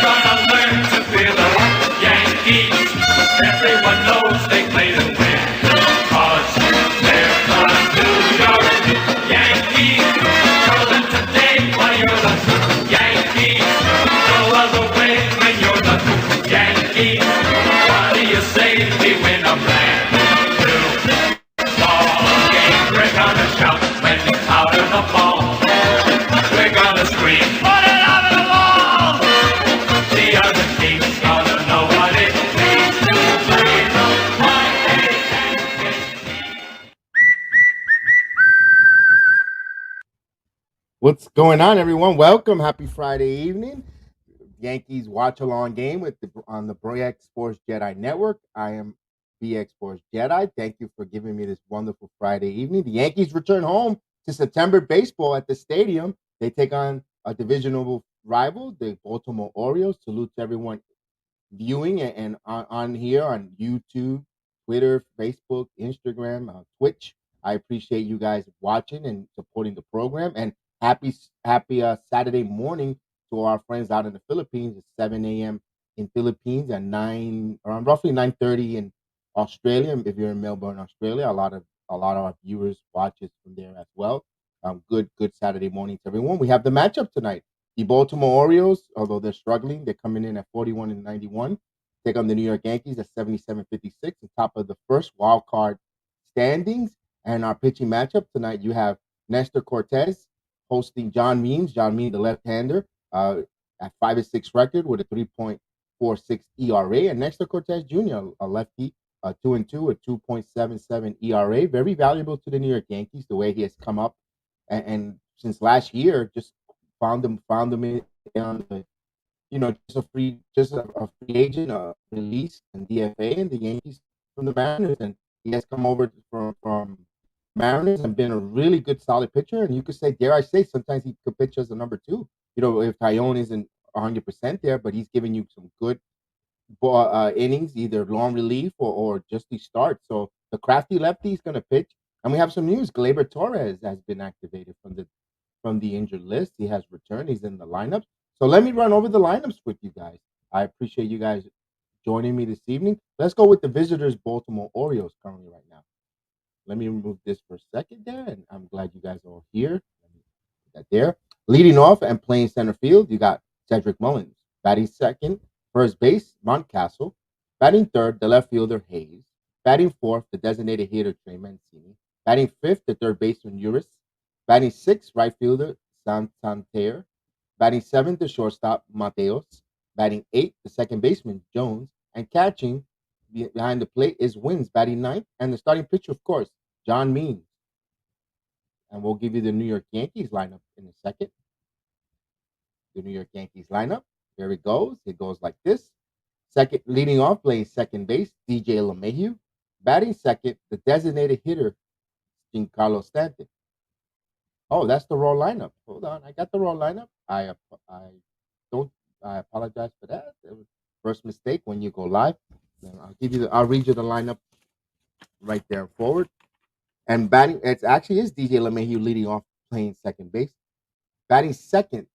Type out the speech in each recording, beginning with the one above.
gonna learn to feel the Yankees. Everyone knows they play to win. 'Cause they're the New York Yankees. Show them today why you're the Yankees. No other way when you're the Yankees. What do you say we win a brand new ball game? We're gonna shout when it's out of the ball. We're gonna scream, put it out of the ball. The other team's gonna know what it means to play the What's going on, everyone? Welcome. Happy Friday evening. Yankees watch along game on the BX Sports Jedi Network. I am BX Sports Jedi. Thank you for giving me this wonderful Friday evening. The Yankees return home to September baseball at the stadium. They take on a divisional rival, the Baltimore Orioles. Salute to everyone viewing and on here on YouTube, Twitter, Facebook, Instagram, Twitch. I appreciate you guys watching and supporting the program. And happy Saturday morning to our friends out in the Philippines. It's 7 a.m. in Philippines and around roughly 9:30 in Australia. If you're in Melbourne, Australia, a lot of our viewers watch us from there as well. Good Saturday morning to everyone. We have the matchup tonight. The Baltimore Orioles, although they're struggling, they're coming in at 41-91. Take on the New York Yankees at 77-56, on top of the first wild card standings. And our pitching matchup tonight, you have Néstor Cortes hosting John Means. John Means, the left-hander, at 5-6 record with a 3.46 ERA, and Néstor Cortes Jr., a lefty, 2-2, a 2.77 ERA. Very valuable to the New York Yankees, the way he has come up, and since last year, just found them on the, just a free agent, release and DFA, and the Yankees from the Mariners, and he has come over from Mariners and been a really good, solid pitcher. And you could say, dare I say, sometimes he could pitch as a number two. If Tyone isn't 100% there, but he's giving you some good innings, either long relief or just the start. So the crafty lefty is going to pitch. And we have some news. Gleyber Torres has been activated from the injured list. He has returned. He's in the lineup. So let me run over the lineups with you guys. I appreciate you guys joining me this evening. Let's go with the visitors, Baltimore Orioles, currently right now. Let me remove this for a second there, and I'm glad you guys are all here. Let me put that there. Leading off and playing center field, you got Cedric Mullins. Batting second, first base, Mountcastle. Batting third, the left fielder, Hayes. Batting fourth, the designated hitter, Trey Mancini. Batting fifth, the third baseman, Uris. Batting sixth, right fielder, Santander. Batting seventh, the shortstop, Mateos. Batting eighth, the second baseman, Jones. And catching behind the plate is Wins, batting ninth. And the starting pitcher, of course, John Means. And we'll give you the New York Yankees lineup in a second. The New York Yankees lineup. Here it goes. It goes like this. Second, leading off, playing second base, DJ LeMahieu. Batting second, the designated hitter, Giancarlo Stanton. Oh, that's the raw lineup. Hold on, I got the raw lineup. I apologize for that. It was first mistake when you go live. Then I'll read you the lineup right there forward. And batting, it actually is DJ LeMahieu leading off, playing second base. Batting second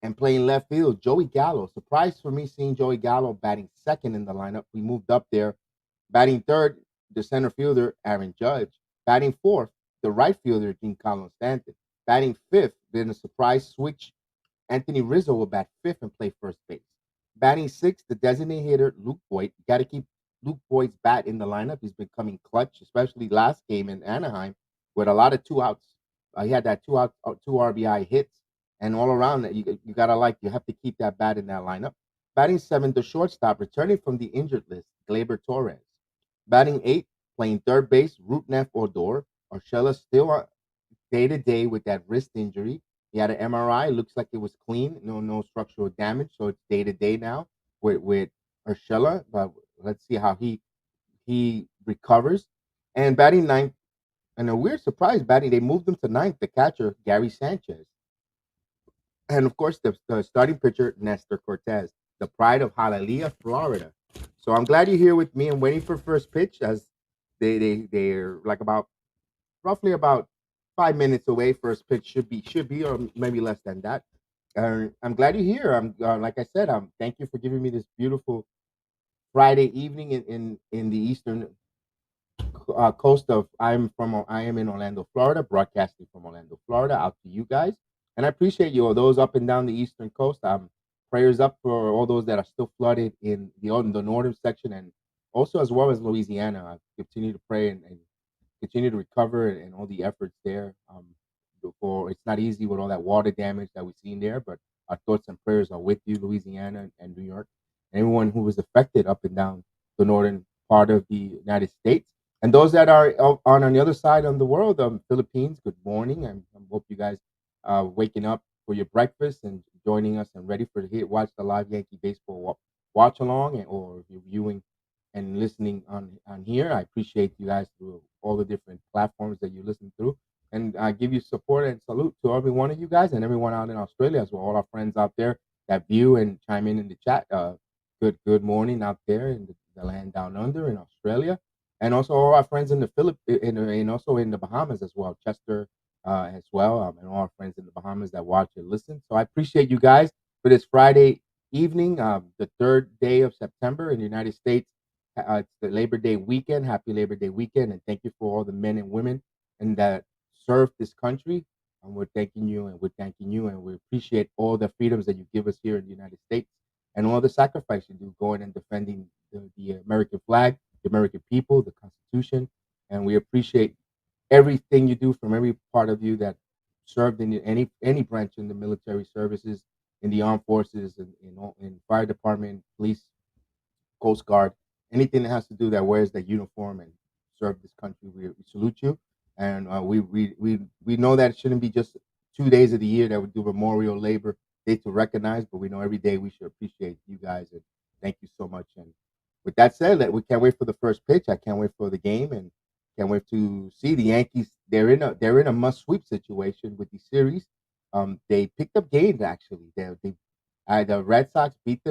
and playing left field, Joey Gallo. Surprise for me seeing Joey Gallo batting second in the lineup. We moved up there. Batting third, the center fielder, Aaron Judge. Batting fourth, the right fielder, Giancarlo Stanton. Batting fifth, then a surprise switch. Anthony Rizzo will bat fifth and play first base. Batting sixth, the designated hitter, Luke Voigt. You got to keep Luke Voigt's bat in the lineup. He's been coming clutch, especially last game in Anaheim with a lot of two outs. He had that two RBI hits, and all around that, you have to keep that bat in that lineup. Batting seventh, the shortstop, returning from the injured list, Gleyber Torres. Batting eighth, playing third base, Rutnef Odor. Urshela still day-to-day with that wrist injury. He had an MRI. Looks like it was clean. No structural damage. So it's day-to-day now with Urshela. But let's see how he recovers. And batting ninth, and a weird surprise batting, they moved him to ninth, the catcher, Gary Sanchez. And, of course, the starting pitcher, Néstor Cortes, the pride of Hialeah, Florida. So I'm glad you're here with me. I'm waiting for first pitch as they're like roughly about 5 minutes away. First pitch should be, or maybe less than that. I'm glad you're here. I'm like I said, thank you for giving me this beautiful Friday evening in the eastern coast of. I am in Orlando, Florida, broadcasting from Orlando, Florida, out to you guys, and I appreciate you all those up and down the eastern coast. Prayers up for all those that are still flooded in the northern section, and also as well as Louisiana. I continue to pray and continue to recover and all the efforts there. For it's not easy with all that water damage that we've seen there, but our thoughts and prayers are with you, Louisiana and New York, and everyone who was affected up and down the northern part of the United States, and those that are on the other side of the world, Philippines. Good morning. I hope you guys waking up for your breakfast and joining us and ready for watch the live Yankee baseball watch along, or if you're viewing and listening on here. I appreciate you guys through all the different platforms that you listen through, and I give you support and salute to every one of you guys and everyone out in Australia as well. All our friends out there that view and chime in the chat. Good morning out there in the land down under in Australia, and also all our friends in the and also in the Bahamas as well. Chester as well, and all our friends in the Bahamas that watch and listen. So I appreciate you guys for this Friday evening, the third day of September in the United States. It's the Labor Day weekend. Happy Labor Day weekend, and thank you for all the men and women and that serve this country. And we're thanking you, and we're thanking you, and we appreciate all the freedoms that you give us here in the United States, and all the sacrifice you do going and defending the American flag, the American people, the Constitution, and we appreciate everything you do from every part of you that served in any branch in the military services, in the armed forces, and in fire department, police, Coast Guard, anything that has to do that wears that uniform and serve this country. We salute you, and we know that it shouldn't be just 2 days of the year that we do Memorial Labor Day to recognize, but we know every day we should appreciate you guys, and thank you so much. And with that said, we can't wait for the first pitch. I can't wait for the game, and can't wait to see the Yankees. They're in a must sweep situation with the series. They picked up games actually. The Red Sox beat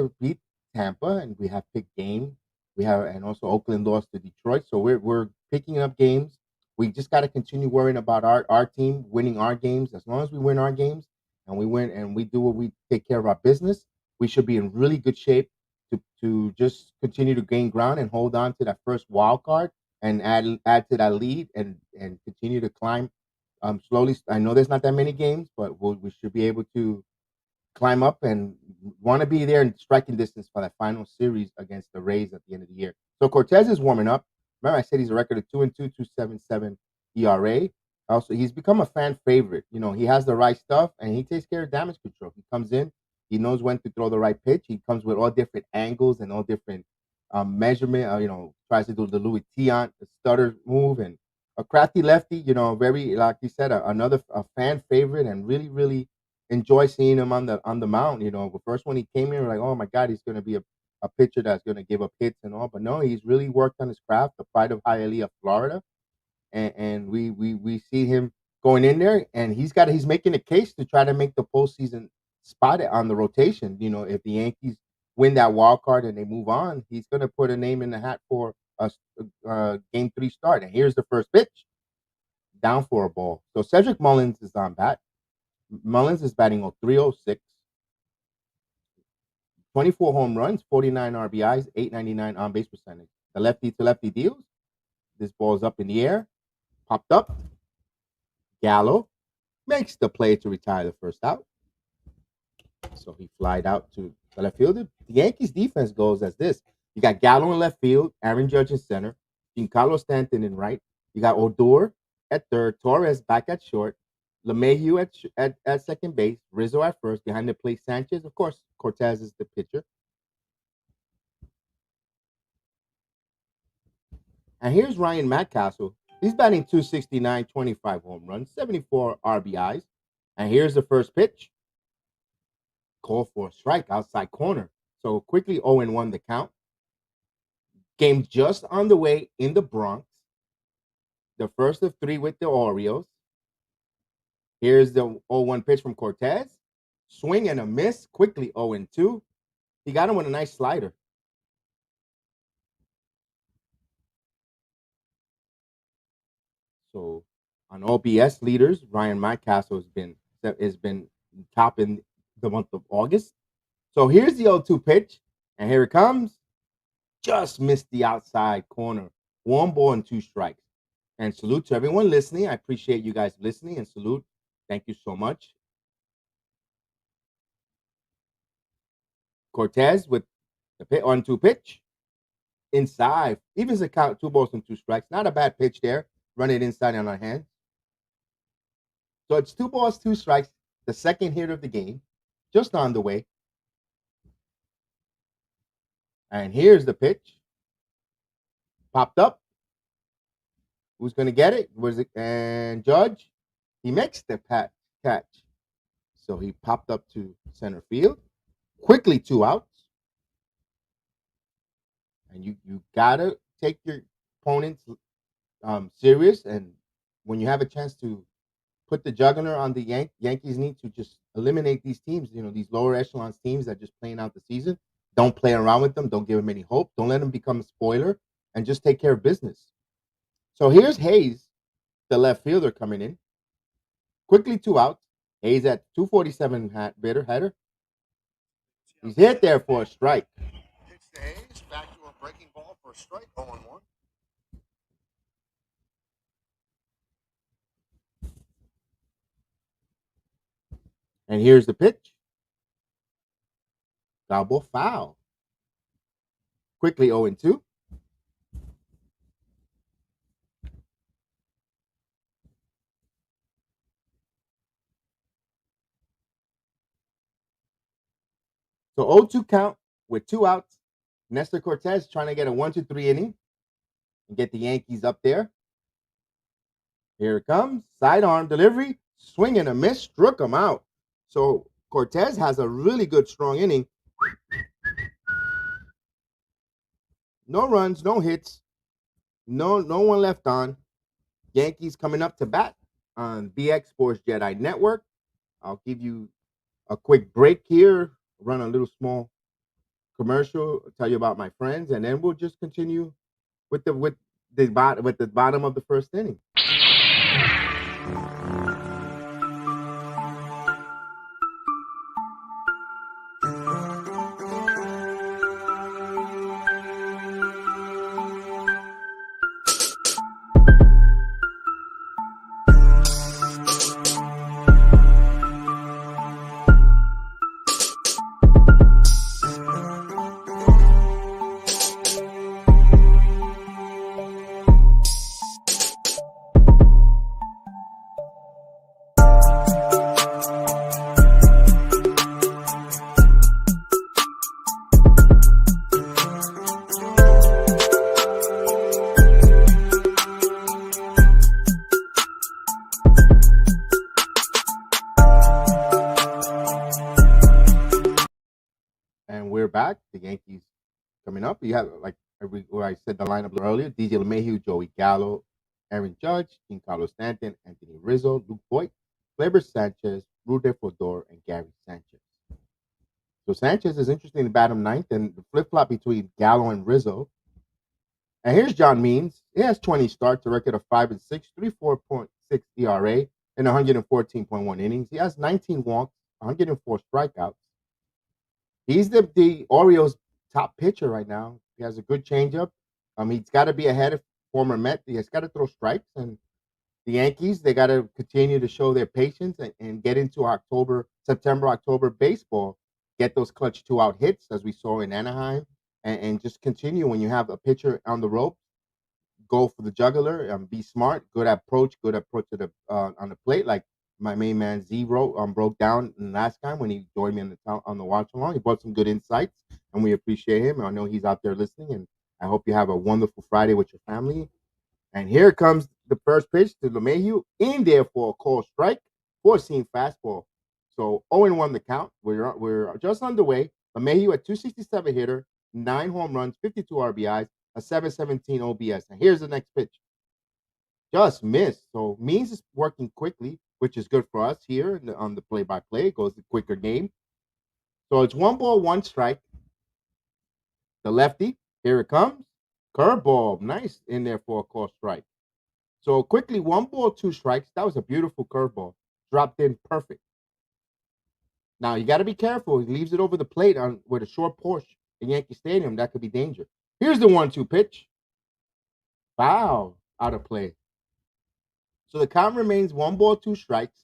Tampa, and we have picked game. We have, and also Oakland lost to Detroit. So we're picking up games. We just got to continue worrying about our team winning our games. As long as we win our games and we win and we do what we take care of our business, we should be in really good shape to just continue to gain ground and hold on to that first wild card and add to that lead and continue to climb slowly. I know there's not that many games, but we should be able to climb up and want to be there in striking distance for that final series against the Rays at the end of the year. So Cortez is warming up. Remember, I said he's a record of 2-2, 2.77 ERA. Also, he's become a fan favorite. You know, he has the right stuff and he takes care of damage control. He comes in, he knows when to throw the right pitch. He comes with all different angles and all different measurement. Tries to do the Louis Tiant, the stutter move, and a crafty lefty. Very like you said, another fan favorite, and really, really enjoy seeing him on the mound. The first when he came here, we're like, oh my God, he's going to be a pitcher that's going to give up hits and all. But no, he's really worked on his craft. The pride of Hialeah, Florida, and we see him going in there, and he's making a case to try to make the postseason spot on the rotation. If the Yankees win that wild card and they move on, he's going to put a name in the hat for a game 3 start. And here's the first pitch, down for a ball. So Cedric Mullins is on bat. Mullins is batting 306, 24 home runs, 49 RBIs, 899 on base percentage. The lefty to lefty deals. This ball's up in the air, popped up. Gallo makes the play to retire the first out. So he flied out to the left fielder. The Yankees defense goes as this. You got Gallo in left field, Aaron Judge in center, Giancarlo Stanton in right. You got Odor at third, Torres back at short, LeMahieu at second base, Rizzo at first, behind the plate Sanchez. Of course, Cortez is the pitcher. And here's Ryan Mountcastle. He's batting 269, 25 home runs, 74 RBIs. And here's the first pitch. Call for a strike outside corner. So quickly 0-1 the count. Game just on the way in the Bronx. The first of 3 with the Orioles. Here's the 0-1 pitch from Cortez. Swing and a miss. Quickly 0-2. He got him with a nice slider. So on OPS leaders, Ryan Mountcastle has been topping the month of August. So here's the 0-2 pitch, and here it comes. Just missed the outside corner. 1 ball and 2 strikes. And salute to everyone listening. I appreciate you guys listening and salute. Thank you so much. Cortes with the 1-2 pitch. Inside. Evens the count, 2 balls and 2 strikes. Not a bad pitch there. Run it inside on our hands. So it's 2 balls, 2 strikes. The second hitter of the game. Just on the way. And here's the pitch. Popped up. Who's going to get it? Was it? And Judge, he makes the catch. So he popped up to center field. Quickly 2 outs. And you gotta take your opponents serious. And when you have a chance to put the juggler on the Yankees need to just eliminate these teams. These lower echelon teams that just playing out the season. Don't play around with them. Don't give them any hope. Don't let them become a spoiler. And just take care of business. So here's Hayes, the left fielder, coming in. Quickly 2 outs. Hayes at 247 header. He's hit there for a strike. Pitch to Hayes, back to a breaking ball for a strike, 0-1. And here's the pitch. Double foul. Quickly 0-2. So 0-2 count with 2 outs. Néstor Cortes trying to get a 1-2-3 inning and get the Yankees up there. Here it comes. Sidearm delivery. Swing and a miss. Struck him out. So Cortes has a really good, strong inning. No runs, no hits. No one left on. Yankees coming up to bat on BX Sports Jedi Network. I'll give you a quick break here. Run a little small commercial. Tell you about my friends, and then we'll just continue with the bottom of the first inning. And we're back. The Yankees coming up. You have, like where I said the lineup earlier: DJ LeMahieu, Joey Gallo, Aaron Judge, Giancarlo Stanton, Anthony Rizzo, Luke Voigt, Gleyber Sanchez, Rudy Fodor, and Gary Sanchez. So Sanchez is interesting to bat him ninth, and the flip-flop between Gallo and Rizzo. And here's John Means. He has 20 starts, a record of 5-6, 3.46 ERA, and 114.1 innings. He has 19 walks, 104 strikeouts. He's the Orioles' top pitcher right now. He has a good changeup. He's got to be ahead of former Met. He's got to throw strikes. And the Yankees, they got to continue to show their patience and get into September, October baseball. Get those clutch 2-out hits as we saw in Anaheim, and just continue. When you have a pitcher on the rope, go for the juggler. Be smart. Good approach to the on the plate, like my main man Z broke down last time when he joined me on the watch along. He brought some good insights, and we appreciate him. I know he's out there listening, and I hope you have a wonderful Friday with your family. And here comes the first pitch to LeMahieu, in there for a called strike, 4-seam fastball. So 0-1 the count. We're just underway. LeMahieu at 267 hitter, 9 home runs, 52 RBIs, a 717 OBS. And here's the next pitch. Just missed. So Means is working quickly, which is good for us here on the play-by-play. It goes the quicker game. So it's 1 ball, 1 strike. The lefty, here it comes. Curveball, nice in there for a call strike. So quickly, 1 ball, 2 strikes. That was a beautiful curveball. Dropped in perfect. Now you got to be careful. He leaves it over the plate on with a short porch in Yankee Stadium. That could be danger. Here's the 1-2 pitch. Foul, out of play. So the count remains 1 ball, 2 strikes.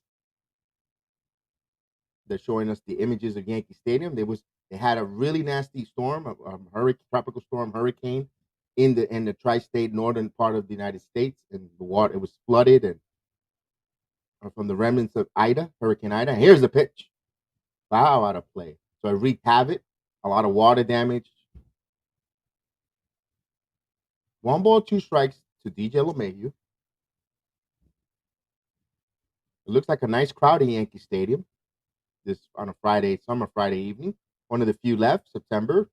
They're showing us the images of Yankee Stadium. They had a really nasty storm, a tropical storm hurricane in the tri-state northern part of the United States, and the water, it was flooded and from the remnants of Hurricane Ida. Here's the pitch. Foul, out of play. So it wreaked havoc, a lot of water damage. 1 ball, 2 strikes to DJ LeMahieu. It looks like a nice crowd in Yankee Stadium this on a summer Friday evening. One of the few left, September.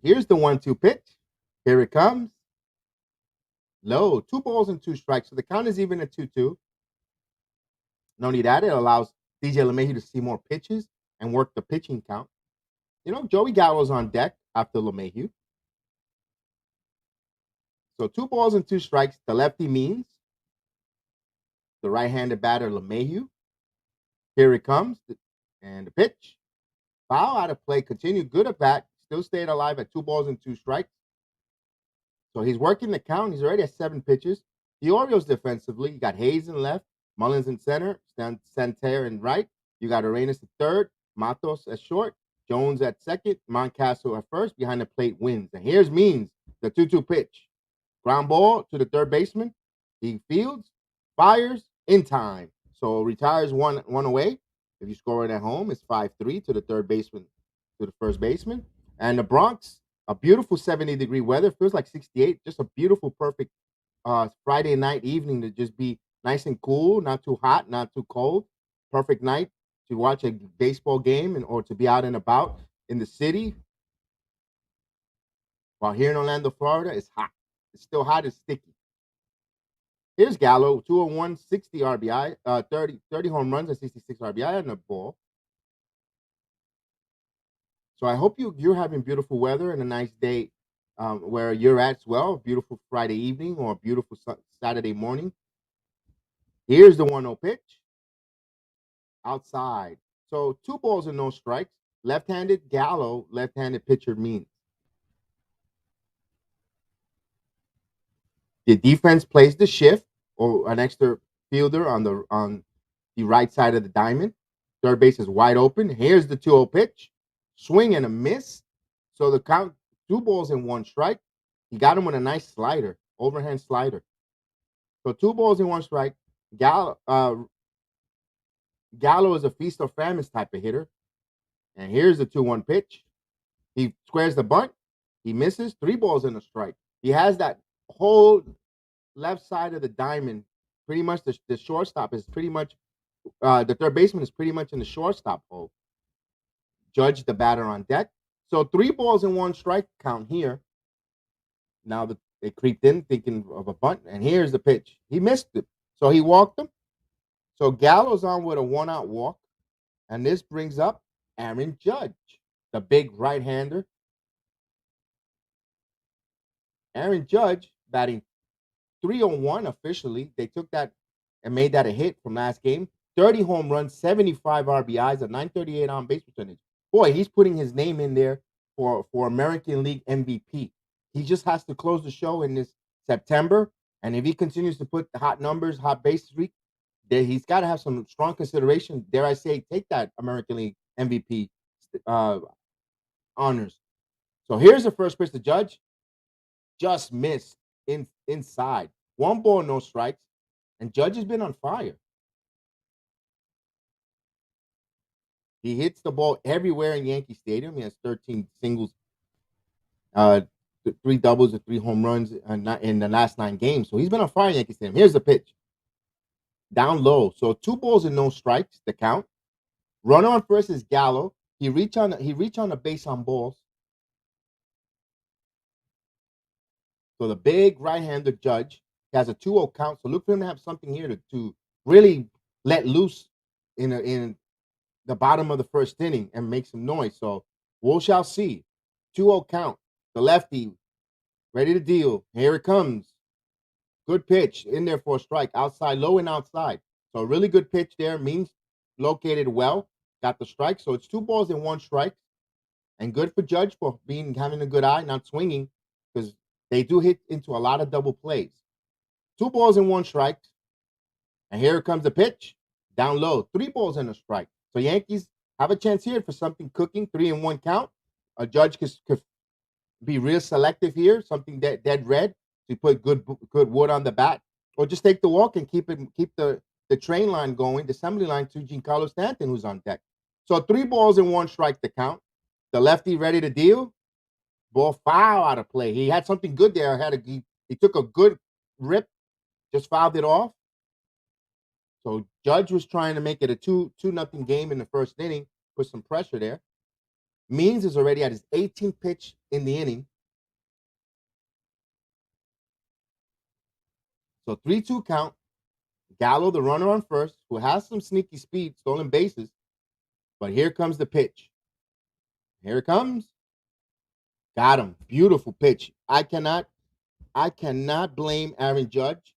Here's the 1-2 pitch. Here it comes. Low. 2 balls and 2 strikes. So the count is even at 2-2. Not only that, it allows DJ LeMahieu to see more pitches and work the pitching count. You know, Joey Gallo's on deck after LeMahieu. So 2 balls and 2 strikes. The lefty means the right-handed batter LeMahieu. Here it comes. And the pitch. Foul, out of play. Continue. Good at bat. Still stayed alive at 2 balls and 2 strikes. So he's working the count. He's already at 7 pitches. The Orioles defensively, you got Hayes in left, Mullins in center, Santerre in right. You got Arenas at third, Matos at short, Jones at second, Mountcastle at first. Behind the plate wins. And here's Means, the 2-2 pitch. Ground ball to the third baseman. He fields, fires in time. So retires one away. If you score it at home, it's 5-3 to the third baseman, to the first baseman. And the Bronx, a beautiful 70-degree weather. Feels like 68. Just a beautiful, perfect Friday night evening to just be nice and cool, not too hot, not too cold. Perfect night to watch a baseball game or to be out and about in the city. While here in Orlando, Florida, it's hot. It's still hot and sticky. Here's Gallo, 201, 60 RBI, 30 home runs and 66 RBI on the ball. So I hope you're having beautiful weather and a nice day where you're at as well. Beautiful Friday evening or a beautiful Saturday morning. Here's the 1-0 pitch. Outside. So 2 balls and no strikes. Left-handed Gallo, left-handed pitcher Means. The defense plays the shift or an extra fielder on the right side of the diamond. Third base is wide open. Here's the 2-0 pitch. Swing and a miss. So the count, 2 balls and 1 strike. He got him with a nice slider, overhand slider. So 2 balls and 1 strike. Gallo is a feast or famine type of hitter. And here's the 2-1 pitch. He squares the bunt. He misses. 3 balls and a strike. He has that whole left side of the diamond. Pretty much the shortstop is pretty much, the third baseman is pretty much in the shortstop hole. Judge the batter on deck. So 3 balls and 1 strike count here. Now they creeped in thinking of a bunt, and here's the pitch. He missed it. So he walked him. So Gallo's on with a 1-out walk. And this brings up Aaron Judge, the big right-hander. Aaron Judge batting 301 officially. They took that and made that a hit from last game. 30 home runs, 75 RBIs, a 938 on base percentage. Boy, he's putting his name in there for American League MVP. He just has to close the show in this September. And if he continues to put hot numbers, hot base streak, he's got to have some strong consideration. Dare I say, take that American League MVP honors. So here's the first pitch to Judge. Just missed inside. 1 ball, no strikes. And Judge has been on fire. He hits the ball everywhere in Yankee Stadium. He has 13 singles, 3 doubles, and 3 home runs in the last 9 games. So he's been on fire in Yankee Stadium. Here's the pitch. Down low. So 2 balls and no strikes, the count. Runner on first is Gallo. He reach on the base on balls. So the big right-hander Judge has a 2-0 count. So look for him to have something here to really let loose in the bottom of the first inning and make some noise. So we shall see. 2-0 count. The lefty ready to deal. Here it comes. Good pitch in there for a strike. Outside, low and outside. So a really good pitch there. Means located well. Got the strike. So it's 2 balls and 1 strike. And good for Judge for having a good eye, not swinging, because they do hit into a lot of double plays. 2 balls and 1 strike. And here comes the pitch. Down low. 3 balls and a strike. So Yankees have a chance here for something cooking. 3-1 count. A Judge could be real selective here. Something dead red to put good wood on the bat, or just take the walk and keep the train line going, the assembly line to Giancarlo Stanton, who's on deck. So 3 balls and 1 strike to count. The lefty ready to deal. Ball foul out of play. He had something good there. He took a good rip, just fouled it off. So Judge was trying to make it a 2-0 game in the first inning, put some pressure there. Means is already at his 18th pitch in the inning. So 3-2 count. Gallo, the runner on first, who has some sneaky speed, stolen bases. But here comes the pitch. Here it comes. Got him. Beautiful pitch. I cannot blame Aaron Judge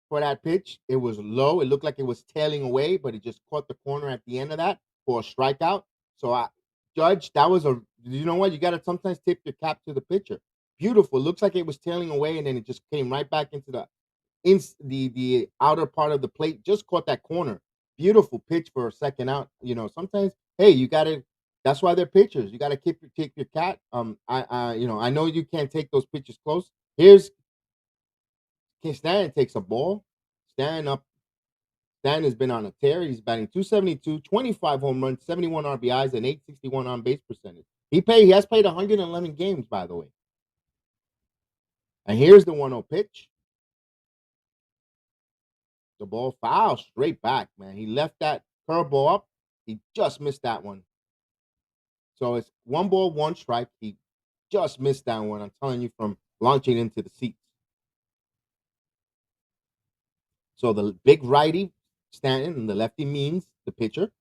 for that pitch. It was low. It looked like it was tailing away, but it just caught the corner at the end of that for a strikeout. So Judge, that was you know what? You got to sometimes tip your cap to the pitcher. Beautiful. Looks like it was tailing away, and then it just came right back into the outer part of the plate. Just caught that corner. Beautiful pitch for a second out. Sometimes, hey, you got to. That's why they're pitchers. You got to take your cat. I know you can't take those pitches close. Here's Stanton takes a ball. Stanton has been on a tear. He's batting .272, 25 home runs, 71 RBIs, and .861 on base percentage. He has played 111 games, by the way. And here's the 1-0 pitch. The ball foul straight back, man. He left that curveball up. He just missed that one. So it's 1 ball, 1 strike. He just missed that one. I'm telling you, from launching into the seats. So the big righty, Stanton, and the lefty Means, the pitcher,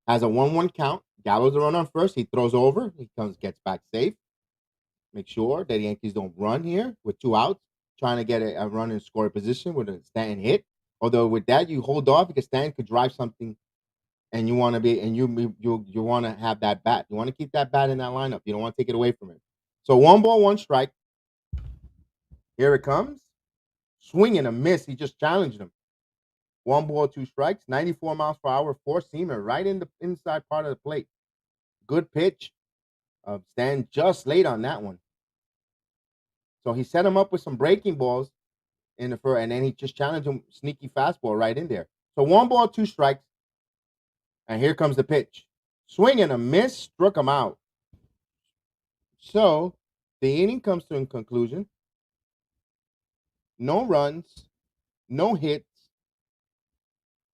has a 1-1 count. Gallo's the runner on first. He throws over. He gets back safe. Make sure that the Yankees don't run here with 2 outs, trying to get a run in score position with a Stanton hit. Although with that, you hold off because Stanton could drive something, and you want to have that bat. You want to keep that bat in that lineup. You don't want to take it away from him. So 1 ball, 1 strike. Here it comes. Swing and a miss. He just challenged him. 1 ball, 2 strikes. 94 miles per hour, 4-seamer right in the inside part of the plate. Good pitch. Stan just late on that one. So he set him up with some breaking balls in the first, and then he just challenged him, sneaky fastball right in there. So 1 ball, 2 strikes. And here comes the pitch. Swing and a miss, struck him out. So the inning comes to a conclusion. No runs, no hits.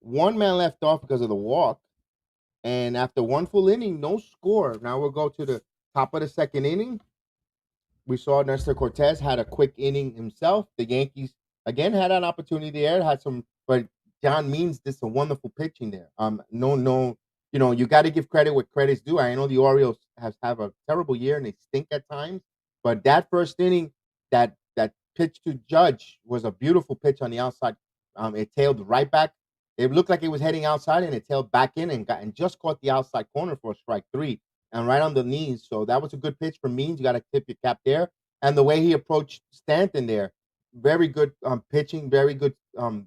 1 man left off because of the walk. And after 1 full inning, no score. Now we'll go to the top of the second inning. We saw Néstor Cortes had a quick inning himself. The Yankees, again, had an opportunity there. But John Means did some wonderful pitching there. You got to give credit what credit's due. I know the Orioles have a terrible year and they stink at times. But that first inning, that pitch to Judge was a beautiful pitch on the outside. It tailed right back. It looked like it was heading outside, and it tailed back in and just caught the outside corner for a strike 3, and right on the knees. So that was a good pitch for Means. You got to tip your cap there. And the way he approached Stanton there, very good pitching, very good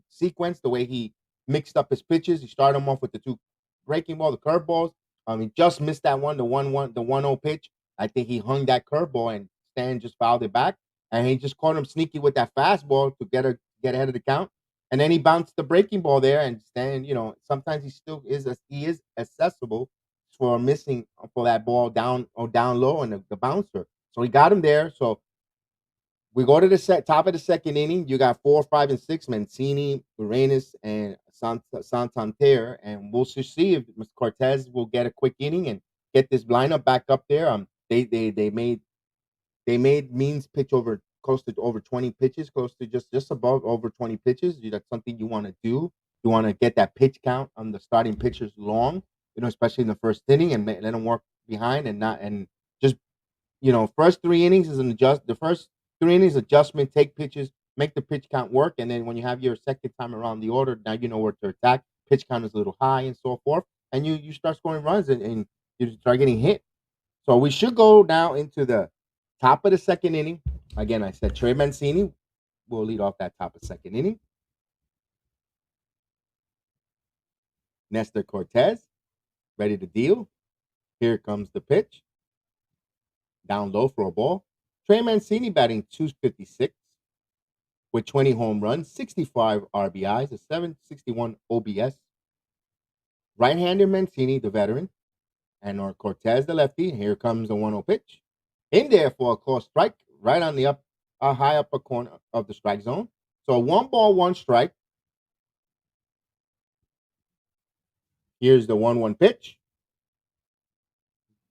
sequence. The way he mixed up his pitches. He started him off with the 2 breaking ball, the curveballs. He just missed that one, the 1-0 pitch. I think he hung that curveball, and Stan just fouled it back, and he just caught him sneaky with that fastball to get ahead of the count. And then he bounced the breaking ball there, and Stan, sometimes he still is accessible for missing for that ball down low and the bouncer. So he got him there. So we go to the top of the second inning. You got 4, 5, and 6: Mancini, Uranus, and Santander. And we'll just see if Mr. Cortes will get a quick inning and get this lineup back up there. They made Means pitch close to over 20 pitches, close to just above over 20 pitches. That's something you want to do. You want to get that pitch count on the starting pitchers long, especially in the first inning, and let them work behind first 3 innings is the first 3 innings adjustment, take pitches, make the pitch count work. And then when you have your second time around the order, now you know where to attack. Pitch count is a little high and so forth. And you start scoring runs and you start getting hit. So we should go now into the top of the second inning. Again, I said Trey Mancini will lead off that top of second inning. Néstor Cortes, ready to deal. Here comes the pitch. Down low for a ball. Trey Mancini batting 256 with 20 home runs, 65 RBIs, a 761 OBS. Right-hander Mancini, the veteran, and or Cortes, the lefty. Here comes the 1-0 pitch. In there for a close strike, right on the high upper corner of the strike zone. So 1 ball, 1 strike. Here's the 1-1 pitch.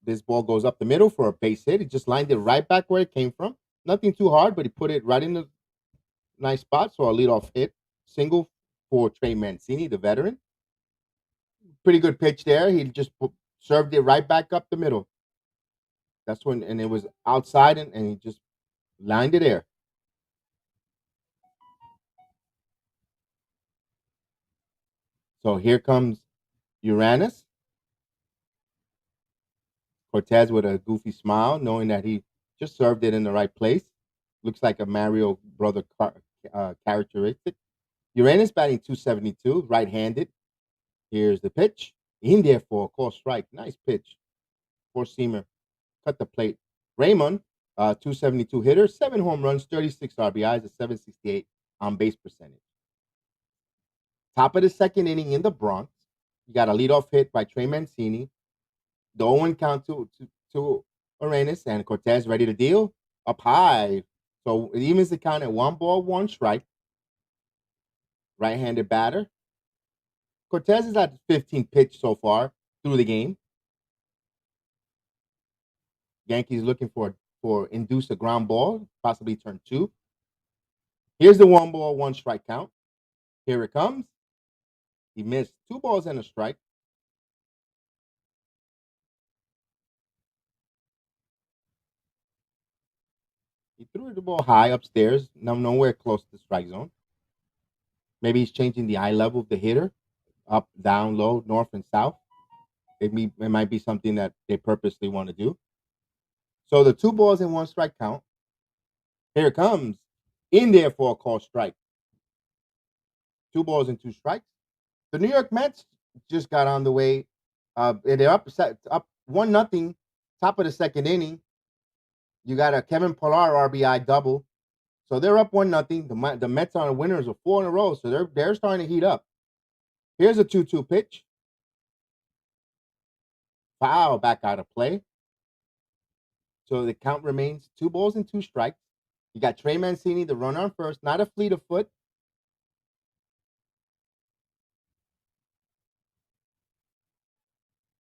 This ball goes up the middle for a base hit. He just lined it right back where it came from. Nothing too hard, but he put it right in the nice spot. So a leadoff hit. Single for Trey Mancini, the veteran. Pretty good pitch there. He just served it right back up the middle. That's when, and it was outside, and he just lined it there. So here comes Uranus. Cortes with a goofy smile, knowing that he just served it in the right place. Looks like a Mario brother characteristic. Uranus batting 272, right-handed. Here's the pitch. In there for a close strike. Nice pitch. Four-seamer. Cut the plate. Raymond, 272 hitter, 7 home runs, 36 RBIs, a 768 on-base percentage. Top of the second inning in the Bronx. You got a leadoff hit by Trey Mancini. The 0-1 count to Uranus, and Cortes ready to deal. Up high. So it evens the count at 1 ball, 1 strike. Right-handed batter. Cortes is at 15 pitch so far through the game. Yankees looking for induce a ground ball, possibly turn 2. Here's the 1 ball, 1 strike count. Here it comes. He missed 2 balls and a strike. He threw the ball high upstairs, nowhere close to the strike zone. Maybe he's changing the eye level of the hitter, up, down, low, north, and south. It might be something that they purposely want to do. So the 2 balls and 1 strike count. Here it comes. In there for a called strike. 2 balls and 2 strikes. The New York Mets just got on the way. They're up 1-0, top of the second inning. You got a Kevin Pillar RBI double. So they're up 1-0. The Mets are winners of 4 in a row, so they're starting to heat up. Here's a 2-2 pitch. Foul, back out of play. So the count remains 2 balls and 2 strikes. You got Trey Mancini, the runner on first, not a fleet of foot.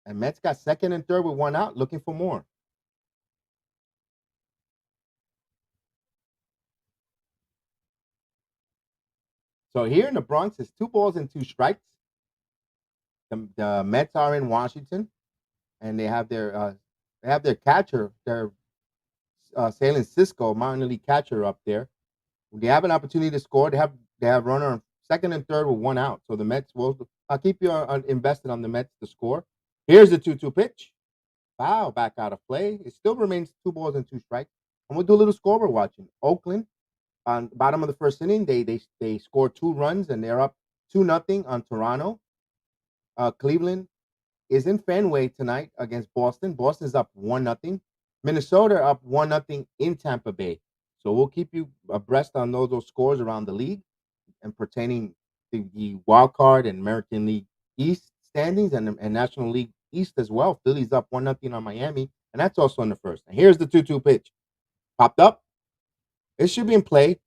And Mets got second and third with 1 out, looking for more. So here in the Bronx, it's 2 balls and 2 strikes. The Mets are in Washington, and they have their catcher, their Salem Cisco minor league catcher up there. They have an opportunity to score. They have runner on second and third with 1 out. So the Mets will. I'll keep you invested on the Mets to score. Here's the 2-2 pitch. Foul, back out of play. It still remains 2 balls and 2 strikes. And we'll do a little scoreboard watching. Oakland, on bottom of the first inning, they scored 2 runs and they're up 2-0 on Toronto. Cleveland is in Fenway tonight against Boston. Boston's up 1-0. Minnesota up 1-0 in Tampa Bay. So we'll keep you abreast on those scores around the league and pertaining to the wild card and American League East standings and National League East as well. Phillies up 1-0 on Miami, and that's also in the first. And here's the 2-2 pitch. Popped up. It should be in play.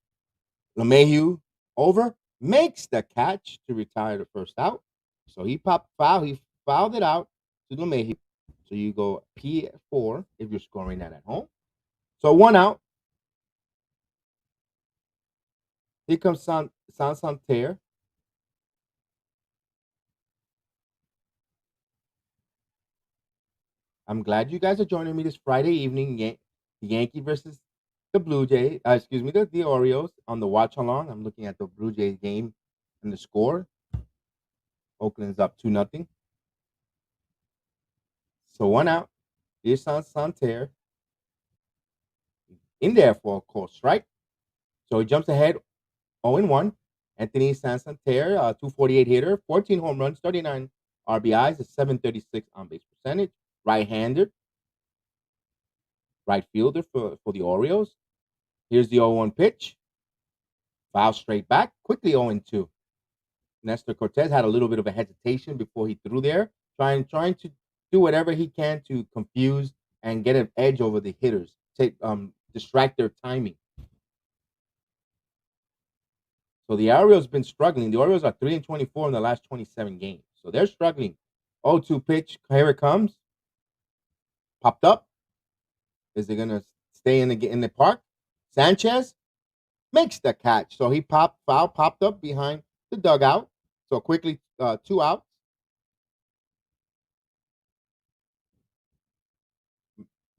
LeMahieu over, makes the catch to retire the first out. So he fouled it out to LeMahieu. So you go P4 if you're scoring that at home. So 1 out. Here comes Santander. I'm glad you guys are joining me this Friday evening. The Yankee versus the Blue Jays, the Orioles on the watch along. I'm looking at the Blue Jays game and the score. Oakland's up 2-0. So 1 out. Here's Santerre in there for a call strike. So he jumps ahead 0-1. Anthony Santander, 248 hitter, 14 home runs, 39 RBIs, a 736 on base percentage. Right-hander, right fielder for the Orioles. Here's the 0-1 pitch. Foul straight back, quickly 0-2. Néstor Cortes had a little bit of a hesitation before he threw there, trying to do whatever he can to confuse and get an edge over the hitters, distract their timing. So the Orioles been struggling. The Orioles are 3-24 in the last 27 games. So they're struggling. 0-2 pitch. Here it comes. Popped up. Is it gonna stay in the park? Sanchez makes the catch. So he popped up behind the dugout. So quickly 2 outs.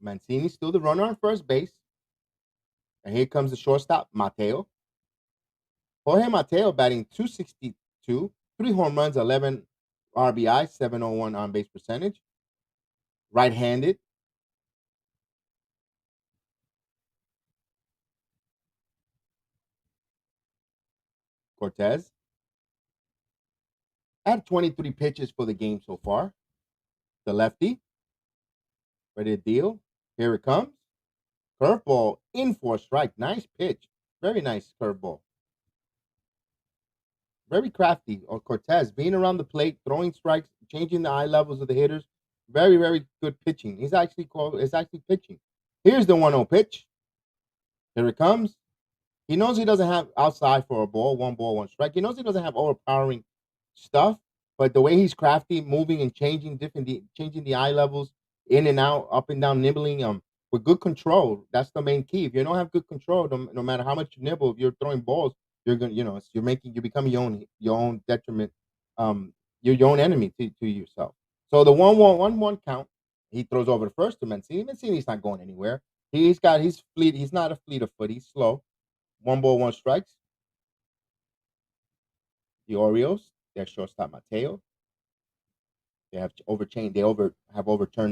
Mancini still the runner on first base. And here comes the shortstop, Mateo. Jorge Mateo batting 262, 3 home runs, 11 RBI, 701 on base percentage. Right-handed. Cortes had 23 pitches for the game so far. The lefty, ready to deal. Here it comes. Curveball in for a strike. Nice pitch. Very nice curveball. Very crafty. Or Cortes being around the plate, throwing strikes, changing the eye levels of the hitters. Very, very good pitching. It's actually pitching. Here's the 1-0 pitch. Here it comes. He knows he doesn't have outside for a ball, 1 strike. He knows he doesn't have overpowering stuff, but the way he's crafty, moving and changing the eye levels in and out, up and down, nibbling, with good control. That's the main key. If you don't have good control, no matter how much you nibble, if you're throwing balls, you're gonna, you're becoming your own detriment. You're your own enemy to yourself. So the 1-1 count, he throws over the first to Mancini. Mancini's not going anywhere. He's fleet. He's not a fleet of foot. He's slow. 1 strikes. The Orioles, their shortstop Mateo. They have overturned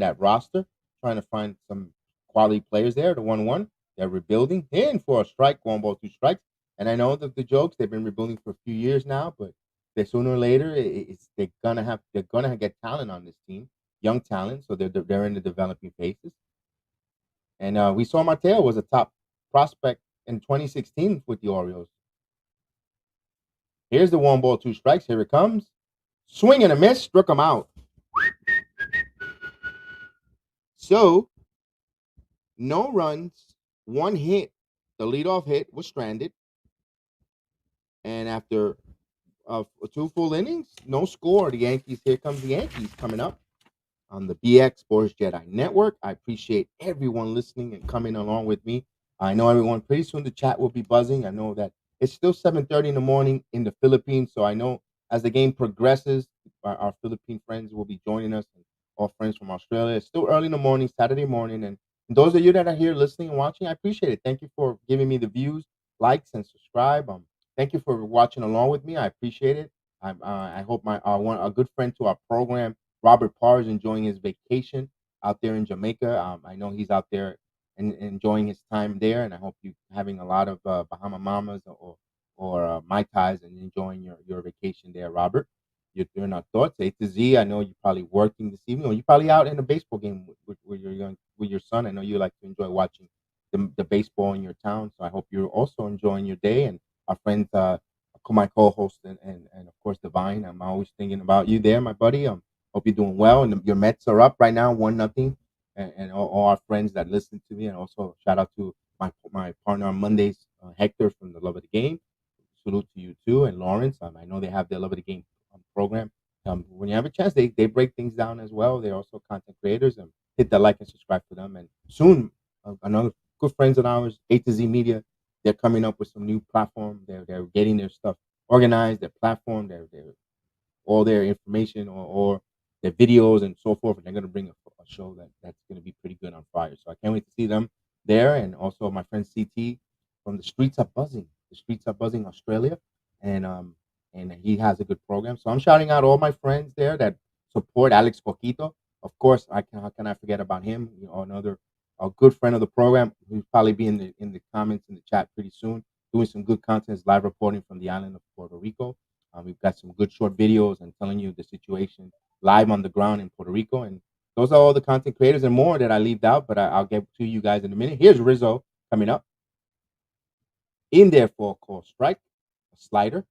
that roster, trying to find some quality players there. The 1-1. They're rebuilding. In for a strike, 2 strikes. And I know that the jokes, they've been rebuilding for a few years now, but sooner or later they're gonna get talent on this team, young talent. So they're in the developing phases. And we saw Mateo was a top prospect in 2016 with the Orioles. Here's the 1-2 strikes. Here it comes. Swing and a miss. Struck him out. So, no runs, 1 hit. The leadoff hit was stranded. And after 2 full innings, no score. The Yankees, here comes the Yankees coming up on the BX Sports Jedi Network. I appreciate everyone listening and coming along with me. I know everyone, pretty soon the chat will be buzzing. I know that it's still 7:30 in the morning in the Philippines. So I know as the game progresses, our Philippine friends will be joining us, and all friends from Australia. It's still early in the morning, Saturday morning. And those of you that are here listening and watching, I appreciate it. Thank you for giving me the views, likes, and subscribe. Thank you for watching along with me. I appreciate it. I hope a good friend to our program, Robert Parr, is enjoying his vacation out there in Jamaica. I know he's out there and enjoying his time there, and I hope you're having a lot of Bahama Mamas or Mai Tais and enjoying your vacation there, Robert. You're doing our thoughts. A to Z, I know you're probably working this evening, or you're probably out in a baseball game with your son. I know you like to enjoy watching the baseball in your town, so I hope you're also enjoying your day. And our friends, my co-host and of course Divine, I'm always thinking about you there, my buddy. Hope you're doing well, and your Mets are up right now, 1-0. And all our friends that listen to me, and also shout out to my partner on Mondays, Hector from the Love of the Game. Salute to you too, and Lawrence. I know they have their Love of the Game program. When you have a chance, they break things down as well. They're also content creators, and hit that like and subscribe to them. And soon, another good friends of ours, A to Z Media, they're coming up with some new platform. They're getting their stuff organized, their platform, their all their information or their videos and so forth. And they're going to bring a show that's going to be pretty good on fire. So I can't wait to see them there, and also my friend CT from the Streets Are Buzzing, Australia, and he has a good program. So I'm shouting out all my friends there that support Alex Coquito. Of course, how can I forget about him? You know, another a good friend of the program who's probably be in the comments in the chat pretty soon, doing some good content, live reporting from the island of Puerto Rico. We've got some good short videos and telling you the situation live on the ground in Puerto Rico, and those are all the content creators and more that I leaved out, but I'll get to you guys in a minute. Here's Rizzo coming up in there for a call strike, a slider,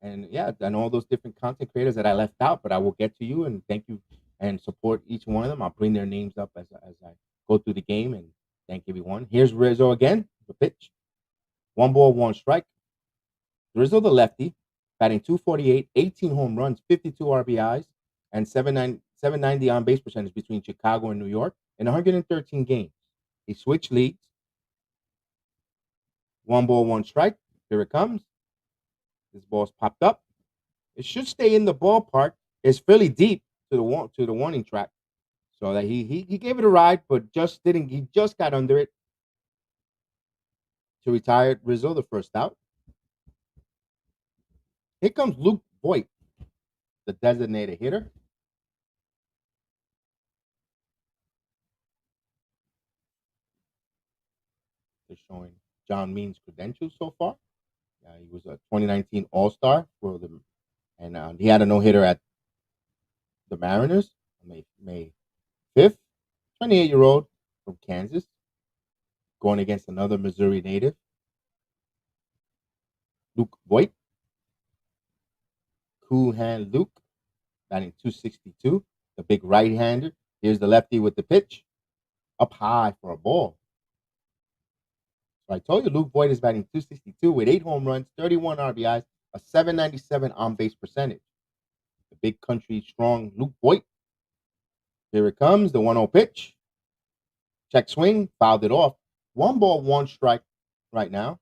and yeah, and all those different content creators that I left out, but I will get to you and thank you and support each one of them. I'll bring their names up as I go through the game and thank everyone. Here's Rizzo again, the pitch. 1 ball, 1 strike. Rizzo, the lefty, batting 248, 18 home runs, 52 RBIs, and 790 on base percentage between Chicago and New York in 113 games. He switched leagues. 1 ball, 1 strike. Here it comes. This ball's popped up. It should stay in the ballpark. It's fairly deep to the warning track, so that he gave it a ride, but just didn't. He just got under it to retire Rizzo, the first out. Here comes Luke Voigt, the designated hitter. They're showing John Means' credentials so far. He was a 2019 All-Star for them, and he had a no-hitter at the Mariners on May 5th. 28-year-old from Kansas, going against another Missouri native, Luke Voigt. Cool hand Luke, batting 262. The big right-hander. Here's the lefty with the pitch, up high for a ball. So I told you Luke Voigt is batting 262 with 8 home runs, 31 RBIs, a 797 on-base percentage. The big country strong Luke Voigt. Here it comes, the 1-0 pitch. Check swing, fouled it off. 1 ball, 1 strike right now.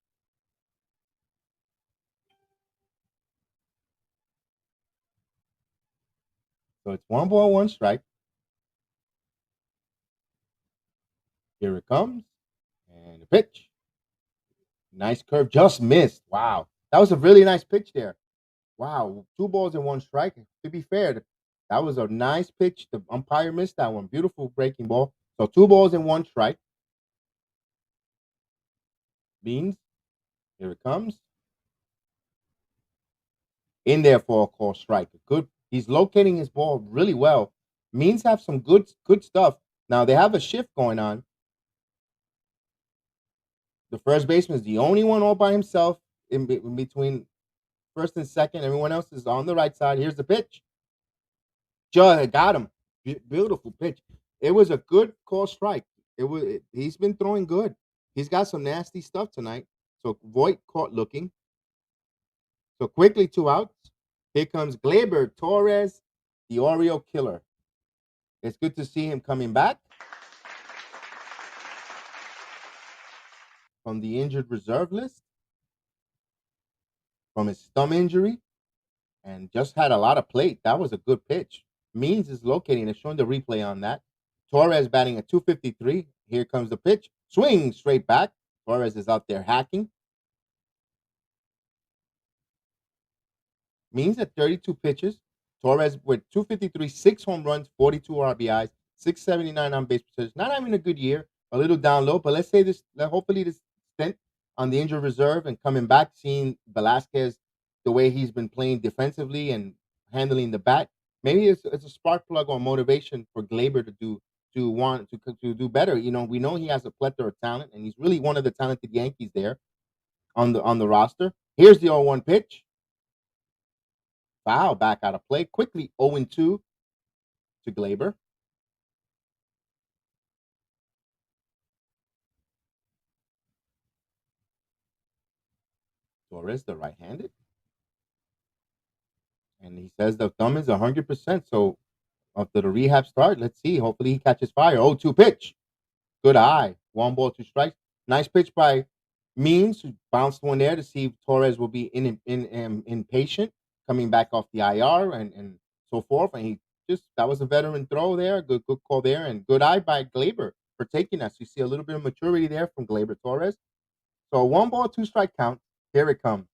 So it's 1 ball, 1 strike. Here it comes. And the pitch. Nice curve, just missed. Wow. That was a really nice pitch there. Wow. 2 balls and 1 strike. To be fair, that was a nice pitch. The umpire missed that one. Beautiful breaking ball. So 2 balls and 1 strike. Means, here it comes. In there for a call strike. Good. He's locating his ball really well. Means have some good stuff. Now they have a shift going on. The first baseman is the only one all by himself in between first and second. Everyone else is on the right side. Here's the pitch. Just got him. Beautiful pitch. It was a good call strike. He's been throwing good. He's got some nasty stuff tonight. So Voigt caught looking. So quickly 2 outs. Here comes Gleyber Torres, the Oriole killer. It's good to see him coming back from the injured reserve list, from his thumb injury, and just had a lot of plate. That was a good pitch. Means is locating. It's showing the replay on that. Torres batting at 253. Here comes the pitch. Swing straight back. Torres is out there hacking. Means at 32 pitches. Torres with 253, 6 home runs, 42 RBIs, 679 on base percentage. Not having a good year. A little down low, but let's say this. Hopefully this stint on the injured reserve and coming back, seeing Velasquez the way he's been playing defensively and handling the bat. Maybe it's a spark plug or motivation for Gleyber to do better. You know, we know he has a plethora of talent, and he's really one of the talented Yankees there on the roster. Here's the 0-1 pitch. Foul, back out of play. Quickly 0-2 to Gleyber. Torres, the right-handed. And he says the thumb is 100%. So after the rehab start, let's see. Hopefully he catches fire. 0-2 pitch. Good eye. 1 ball, 2 strikes. Nice pitch by Means, who bounced one there to see if Torres will be impatient, coming back off the IR and so forth. And that was a veteran throw there. Good call there. And good eye by Gleyber. for taking that. So you see a little bit of maturity there from Gleyber Torres. So 1 ball, 2 strike count. Here it comes.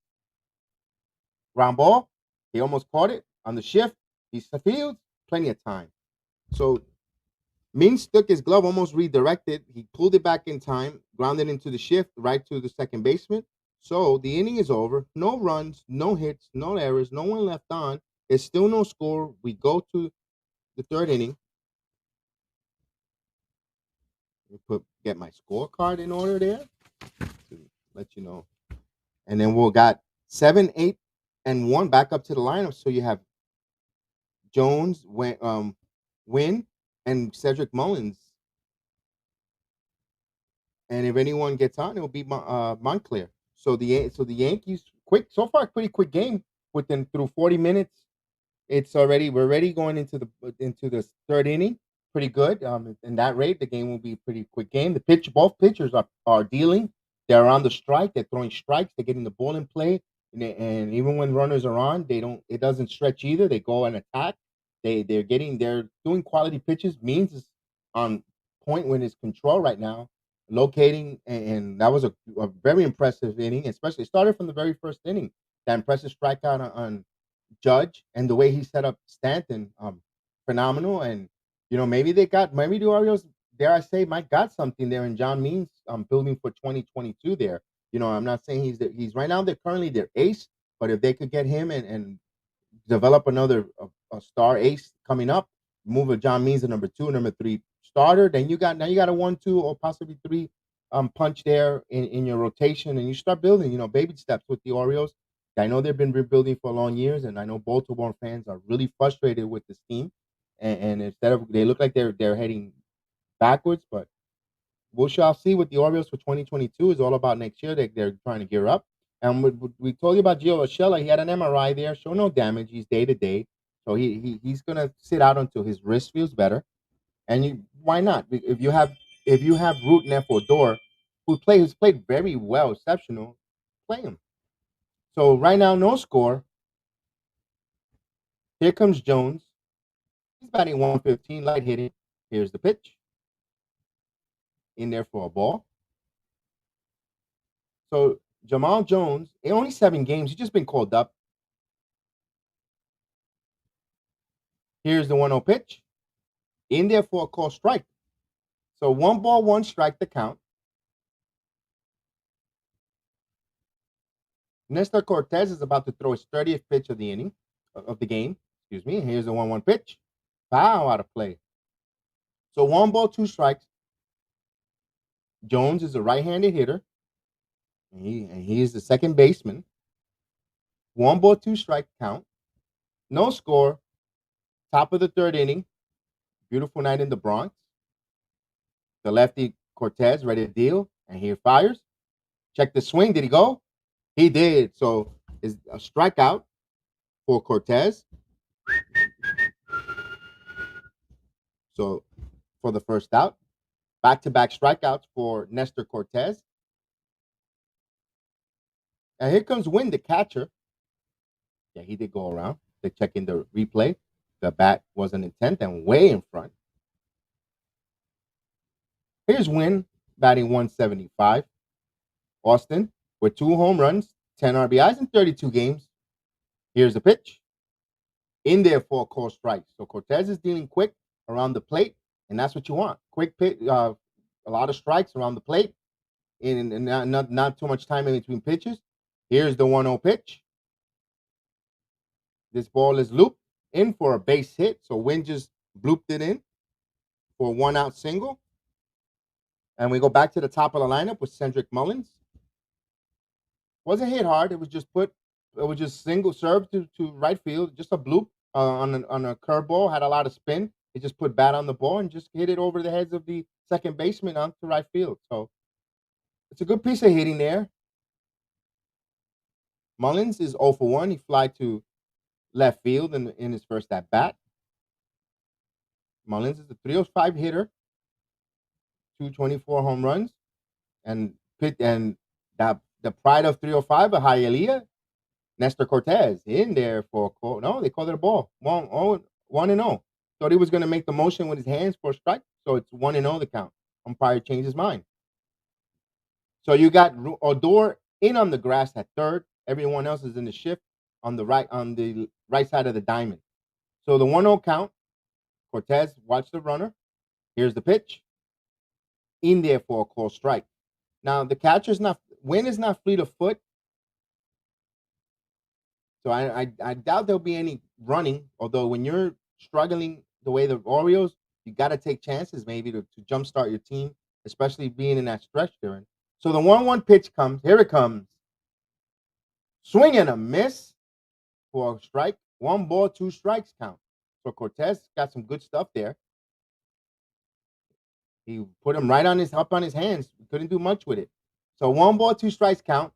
Ground ball. He almost caught it on the shift. He's the field. Plenty of time. So Means took his glove, almost redirected. He pulled it back in time, grounded into the shift, right to the second baseman. So the inning is over. No runs, no hits, no errors, no one left on. There's still no score. We go to the third inning. Get my scorecard in order there to let you know. And then we'll got 7, 8, and 1 back up to the lineup. So you have Jones, Wynn, and Cedric Mullins. And if anyone gets on, it will be Montclair. So the Yankees pretty quick game. Through 40 minutes, we're already going into the third inning. Pretty good. In that rate, the game will be a pretty quick game. Both pitchers are dealing. They're on the strike. They're throwing strikes. They're getting the ball in play. And even when runners are on, it doesn't stretch either. They go and attack. They're doing quality pitches. Means is on point with his control right now, locating, and that was a very impressive inning. Especially started from the very first inning. That impressive strikeout on Judge and the way he set up Stanton, phenomenal. And maybe the Orioles, dare I say, might got something there in John Means, building for 2022 there. I'm not saying he's right now they're currently their ace, but if they could get him and develop another a star ace coming up, move a John Means to number 2, number 3 starter, then you got a 1, 2, or possibly 3 punch there in your rotation, and you start building, baby steps with the Orioles. I know they've been rebuilding for long years, and I know Baltimore fans are really frustrated with this team. And instead of they look like they're heading backwards, but we shall see what the Orioles for 2022 is all about next year. They're trying to gear up. And we told you about Gio Urshela. He had an MRI there, show no damage. He's day to day, so he's gonna sit out until his wrist feels better. And why not? If you have Root and Odor, who's played very well, exceptional, play him. So right now, no score. Here comes Jones. He's batting 115, light hitting. Here's the pitch. In there for a ball. So Jamal Jones, in only 7 games, he's just been called up. Here's the 1-0 pitch. In there for a called strike. So 1 ball, 1 strike the count. Néstor Cortes is about to throw his 30th pitch of the inning, of the game. Excuse me. Here's the 1-1 pitch. Foul out of play. So 1 ball, 2 strikes. Jones is a right-handed hitter. And he is the second baseman. 1 ball, 2 strike count. No score. Top of the third inning. Beautiful night in the Bronx. The lefty Cortes ready to deal, and he fires. Check the swing. Did he go? He did. So it's a strikeout for Cortes. So for the first out, back-to-back strikeouts for Néstor Cortes. And here comes Wynn, the catcher. Yeah, he did go around. They check in the replay. The bat wasn't intent and way in front. Here's Wynn batting 175. Austin with 2 home runs, 10 RBIs in 32 games. Here's the pitch. In there for a called strike. So Cortes is dealing quick around the plate, and that's what you want. Quick pitch, a lot of strikes around the plate, and not too much time in between pitches. Here's the 1-0 pitch. This ball is looped in for a base hit. So Wynn just blooped it in for a 1-out single. And we go back to the top of the lineup with Cedric Mullins. Wasn't hit hard. It was just single serve to right field. Just a bloop on a curveball. Had a lot of spin. He just put bat on the ball and just hit it over the heads of the second baseman onto right field. So it's a good piece of hitting there. Mullins is 0 for 1. He fly to left field in his first at bat. Mullins is a 305 hitter, 224 home runs, and the pride of 305, a Hialeah, Néstor Cortes in there for a call. No, they called it a ball. 1-0. Thought he was going to make the motion with his hands for a strike, so it's 1-0 the count. umpire changed his mind. So you got Odor in on the grass at third. Everyone else is in the shift on the right side of the diamond. So the 1-0 count. Cortes watch the runner. Here's the pitch. In there for a close strike. Now the catcher's not. Wynn is not fleet of foot. So I doubt there'll be any running. Although when you're struggling the way the Orioles, you got to take chances maybe to jumpstart your team, especially being in that stretch they're in. So the 1-1 pitch comes. Here it comes. Swing and a miss for a strike. 1 ball, 2 strikes count. So Cortes got some good stuff there. He put him right up on his hands. Couldn't do much with it. So 1 ball, 2 strikes count.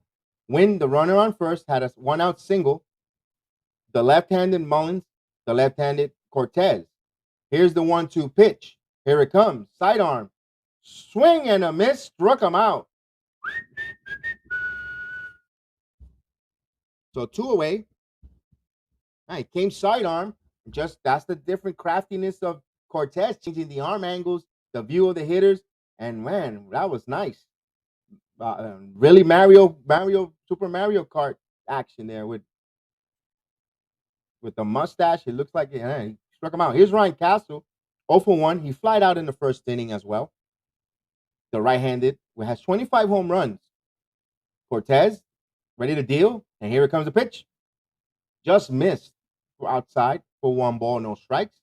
When the runner on first had a 1-out single. The left-handed Mullins, the left-handed Cortes. Here's the 1-2 pitch. Here it comes. Sidearm. Swing and a miss. Struck him out. So 2 away. He came sidearm. That's the different craftiness of Cortes, changing the arm angles, the view of the hitters, and man, that was nice. Really Super Mario Kart action there with the mustache. It looks like he struck him out. Here's Ryan Castle, 0 for 1. He flied out in the first inning as well. The right-handed, who has 25 home runs. Cortes ready to deal, and here it comes the pitch. Just missed outside for 1 ball, no strikes.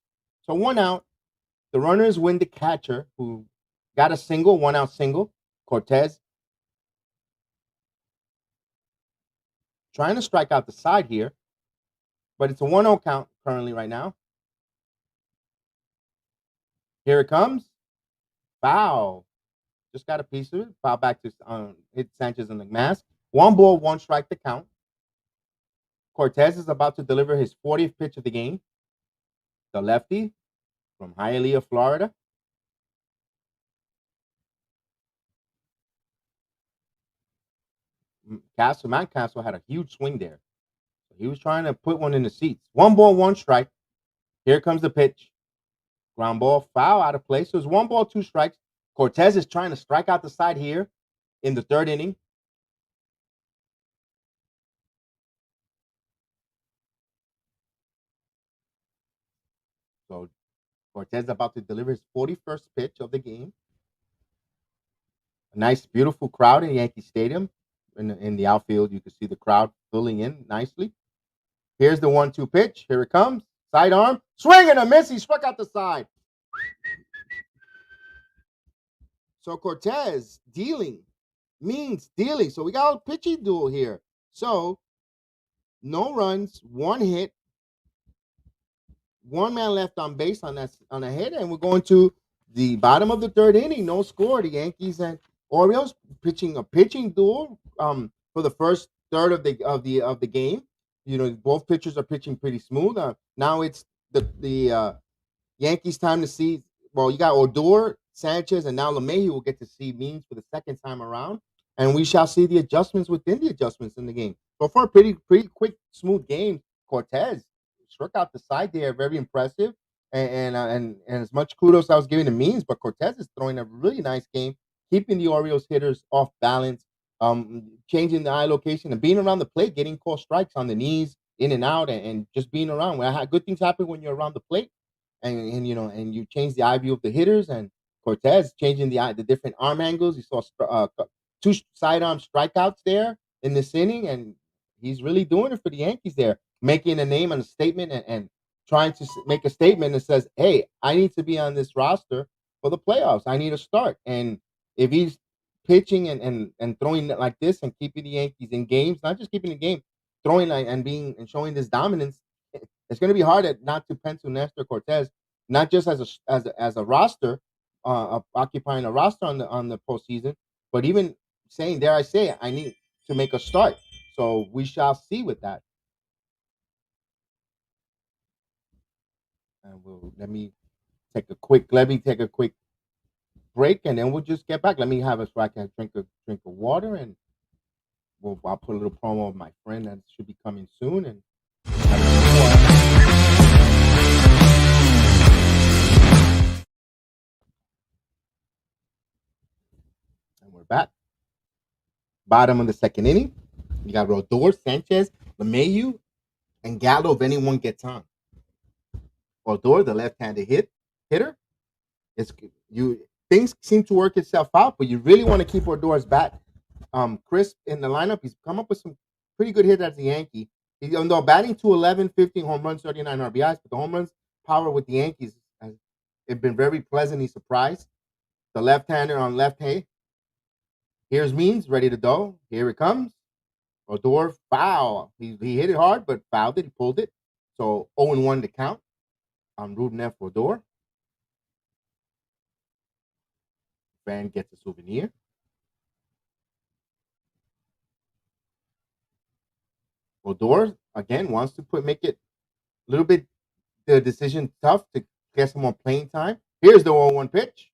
So 1 out. The runners win the catcher, who got a single, 1-out single. Cortes trying to strike out the side here, but it's a 1-0 count currently right now. Here it comes. Foul. Just got a piece of it. Foul back to hit Sanchez in the mask. 1 ball, 1 strike to count. Cortes is about to deliver his 40th pitch of the game. The lefty from Hialeah, Florida. Matt Castle had a huge swing there. He was trying to put one in the seats. 1 ball, 1 strike. Here comes the pitch. Ground ball, foul, out of place. So it's 1 ball, 2 strikes. Cortes is trying to strike out the side here in the 3rd inning. So Cortes about to deliver his 41st pitch of the game. A nice, beautiful crowd in Yankee Stadium. In the outfield, you can see the crowd filling in nicely. Here's the 1-2 pitch. Here it comes. Sidearm. Swing and a miss. He struck out the side. So Cortes dealing means dealing. So we got a pitching duel here. So no runs, 1 hit, 1 man left on base on a hit, and we're going to the bottom of the 3rd inning. No score. The Yankees and Orioles pitching a pitching duel for the first third of the game. You know, both pitchers are pitching pretty smooth. Now it's the Yankees' time to see. Well, you got Odor, Sanchez, and now LeMahieu will get to see Means for the 2nd time around, and we shall see the adjustments within the adjustments in the game. So for a pretty quick, smooth game, Cortes struck out the side there, very impressive. And as much kudos I was giving to Means, but Cortes is throwing a really nice game, keeping the Orioles hitters off balance, changing the eye location and being around the plate, getting called strikes on the knees, in and out, and just being around. Good things happen when you're around the plate, and you change the eye view of the hitters. And Cortes changing the different arm angles. You saw 2 sidearm strikeouts there in this inning, and he's really doing it for the Yankees there, making a name and a statement, and trying to make a statement that says, hey, I need to be on this roster for the playoffs. I need a start. And if he's pitching and throwing like this and keeping the Yankees in games, not just keeping the game, throwing and showing this dominance, it's going to be hard not to pencil Néstor Cortes, not just as a roster, occupying a roster on the postseason, but even saying, dare I say, I need to make a start. So we shall see with that. And let me take a quick break, and then we'll just get back. Let me have I can drink of water, and I'll put a little promo of my friend that should be coming soon. And And we're back. Bottom of the second inning. You got Rodor, Sanchez, LeMahieu, and Gallo if anyone gets on. Odor, the left-handed hitter. Things seem to work itself out, but you really want to keep Odor's bat crisp in the lineup. He's come up with some pretty good hits as a Yankee. Even though batting 211, 15 home runs, 39 RBIs, but the home runs power with the Yankees has been very pleasantly surprised. The left-hander on left hand. Here's Means ready to go. Here it comes. Odor foul. He hit it hard, but fouled it. He pulled it. So 0-1 to count. I'm rooting F for Odor. Fan gets a souvenir. Odor again wants to make it a little bit the decision tough to get some more playing time. Here's the 0-1 pitch.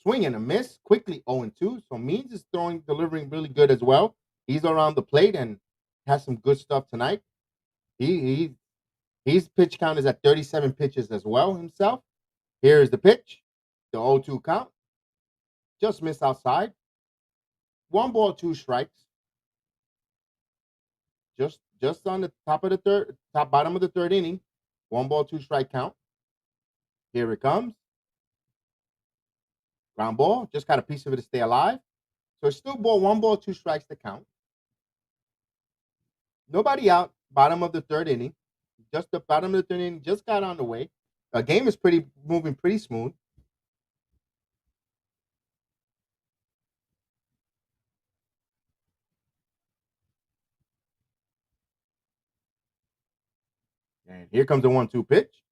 Swing and a miss. Quickly 0-2. So Means is delivering really good as well. He's around the plate and has some good stuff tonight. His pitch count is at 37 pitches as well himself. Here's the pitch. The 0-2 count. Just missed outside. 1 ball, 2 strikes. Just on the bottom of the third inning. 1 ball, 2 strike count. Here it comes. Ground ball. Just got a piece of it to stay alive. So it's still 1 ball, 2 strikes to count. Nobody out. Bottom of the third inning. Just the bottom of the third inning just got on the way. The game is moving pretty smooth. And here comes the 1-2 pitch.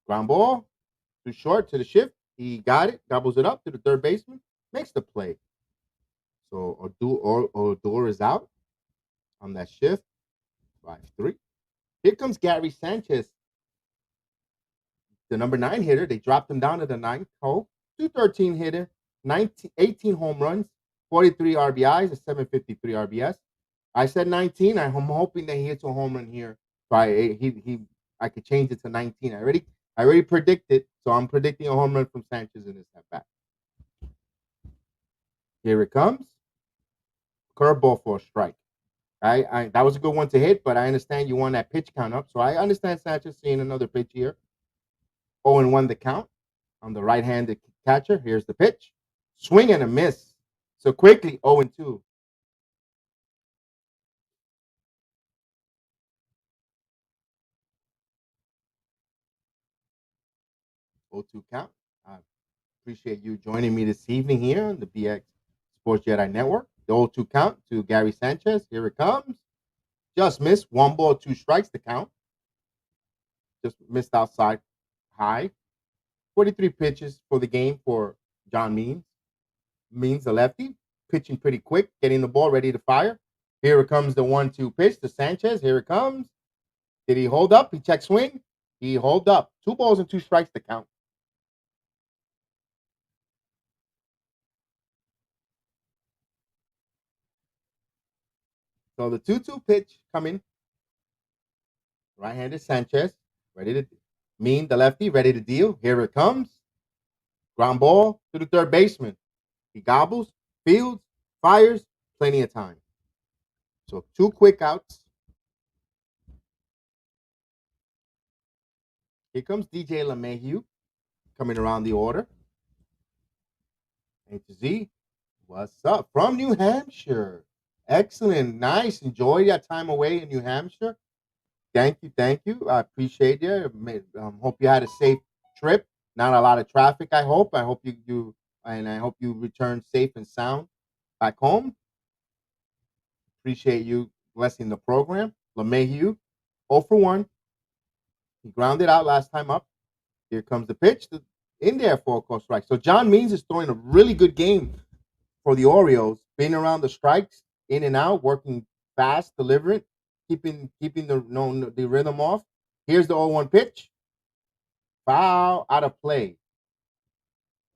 Ground ball. Too short to the shift. He got it. Gobbles it up to the third baseman. Makes the play. So Odor is out on that shift. 5-3. Here comes Gary Sanchez, the number 9 hitter. They dropped him down to the 9th hole. 213 hitter, 18 home runs, 43 RBIs, a 753 RBS. I said 19. I'm hoping that he hits a home run here. So I could change it to 19. I already predicted, so I'm predicting a home run from Sanchez in this at bat. Here it comes. Curveball for a strike. That was a good one to hit, but I understand you want that pitch count up. So I understand Sanchez seeing another pitch here. 0-1 the count on the right-handed catcher. Here's the pitch. Swing and a miss. So quickly 0-2. 0-2 count. I appreciate you joining me this evening here on the BX Sports Jedi Network. The 0-2 count to Gary Sanchez. Here it comes. Just missed. 1 ball, 2 strikes to count. Just missed outside high. 43 pitches for the game for John Means. Means the lefty. Pitching pretty quick. Getting the ball ready to fire. Here it comes the 1-2 pitch to Sanchez. Here it comes. Did he hold up? He checked swing. He hold up. 2 balls and 2 strikes to count. So the 2-2 pitch coming. Right-handed Sanchez. Ready to Mean the lefty. Ready to deal. Here it comes. Ground ball to the third baseman. He gobbles, fields, fires. Plenty of time. So 2 quick outs. Here comes DJ LeMahieu coming around the order. A to Z. What's up? From New Hampshire. Excellent. Nice. Enjoy that time away in New Hampshire. Thank you. I appreciate you. Hope you had a safe trip. Not a lot of traffic, I hope. I hope you return safe and sound back home. Appreciate you blessing the program. LeMahieu, 0-for-1. He grounded out last time up. Here comes the pitch in there for a close strike. So John Means is throwing a really good game for the Orioles, being around the strikes, in and out, working fast, delivering, keeping the rhythm off. Here's the 0-1 pitch. Foul, out of play.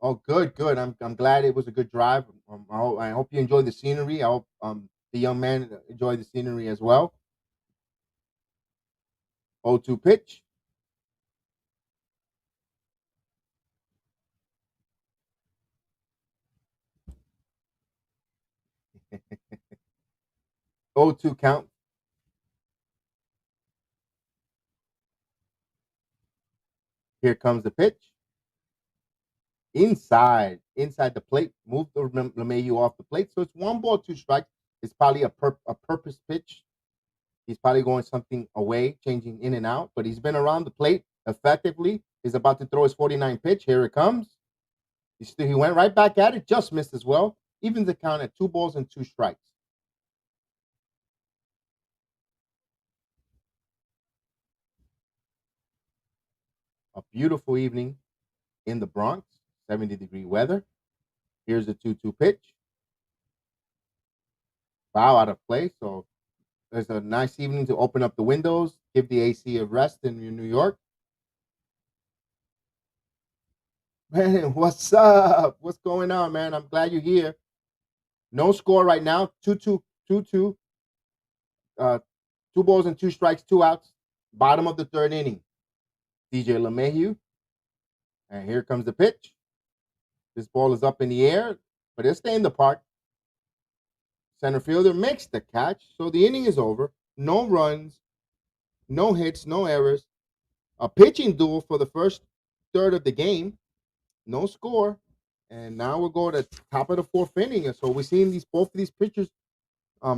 Oh, good. I'm glad it was a good drive. I hope you enjoyed the scenery. I hope the young man enjoyed the scenery as well. 0-2 pitch. 0-2 count. Here comes the pitch. Inside the plate. Move the LeMahieu off the plate. So it's 1-2 strikes. It's probably a purpose pitch. He's probably going something away, changing in and out. But he's been around the plate effectively. He's about to throw his 49 pitch. Here it comes. He went right back at it. Just missed as well. Evens the count at 2-2 strikes. A beautiful evening in the Bronx. 70-degree weather. Here's the 2-2 pitch. Foul out of play. So there's a nice evening to open up the windows, give the AC a rest in New York. Man, what's up? What's going on, man? I'm glad you're here. No score right now. 2-2, 2-2. 2 strikes, 2 outs. Bottom of the third inning. DJ LeMahieu. And here comes the pitch. This ball is up in the air, but it'll stay in the park. Center fielder makes the catch. So the inning is over. No runs, no hits, no errors. A pitching duel for the first third of the game. No score. And now we'll go to the top of the fourth inning. So we're seeing both of these pitchers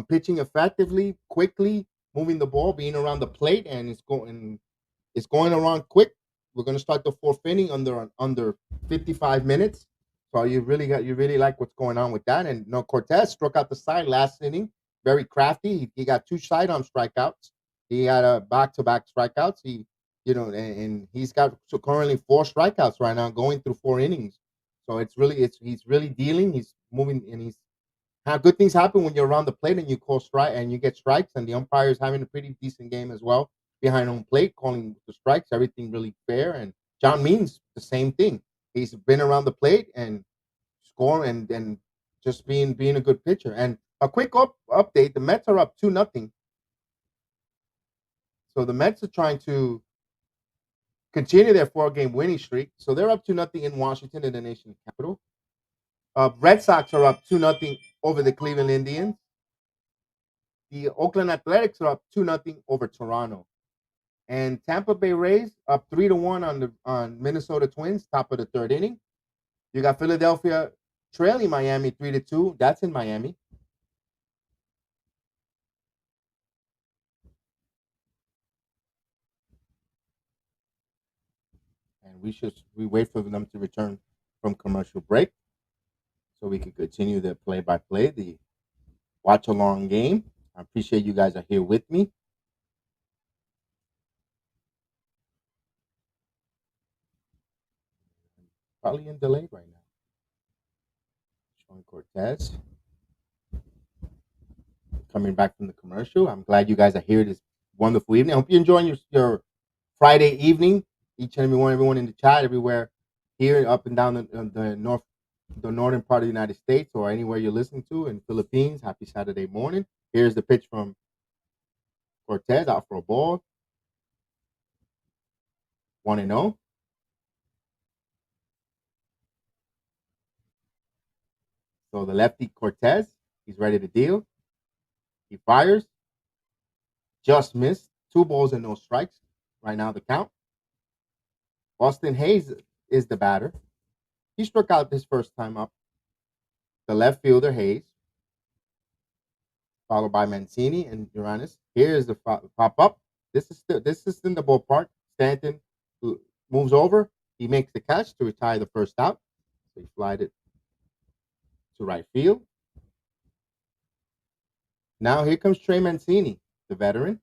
pitching effectively, quickly, moving the ball, being around the plate, and it's going around quick. We're going to start the fourth inning under 55 minutes. So you really like what's going on with that. And Cortes struck out the side last inning, very crafty. He got 2 sidearm strikeouts. He had a back-to-back strikeouts. And he's got currently 4 strikeouts right now, going through 4 innings. So he's really dealing. He's moving, and good things happen when you're around the plate and you call strike and you get strikes. And the umpire is having a pretty decent game as well behind home plate, calling the strikes. Everything really fair. And John Means the same thing. He's been around the plate and scoring and just being a good pitcher. And a quick update: the Mets are up 2-0. So the Mets are trying to continue their 4-game winning streak. So they're up 2-0 in Washington, in the nation's capital. Red Sox are up 2-0 over the Cleveland Indians. The Oakland Athletics are up 2-0 over Toronto. And Tampa Bay Rays up 3-1 on Minnesota Twins, top of the third inning. You got Philadelphia trailing Miami 3-2. That's in Miami. And we wait for them to return from commercial break so we can continue the play-by-play, the watch-along game. I appreciate you guys are here with me. Probably in delay right now. Showing Cortes coming back from the commercial. I'm glad you guys are here this wonderful evening. I hope you're enjoying your Friday evening. Each and everyone in the chat, everywhere here, up and down the northern part of the United States, or anywhere you're listening to in Philippines. Happy Saturday morning. Here's the pitch from Cortes, out for a ball. 1-0. So the lefty Cortes, he's ready to deal. He fires. Just missed. 2 balls and no strikes. Right now the count. Austin Hayes is the batter. He struck out his first time up. The left fielder Hayes, followed by Mancini and Uranus. Here's the pop up. This is in the ballpark. Stanton moves over. He makes the catch to retire the first out. So he flied it to right field. Now here comes Trey Mancini, the veteran.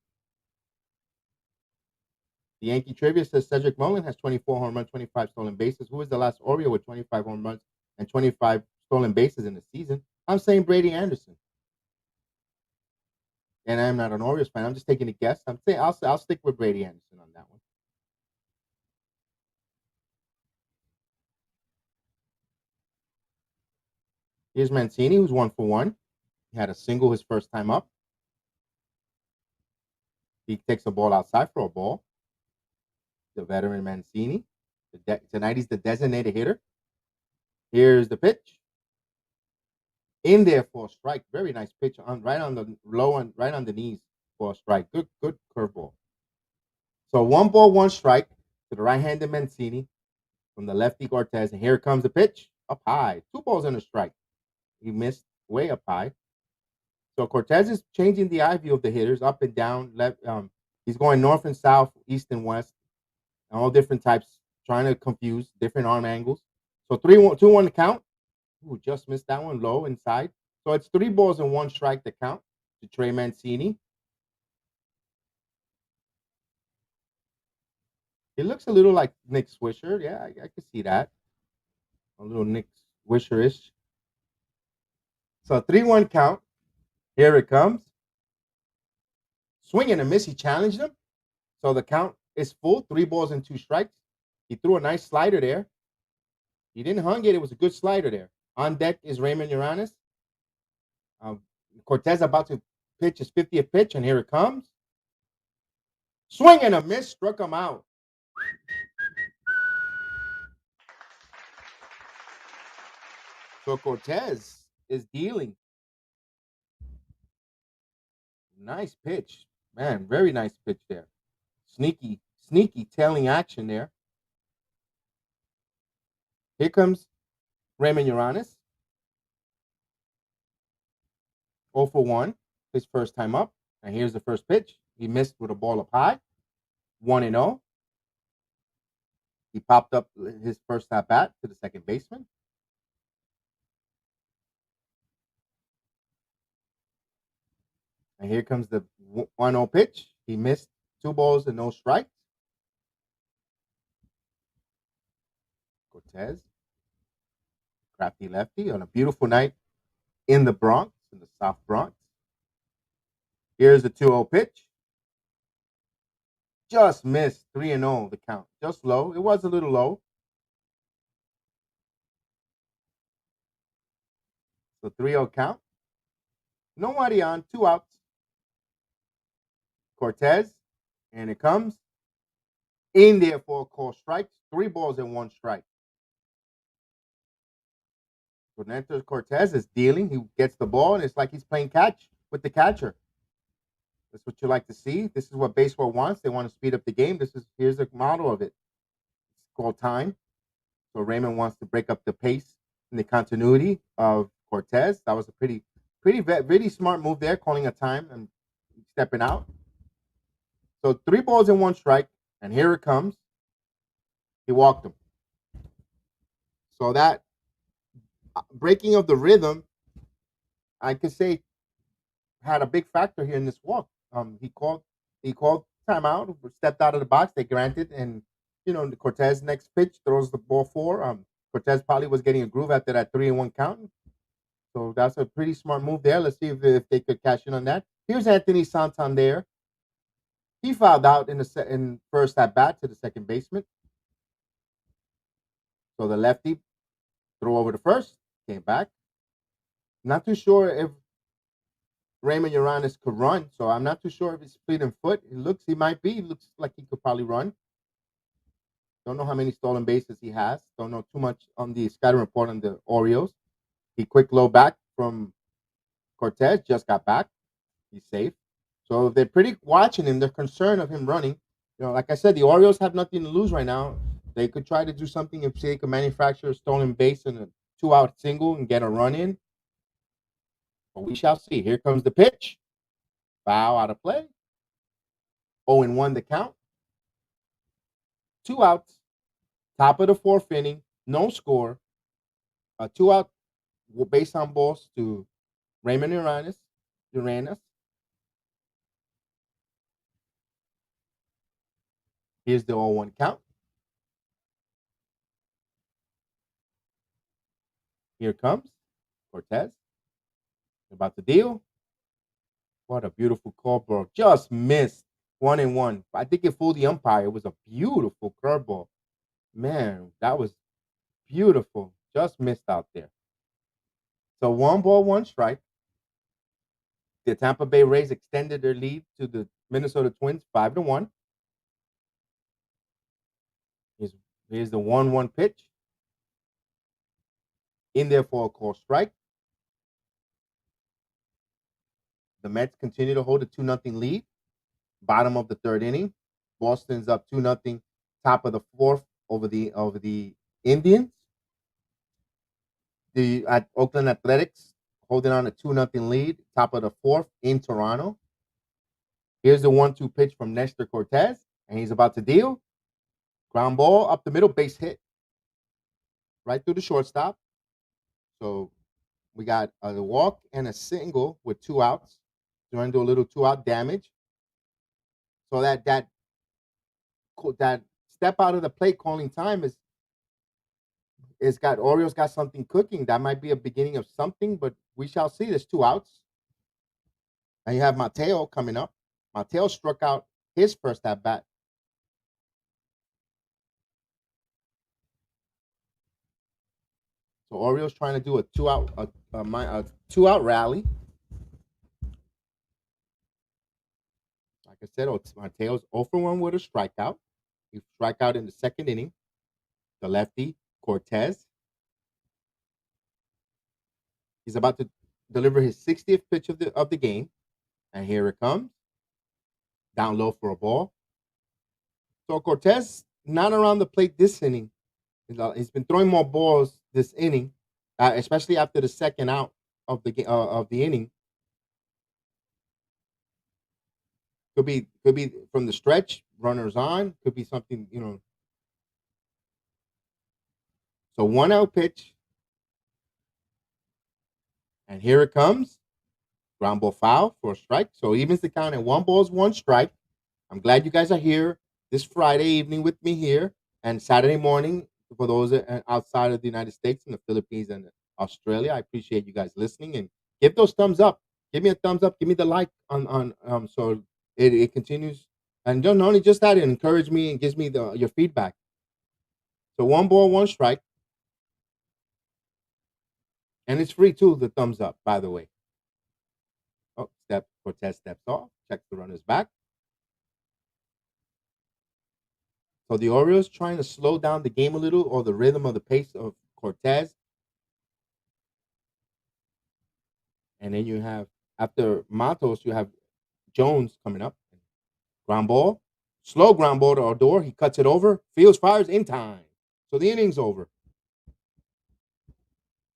The Yankee trivia says Cedric Mullin has 24 home runs, 25 stolen bases. Who is the last Oriole with 25 home runs and 25 stolen bases in the season? I'm saying Brady Anderson. And I'm not an Orioles fan. I'm just taking a guess. I'm saying I'll stick with Brady Anderson on that one. Here's Mancini, who's 1-for-1. He had a single his first time up. He takes a ball outside for a ball. The veteran Mancini. Tonight he's the designated hitter. Here's the pitch. In there for a strike. Very nice pitch on right on the low and right on the knees for a strike. Good curveball. So 1 ball, 1 strike to the right-handed Mancini from the lefty Cortes, and here comes the pitch up high. 2 balls and a strike. He missed way up high. So Cortes is changing the eye view of the hitters up and down. Left. He's going north and south, east and west, all different types, trying to confuse different arm angles. So 3-1, 2-1 to count. Ooh, just missed that one low inside. So it's 3 balls and 1 strike to count to Trey Mancini. He looks a little like Nick Swisher. Yeah, I can see that. A little Nick Swisher-ish. So 3-1 count. Here it comes. Swing and a miss. He challenged him. So the count is full. 3 balls and 2 strikes. He threw a nice slider there. He didn't hung it. It was a good slider there. On deck is Raymond Uranes. Cortes about to pitch his 50th pitch, and here it comes. Swing and a miss. Struck him out. So Cortes is dealing. Nice pitch. Man, very nice pitch there. Sneaky tailing action there. Here comes Raymond Uranes. 0 for 1, his first time up. And here's the first pitch. He missed with a ball up high. 1-0. He popped up his first at bat to the second baseman. And here comes the 1-0 pitch. He missed 2 balls and no strikes. Cortes, crafty lefty on a beautiful night in the Bronx, in the South Bronx. Here's the 2-0 pitch. Just missed. 3-0 the count. Just low. It was a little low. So 3-0 count. Nobody on. 2 outs. Cortes, and it comes in there for a call strikes. 3 balls and 1 strike. So Néstor Cortes is dealing. He gets the ball, and it's like he's playing catch with the catcher. That's what you like to see. This is what baseball wants. They want to speed up the game. Here's a model of it. It's called time. So Raymond wants to break up the pace and the continuity of Cortes. That was a pretty smart move there, calling a time and stepping out. So 3 balls and 1 strike, and here it comes. He walked him. So that breaking of the rhythm, I could say, had a big factor here in this walk. He called timeout, stepped out of the box. They granted, and the Cortes next pitch throws the ball 4. Cortes probably was getting a groove after that 3-1 count. So that's a pretty smart move there. Let's see if they could cash in on that. Here's Anthony Santander. He fouled out in first at bat to the second baseman. So the lefty threw over to first, came back. Not too sure if Raymond Uranes could run, so I'm not too sure if he's fleet foot. He might be. He looks like he could probably run. Don't know how many stolen bases he has. Don't know too much on the scouting report on the Orioles. He quick low back from Cortes, just got back. He's safe. So they're pretty watching him. They're concerned of him running. Like I said, the Orioles have nothing to lose right now. They could try to do something if they could manufacture a stolen base and a 2-out single and get a run in. But we shall see. Here comes the pitch. Foul out of play. 0-1 the count. 2 outs. Top of the 4th inning. No score. A 2-out base on balls to Raymond Uranes. Here's the 0-1 count. Here comes Cortes. About to deal. What a beautiful call, bro. Just missed. 1-1. I think it fooled the umpire. It was a beautiful curveball. Man, that was beautiful. Just missed out there. So 1 ball, 1 strike. The Tampa Bay Rays extended their lead to the Minnesota Twins 5-1. Here's the 1-1 pitch. In there for a call strike. the Mets continue to hold a 2-0 lead. Bottom of the third inning. Boston's up 2-0. Top of the fourth over the Indians. The Oakland Athletics holding on a 2-0 lead. Top of the fourth in Toronto. Here's the 1-2 pitch from Néstor Cortes, and he's about to deal. Ground ball up the middle, base hit. Right through the shortstop. So we got a walk and a single with 2 outs. Trying to do a little 2-out damage. So that step out of the plate calling time is got Orioles got something cooking. That might be a beginning of something, but we shall see. There's 2 outs. And you have Mateo coming up. Mateo struck out his first at bat. So Orioles trying to do a 2-out rally. Like I said, Mateo's 0 for 1 with a strikeout. He struck out in the second inning. The lefty, Cortes. He's about to deliver his 60th pitch of the game. And here it comes. Down low for a ball. So Cortes not around the plate this inning. He's been throwing more balls this inning, especially after the second out of the inning. Could be from the stretch, runners on. Could be something, So 1-out pitch. And here it comes. Ground ball foul for a strike. So evens the count at 1 ball, 1 strike. I'm glad you guys are here this Friday evening with me here, and Saturday morning for those outside of the United States and the Philippines and Australia. I appreciate you guys listening, and give those thumbs up. Give me a thumbs up. Give me the like on so it continues. And don't only just that, it encourages me and gives me your feedback. So 1 ball, 1 strike. And it's free too, the thumbs up, by the way. Oh, Cortes steps off, checks the runners back. So the Orioles trying to slow down the game a little, or the rhythm of the pace of Cortes. And then you have, after Matos, you have Jones coming up. Ground ball. Slow ground ball to Odor. He cuts it over. Fields fires in time. So the inning's over.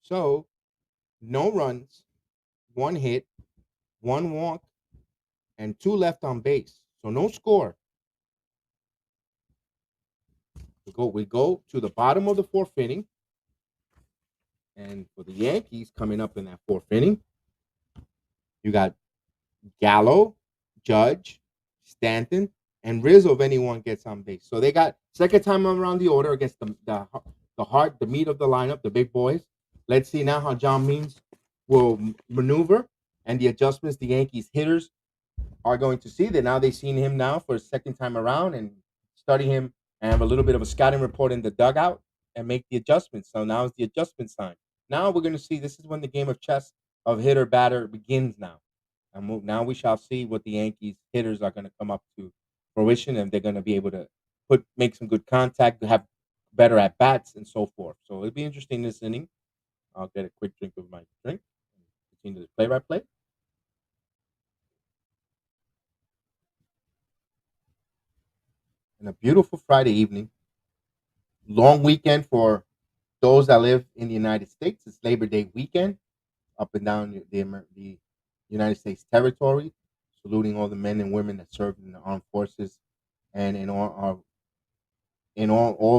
So no runs, 1 hit, 1 walk, and 2 left on base. So no score. We go to the bottom of the 4th inning. And for the Yankees coming up in that 4th inning, you got Gallo, Judge, Stanton, and Rizzo if anyone gets on base. So they got second time around the order against the heart, the meat of the lineup, the big boys. Let's see now how John Means will maneuver and the adjustments the Yankees hitters are going to see. That now they've seen him now for a second time around and study him and have a little bit of a scouting report in the dugout and make the adjustments. So now is the adjustment time. Now we're going to see, this is when the game of chess of hitter-batter begins now. And now we shall see what the Yankees hitters are going to come up to fruition, and they're going to be able to make some good contact, have better at-bats, and so forth. So it'll be interesting this inning. I'll get a quick drink of my drink. Continue to play-by-play. And a beautiful Friday evening. Long weekend for those that live in the United States. It's Labor Day weekend up and down the United States territory, saluting all the men and women that served in the armed forces and in all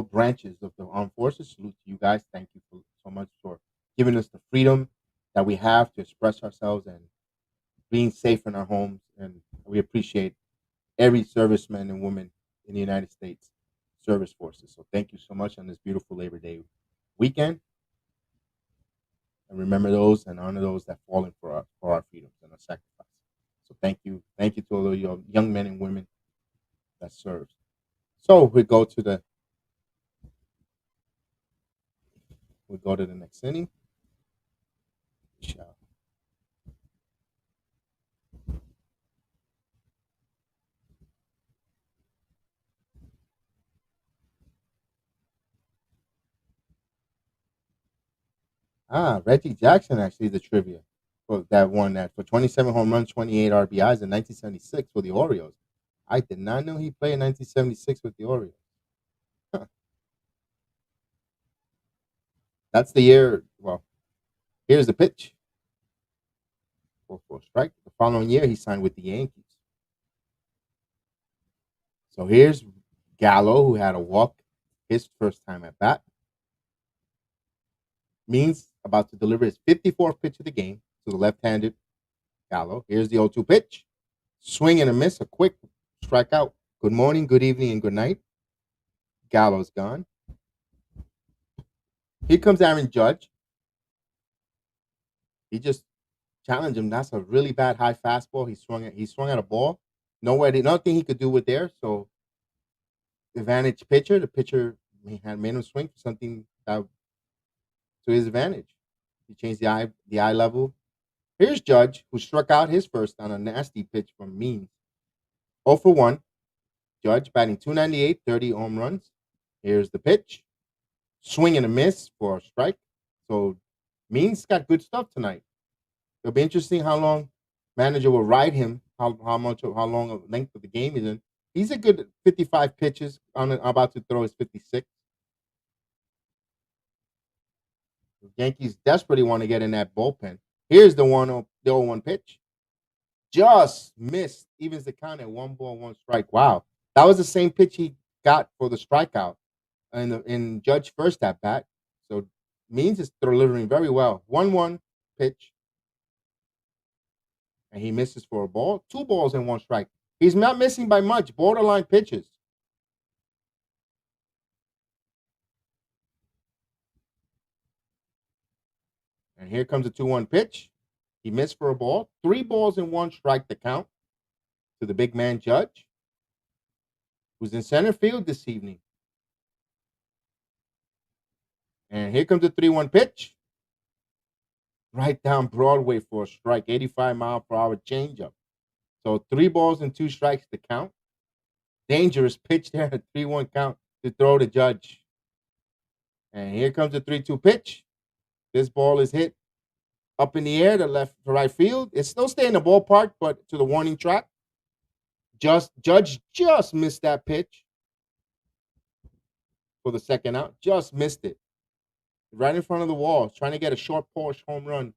branches of the armed forces. Salute to you guys. Thank you so much for giving us the freedom that we have to express ourselves and being safe in our homes. And we appreciate every serviceman and woman in the United States service forces. So thank you so much on this beautiful Labor Day weekend. And remember those and honor those that fallen for our freedoms and our sacrifice. So thank you to all of your young men and women that served. So we go to the next inning. Reggie Jackson, actually, the trivia. for that won that for 27 home runs, 28 RBIs in 1976 for the Orioles. I did not know he played in 1976 with the Orioles. That's the year. Well, here's the pitch for a strike. The following year, he signed with the Yankees. So here's Gallo, who had a walk his first time at bat. Means about to deliver his 54th pitch of the game to the left-handed Gallo. Here's the 0-2 pitch. Swing and a miss, a quick strikeout. Good morning, good evening, and good night. Gallo's gone. Here comes Aaron Judge. He just challenged him. That's a really bad high fastball. He swung at a ball. Nothing he could do with there. So advantage pitcher. The pitcher had made him swing for something that to his advantage. He changed the eye level. Here's Judge, who struck out his first on a nasty pitch from Means. 0 for 1. Judge batting .298, 30 home runs. Here's the pitch. Swing and a miss for a strike. So Means got good stuff tonight. It'll be interesting how long manager will ride him, how long of length of the game he's in. He's a good 55 pitches. About to throw his 56. The Yankees desperately want to get in that bullpen. Here's the 0-1 pitch. Just missed. Evens the count at 1 ball, 1 strike. Wow. That was the same pitch he got for the strikeout in Judge first at bat. So Means is delivering very well. 1-1 pitch. And he misses for a ball. 2 balls and 1 strike. He's not missing by much. Borderline pitches. And here comes a 2-1 pitch. He missed for a ball. 3 balls and 1 strike to count to the big man Judge, who's in center field this evening. And here comes a 3-1 pitch. Right down Broadway for a strike. 85-mile-per-hour changeup. So 3 balls and 2 strikes to count. Dangerous pitch there. A 3-1 count to throw to Judge. And here comes a 3-2 pitch. This ball is hit up in the air to left to right field. It's still staying in the ballpark, but to the warning track. Judge just missed that pitch for the second out. Just missed it. Right in front of the wall, trying to get a short porch home run.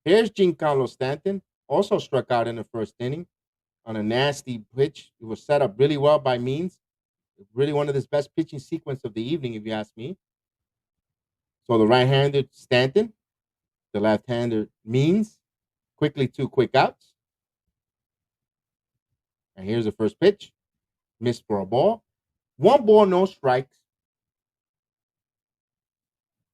Here's Giancarlo Stanton, also struck out in the first inning on a nasty pitch. It was set up really well by Means. Really one of his best pitching sequence of the evening, if you ask me. So the right-handed Stanton, the left-hander Means, quickly 2 quick outs. And here's the first pitch. Missed for a ball. 1 ball, no strikes.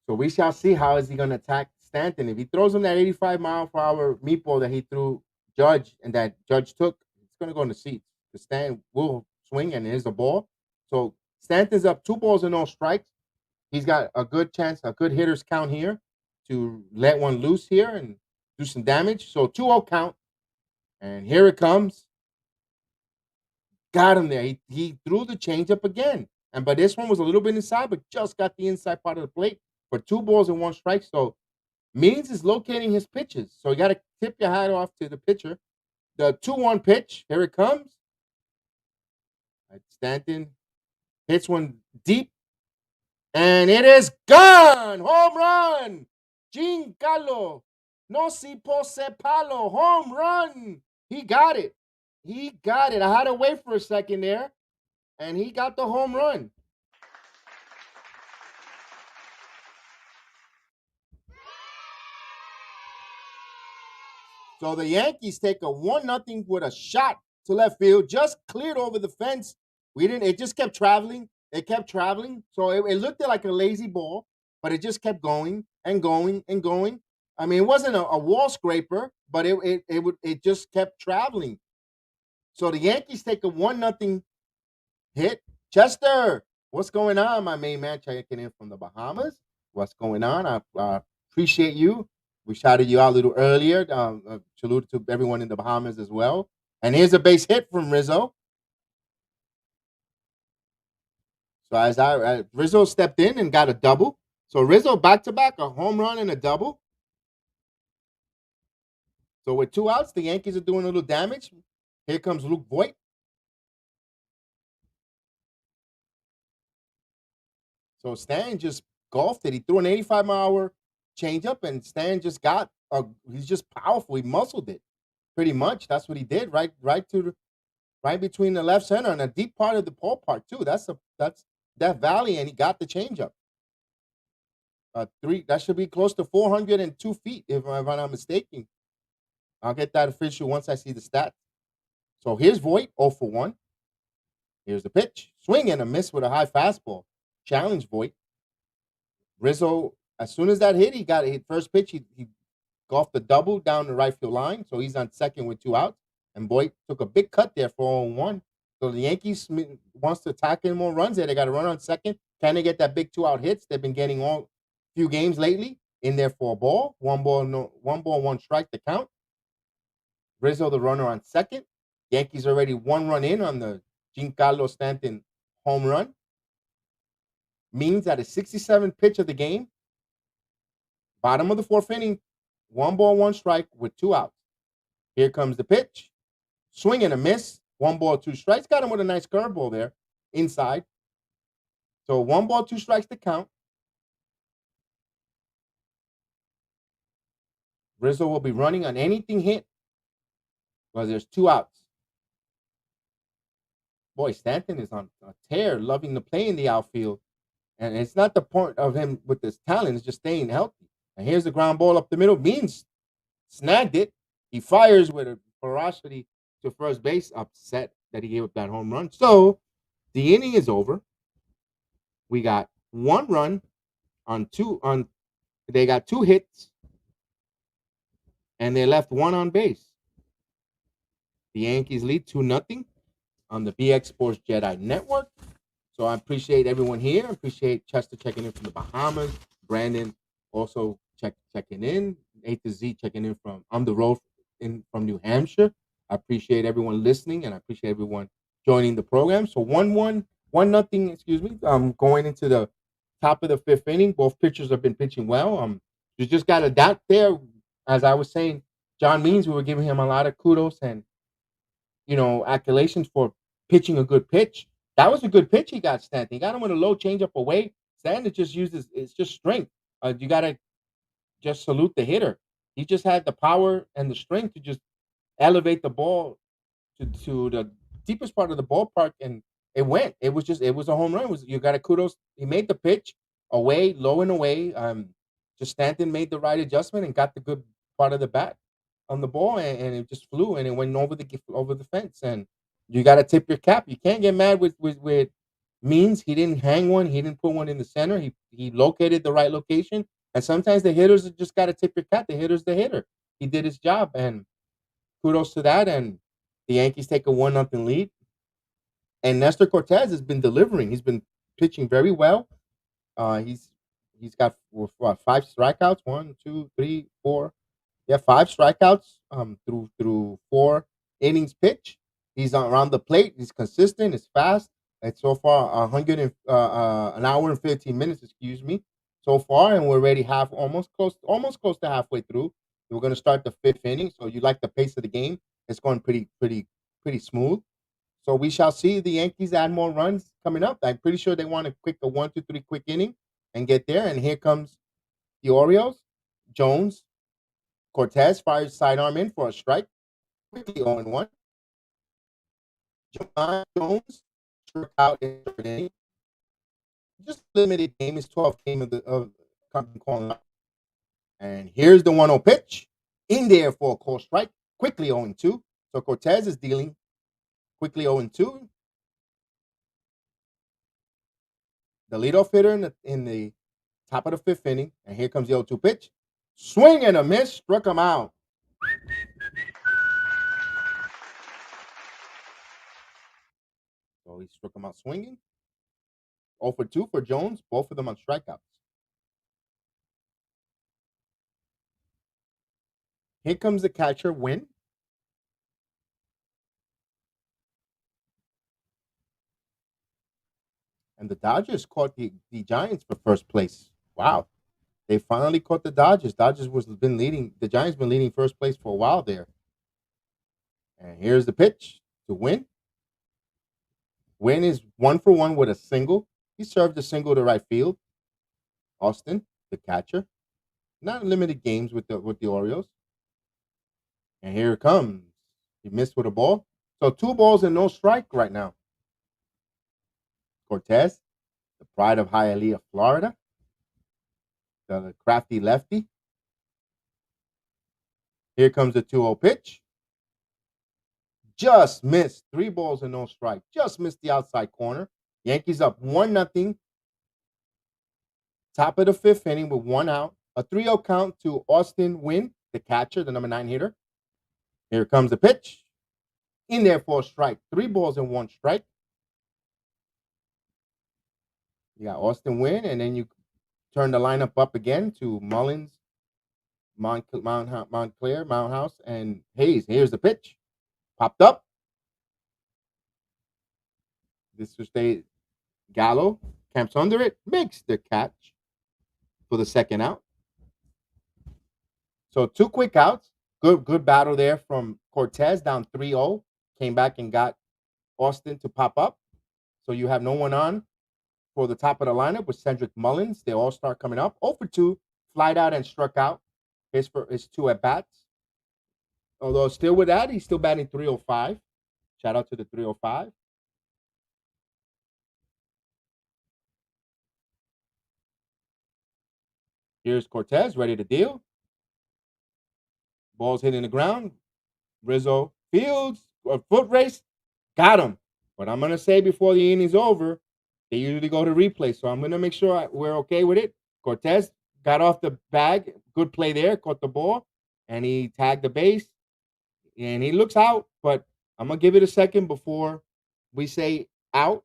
So we shall see how is he going to attack Stanton. If he throws him that 85-mile-per-hour meatball that he threw Judge and that Judge took, it's going to go in the seats. The Stanton will swing, and here's the ball. So Stanton's up 2 balls and no strikes. He's got a good chance, a good hitter's count here to let one loose here and do some damage. So 2-0 count. And here it comes. Got him there. He threw the changeup again. But this one was a little bit inside, but just got the inside part of the plate for 2 balls and 1 strike. So Means is locating his pitches. So you got to tip your hat off to the pitcher. The 2-1 pitch. Here it comes. Stanton hits one deep. And it is gone. Home run. Giancarlo. No si pose palo. Home run. He got it. He got it. I had to wait for a second there. And he got the home run. So the Yankees take a 1-0 with a shot to left field. Just cleared over the fence. It just kept traveling. It kept traveling. So it looked like a lazy ball, but it just kept going and going and going. I mean, it wasn't a wall scraper, but it just kept traveling. So the Yankees take a 1-0 hit. Chester, what's going on, my main man checking in from the Bahamas? What's going on? I appreciate you. We shouted you out a little earlier. Salute to everyone in the Bahamas as well. And here's a base hit from Rizzo. So as Rizzo stepped in and got a double. So Rizzo back-to-back, a home run and a double. So with 2 outs, the Yankees are doing a little damage. Here comes Luke Voit. So Stan just golfed it. He threw an 85-mile-an-hour changeup, and Stan just he's just powerful. He muscled it pretty much. That's what he did. Right between the left center and a deep part of the ballpark too. That's Death Valley, and he got the changeup. That should be close to 402 feet if I'm not mistaken. I'll get that official once I see the stats. So here's Voit, 0 for 1. Here's the pitch. Swing and a miss with a high fastball. Challenge Voit. Rizzo, as soon as that hit, he got hit first pitch. He golfed the double down the right field line. So he's on second with 2 outs. And Voit took a big cut there for 0-1. So the Yankees wants to attack in more runs there. They got to run on second. Can they get that big 2-out hits? They've been getting all few games lately. In there for a ball. 1 strike to count. Rizzo, the runner on second. Yankees already 1 run in on the Giancarlo Stanton home run. Means that a 67th pitch of the game, bottom of the 4th inning, 1 strike with 2 outs. Here comes the pitch. Swing and a miss. 2 strikes. Got him with a nice curveball there inside. So 2 strikes to count. Rizzo will be running on anything hit because there's 2 outs. Boy, Stanton is on a tear, loving to play in the outfield. And it's not the point of him with his talent, it's just staying healthy. And here's the ground ball up the middle. Means snagged it. He fires with a ferocity to first base, upset that he gave up that home run. So the inning is over. We got 1 run they got 2 hits, and they left 1 on base. The Yankees lead 2-0 on the BX Sports Jedi Network. So I appreciate everyone here. I appreciate Chester checking in from the Bahamas. Brandon also checking in. A to Z checking in from on the road from New Hampshire. I appreciate everyone listening, and I appreciate everyone joining the program. So 1-1, 1-0, excuse me. Going into the top of the 5th inning. Both pitchers have been pitching well. You just got to doubt there. As I was saying, John Means, we were giving him a lot of kudos and accolations for pitching a good pitch. That was a good pitch he got, Stanton. He got him with a low changeup away. Stanton just it's just strength. You got to just salute the hitter. He just had the power and the strength to just elevate the ball to the deepest part of the ballpark, and it went. It was a home run. You got to kudos. He made the pitch away, low and away. Just Stanton made the right adjustment and got the good part of the bat on the ball, and it just flew and it went over the fence. And you got to tip your cap. You can't get mad with Means. He didn't hang one. He didn't put one in the center. He located the right location. And sometimes the hitters just got to tip your cap. The hitter's the hitter. He did his job, and kudos to that. And the Yankees take a 1-0 lead. And Néstor Cortes has been delivering. He's been pitching very well. He's got 5 strikeouts. 1, 2, 3, 4. Yeah, 5 strikeouts through 4 innings pitch. He's around the plate. He's consistent. He's fast. It's so far an hour and 15 minutes. Excuse me. So far, and we're already almost close to halfway through. We're going to start the 5th inning. So you like the pace of the game? It's going pretty smooth. So we shall see the Yankees add more runs coming up. I'm pretty sure they want a 1, 2, 3 quick inning and get there. And here comes the Orioles. Jones. Cortes fires sidearm in for a strike. Quickly 0-1. Jones struck out in the 3rd inning. Just limited game. Is 12th game of company calling up. And here's the 1-0 pitch. In there for a call strike. Quickly 0-2. So Cortes is dealing quickly 0-2. The leadoff hitter in the top of the 5th inning. And here comes the 0-2 pitch. Swing and a miss. Struck him out. So he struck him out swinging. 0 for 2 for Jones. Both of them on strikeouts. Here comes the catcher, Wynn. And the Dodgers caught the Giants for first place. Wow. They finally caught the Dodgers. The Giants been leading first place for a while there. And here's the pitch to Win. Win is 1-for-1 with a single. He served a single to right field. Austin, the catcher, not limited games with the Orioles. And here it comes. He missed with a ball. So 2 balls and no strike right now. Cortes, the pride of Hialeah, Florida, the crafty lefty. Here comes the 2-0 pitch. Just missed. 3 balls and no strike. Just missed the outside corner. Yankees up 1-0. Top of the 5th inning with 1 out. A 3-0 count to Austin Wynn, the catcher, the number 9 hitter. Here comes the pitch. In there for a strike. 3 balls and 1 strike. You got Austin Wynn, and then you turn the lineup up again to Mullins, Montclair, Mount House, and Hayes. Here's the pitch. Popped up. This will stay. Gallo camps under it, makes the catch for the 2nd out. So 2 quick outs. Good battle there from Cortes, down 3-0. Came back and got Austin to pop up. So you have no one on for the top of the lineup with Cedric Mullins. They all start coming up. 0-for-2, flied out and struck out. His 2 at-bats. Although still with that, he's still batting .305. Shout out to the .305. Here's Cortes, ready to deal. Ball's hitting the ground. Rizzo fields, a foot race, got him. But I'm going to say before the inning's over, they usually go to replay. So I'm going to make sure we're okay with it. Cortes got off the bag. Good play there. Caught the ball. And he tagged the base. And he looks out. But I'm going to give it a second before we say out.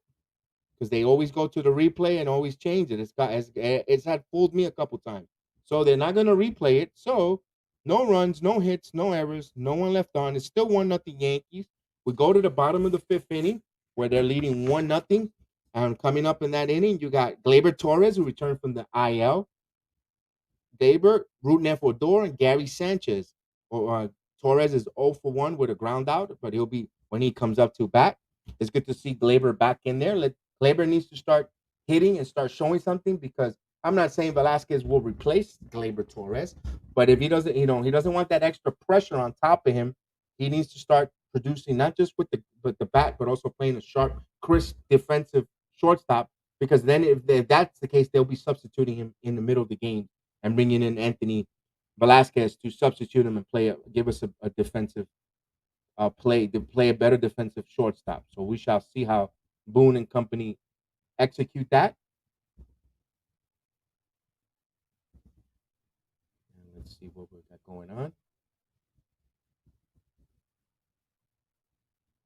Because they always go to the replay and always change it. It's had fooled me a couple times. So they're not going to replay it. So no runs, no hits, no errors, no one left on. It's still 1-0 Yankees. We go to the bottom of the 5th inning where they're leading 1-0. And coming up in that inning, you got Gleyber Torres, who returned from the IL. Gleyber, rooting there for a door, and Gary Sanchez. Torres is 0-for-1 with a ground out, but he'll be when he comes up to bat. It's good to see Gleyber back in there. Gleyber needs to start hitting and start showing something, because I'm not saying Velasquez will replace Gleyber Torres, but if he doesn't, he doesn't want that extra pressure on top of him. He needs to start producing, not just with the bat, but also playing a sharp, crisp defensive shortstop. Because then, if that's the case, they'll be substituting him in the middle of the game and bringing in Anthony Velasquez to substitute him and give us a defensive play a better defensive shortstop. So we shall see how Boone and company execute that. And let's see what we got going on.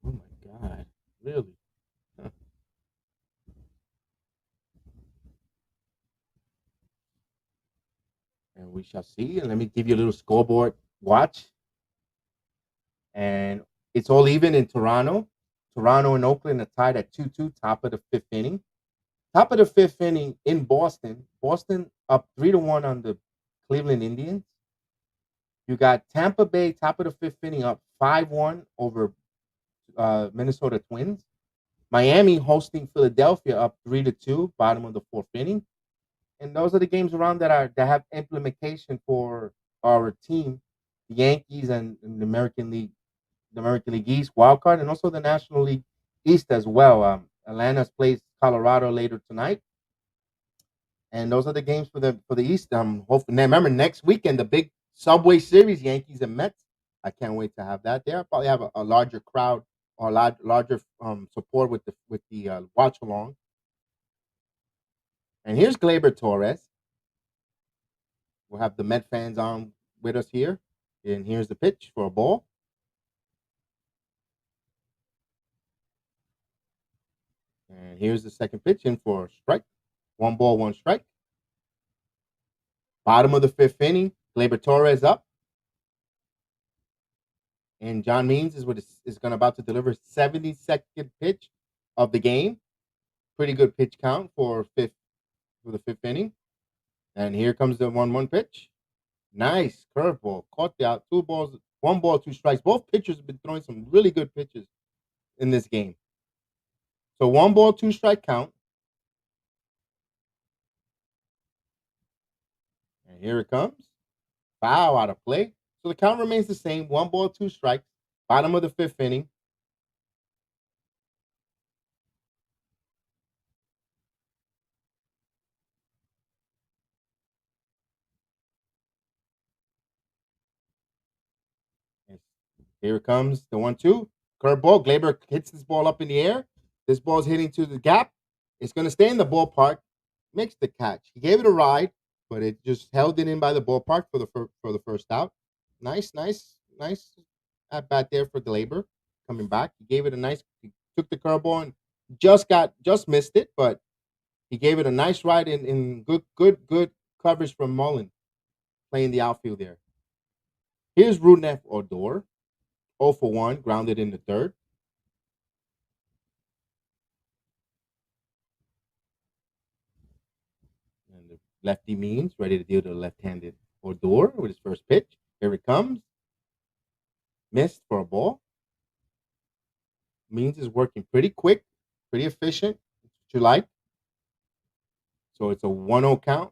Oh my God, really? Huh. And we shall see. And let me give you a little scoreboard watch. And it's all even in Toronto. Toronto and Oakland are tied at 2-2, top of the 5th inning. Top of the 5th inning in Boston. Boston up 3-1 on the Cleveland Indians. You got Tampa Bay, top of the 5th inning, up 5-1 over Minnesota Twins. Miami hosting Philadelphia, up 3-2, bottom of the 4th inning. And those are the games around that have implementation for our team, the Yankees and the American League East wild card, and also the National League East as well. Atlanta's plays Colorado later tonight, and those are the games for the East. Hopefully, remember next weekend the big Subway Series, Yankees and Mets. I can't wait to have that there. I'll probably have a larger crowd or larger support with the watch along. And here's Gleyber Torres. We'll have the Met fans on with us here, and here's the pitch for a ball. And here's the second pitch in for a strike. 1 ball, 1 strike. Bottom of the 5th inning, Gleyber Torres up. And John Means is about to deliver 72nd pitch of the game. Pretty good pitch count for the 5th inning. And here comes the 1-1 pitch. Nice curveball. Caught the out. 2 balls, 1 ball, 2 strikes. Both pitchers have been throwing some really good pitches in this game. So 1 ball, 2 strike count. And here it comes. Foul out of play. So the count remains the same. 1 ball, 2 strikes. Bottom of the 5th inning. Here it comes, the 1-2. Curveball. Gleyber hits this ball up in the air. This ball's hitting to the gap. It's going to stay in the ballpark. Makes the catch. He gave it a ride, but it just held it in by the ballpark for the first out. Nice at bat there for Gleyber coming back. He gave it a nice. He took the curveball and just missed it, but he gave it a nice ride in good coverage from Mullen playing the outfield there. Here's Rougned Odor. 0 for 1, grounded in the 3rd. And the lefty Means ready to deal to the left-handed Odor with his first pitch. Here it comes. Missed for a ball. Means is working pretty quick, pretty efficient. That's what you like. So it's a 1-0 count.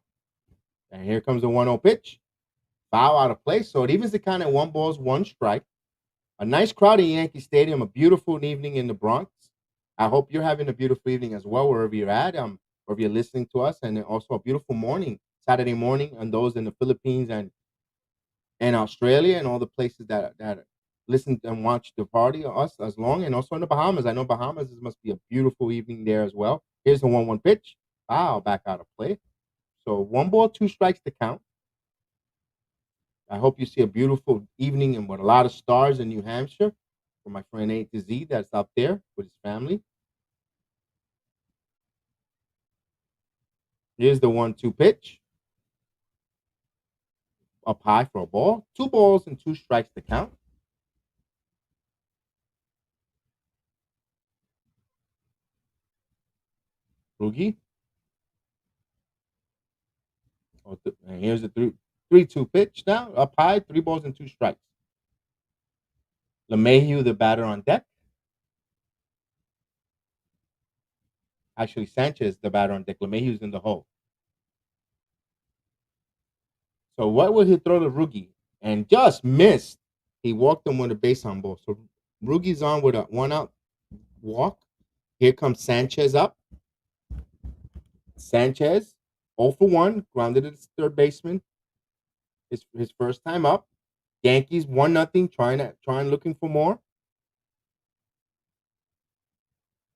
And here comes the 1-0 pitch. Foul out of play. So it evens the count at 1 ball, 1 strike. A nice crowd in Yankee Stadium, a beautiful evening in the Bronx. I hope you're having a beautiful evening as well, wherever you're at, wherever you're listening to us, and also a beautiful morning, Saturday morning, and those in the Philippines and Australia and all the places that listen and watch the party, us as long, and also in the Bahamas. I know Bahamas must be a beautiful evening there as well. Here's the 1-1 pitch. Wow, back out of play. So 1 ball, 2 strikes to count. I hope you see a beautiful evening and with a lot of stars in New Hampshire for my friend AT that's up there with his family. Here's the 1-2 pitch. Up high for a ball. 2 balls and 2 strikes to count. Rugi. And here's the 3-2 pitch now. Up high, 3 balls and 2 strikes. LeMahieu, the batter on deck. Actually, Sanchez, the batter on deck. LeMahieu's in the hole. So what will he throw to Rugi? And just missed. He walked him with a base on ball. So Rugi's on with a 1-out walk. Here comes Sanchez up. Sanchez, 0 for 1, grounded at his 3rd baseman. His first time up. Yankees 1-0, trying looking for more.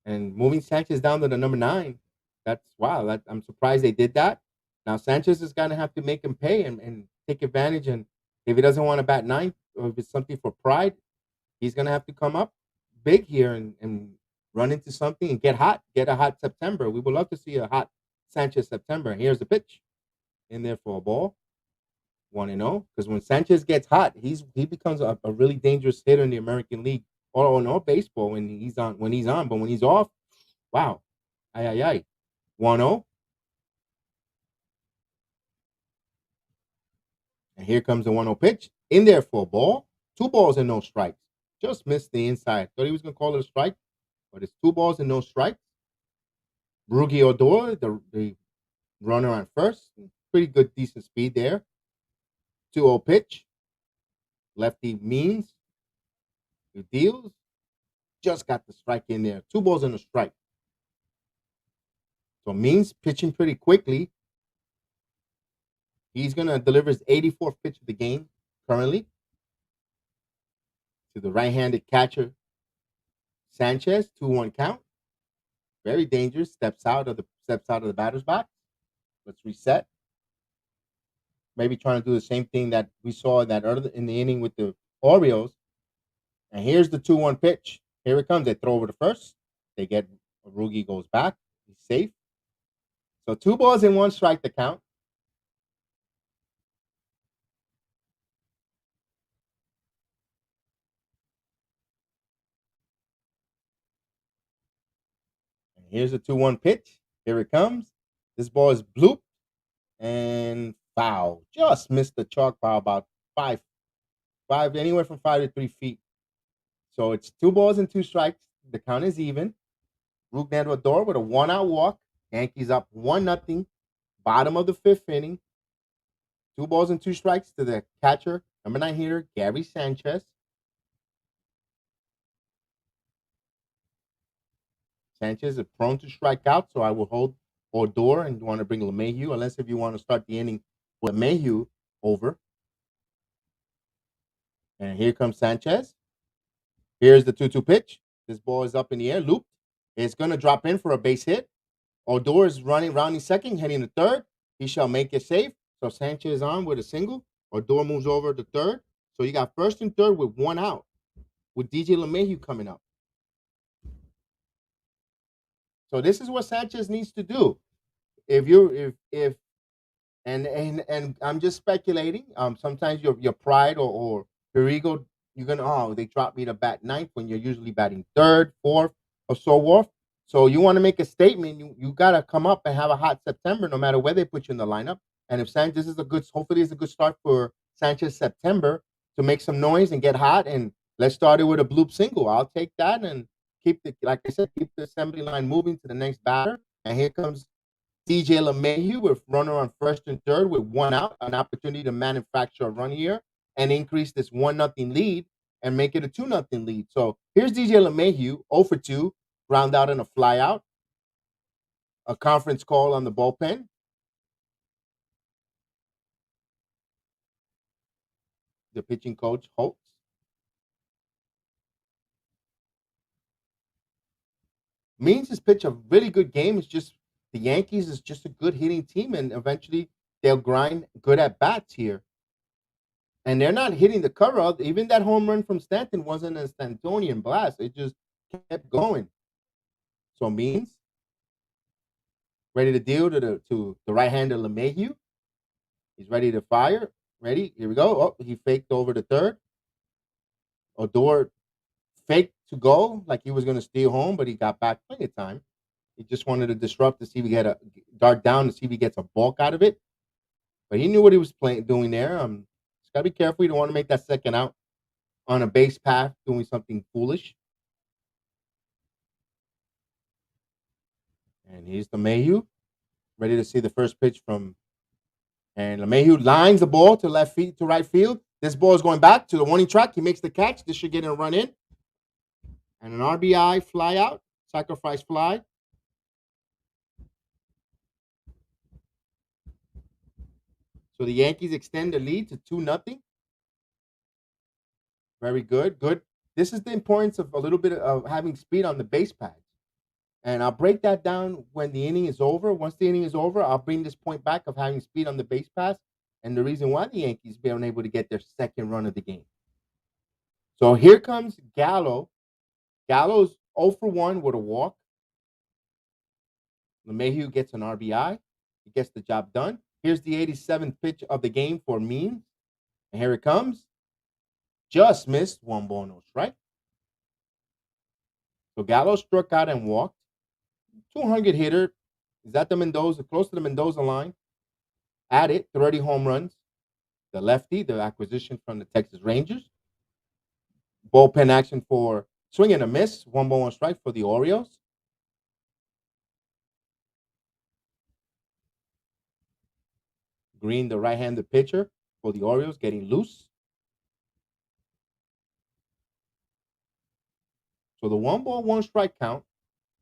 And moving Sanchez down to the number 9. That's wow. I'm surprised they did that. Now Sanchez is gonna have to make him pay and take advantage. And if he doesn't want to bat 9th, or if it's something for pride, he's gonna have to come up big here and run into something and get a hot September. We would love to see a hot Sanchez September. Here's the pitch in there for a ball. 1-0. Because when Sanchez gets hot, he becomes a really dangerous hitter in the American League or no baseball when he's on. But when he's off, wow. 1-0. And here comes the 1-0 pitch. In there for a ball. 2 balls and no strikes. Just missed the inside. Thought he was going to call it a strike, but it's 2 balls and no strikes. Rugi Odor, the runner on first. Pretty good, decent speed there. 2-0 pitch. Lefty Means. He deals. Just got the strike in there. 2 balls and a strike. So Means pitching pretty quickly. He's going to deliver his 84th pitch of the game currently to the right-handed catcher Sanchez. 2-1 count. Very dangerous. Steps out of the batter's box. Let's reset. Maybe trying to do the same thing that we saw that early in the inning with the Orioles. And here's the 2-1 pitch. Here it comes. They throw over to first. They get Rugi goes back. He's safe. So 2 balls and 1 strike to count. And here's the 2-1 pitch. Here it comes. This ball is blooped. and foul. Just missed the chalk by about five, anywhere from 5 to 3 feet. So it's 2 balls and 2 strikes. The count is even. Rougned with a 1-out walk. Yankees up 1-0. Bottom of the 5th inning. 2 balls and 2 strikes to the catcher, number 9 hitter, Gary Sanchez. Sanchez is prone to strike out, so I will hold Odor and want to bring LeMahieu, unless if you want to start the inning with LeMahieu over. And here comes Sanchez. Here's the 2-2 pitch. This ball is up in the air, looped. It's going to drop in for a base hit. Odor is rounding second, heading to third. He shall make it safe. So Sanchez is on with a single. Odor moves over to third. So you got first and third with 1 out, with DJ LeMahieu coming up. So this is what Sanchez needs to do. If I'm just speculating. Sometimes your pride or your ego, you're gonna they dropped me to bat ninth when you're usually batting third, fourth, or so forth. So you want to make a statement. You gotta come up and have a hot September, no matter where they put you in the lineup. And if Sanchez is hopefully it's a good start for Sanchez September to make some noise and get hot. And let's start it with a bloop single. I'll take that and keep like I said, keep the assembly line moving to the next batter. And here comes DJ LeMahieu with runner on first and third with 1 out, an opportunity to manufacture a run here and increase this 1-0 lead and make it a 2-0 lead. So here's DJ LeMahieu, 0 for 2, ground out and a fly out. A conference call on the bullpen. The pitching coach, Holtz. Means has pitched a really good game. It's just the Yankees is just a good hitting team, and eventually they'll grind good at bats here. And they're not hitting the cover. Even that home run from Stanton wasn't a Stantonian blast. It just kept going. So Means ready to deal to the right-hander LeMahieu. He's ready to fire. Ready? Here we go. Oh, he faked over the third. Odor faked to go like he was going to steal home, but he got back plenty of time. He just wanted to disrupt to see if he get a dart down to see if he gets a balk out of it. But he knew what he was doing there. Just gotta be careful. You don't want to make that second out on a base path doing something foolish. And here's LeMahieu, ready to see the first pitch from. And LeMahieu lines the ball to right field. This ball is going back to the warning track. He makes the catch. This should get a run in. And an RBI fly out, sacrifice fly. So the Yankees extend the lead to 2-0. Very good. Good. This is the importance of a little bit of having speed on the base paths. And I'll break that down when the inning is over. Once the inning is over, I'll bring this point back of having speed on the base paths and the reason why the Yankees be unable to get their second run of the game. So here comes Gallo. Gallo's 0 for 1 with a walk. LeMahieu gets an RBI. He gets the job done. Here's the 87th pitch of the game for Means. And here it comes. Just missed. 1 ball, no strike. So Gallo struck out and walked. 200 hitter. Is at the Mendoza, close to the Mendoza line. At it, 30 home runs. The lefty, the acquisition from the Texas Rangers. Bullpen action for swing and a miss. 1 ball, 1 strike for the Orioles. Green, the right-handed pitcher for the Orioles, getting loose. So the 1 ball, 1 strike count.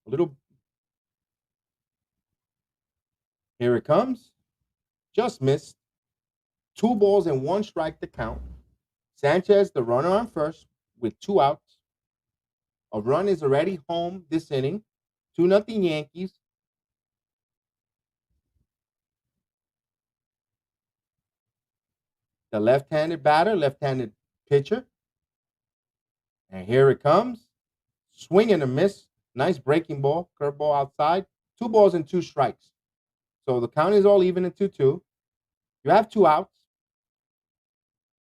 A little. Here it comes. Just missed. 2 balls and 1 strike to count. Sanchez, the runner on first, with 2 outs. A run is already home this inning. 2-0 Yankees. The left-handed batter, left-handed pitcher. And here it comes. Swing and a miss. Nice breaking ball. Curveball outside. 2 balls and 2 strikes. So the count is all even at 2-2. You have 2 outs.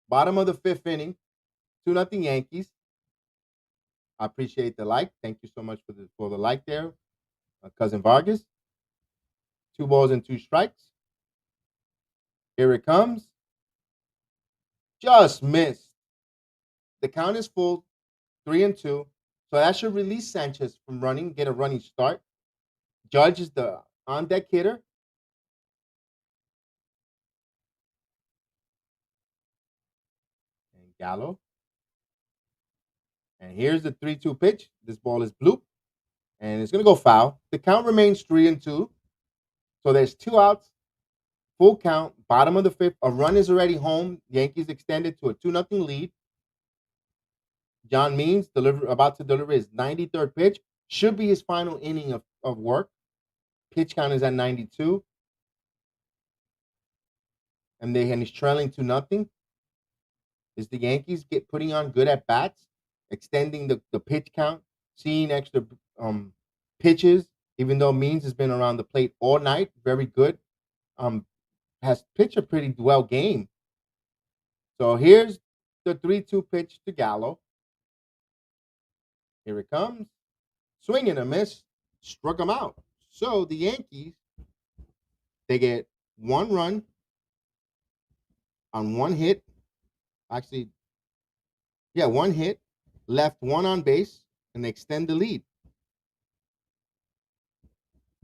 Bottom of the 5th inning. 2-0 Yankees. I appreciate the like. Thank you so much for the like there, Cousin Vargas. 2 balls and 2 strikes. Here it comes. Just missed. The count is full, 3-2. So that should release Sanchez from running, get a running start. Judge is the on-deck hitter. And Gallo. And here's the 3-2 pitch. This ball is bloop. And it's going to go foul. The count remains 3-2. So there's 2 outs. Full count. Bottom of the 5th. A run is already home. Yankees extended to a 2-0 lead. John Means about to deliver his 93rd pitch. Should be his final inning of work. Pitch count is at 92. And he's trailing 2-0. Is the Yankees putting on good at bats, extending the pitch count, seeing extra pitches, even though Means has been around the plate all night, very good. Has pitched a pretty well game. So here's the 3-2 pitch to Gallo. Here it comes. Swing and a miss. Struck him out. So the Yankees, they get 1 run on 1 hit. Actually, 1 hit. Left 1 on base, and they extend the lead.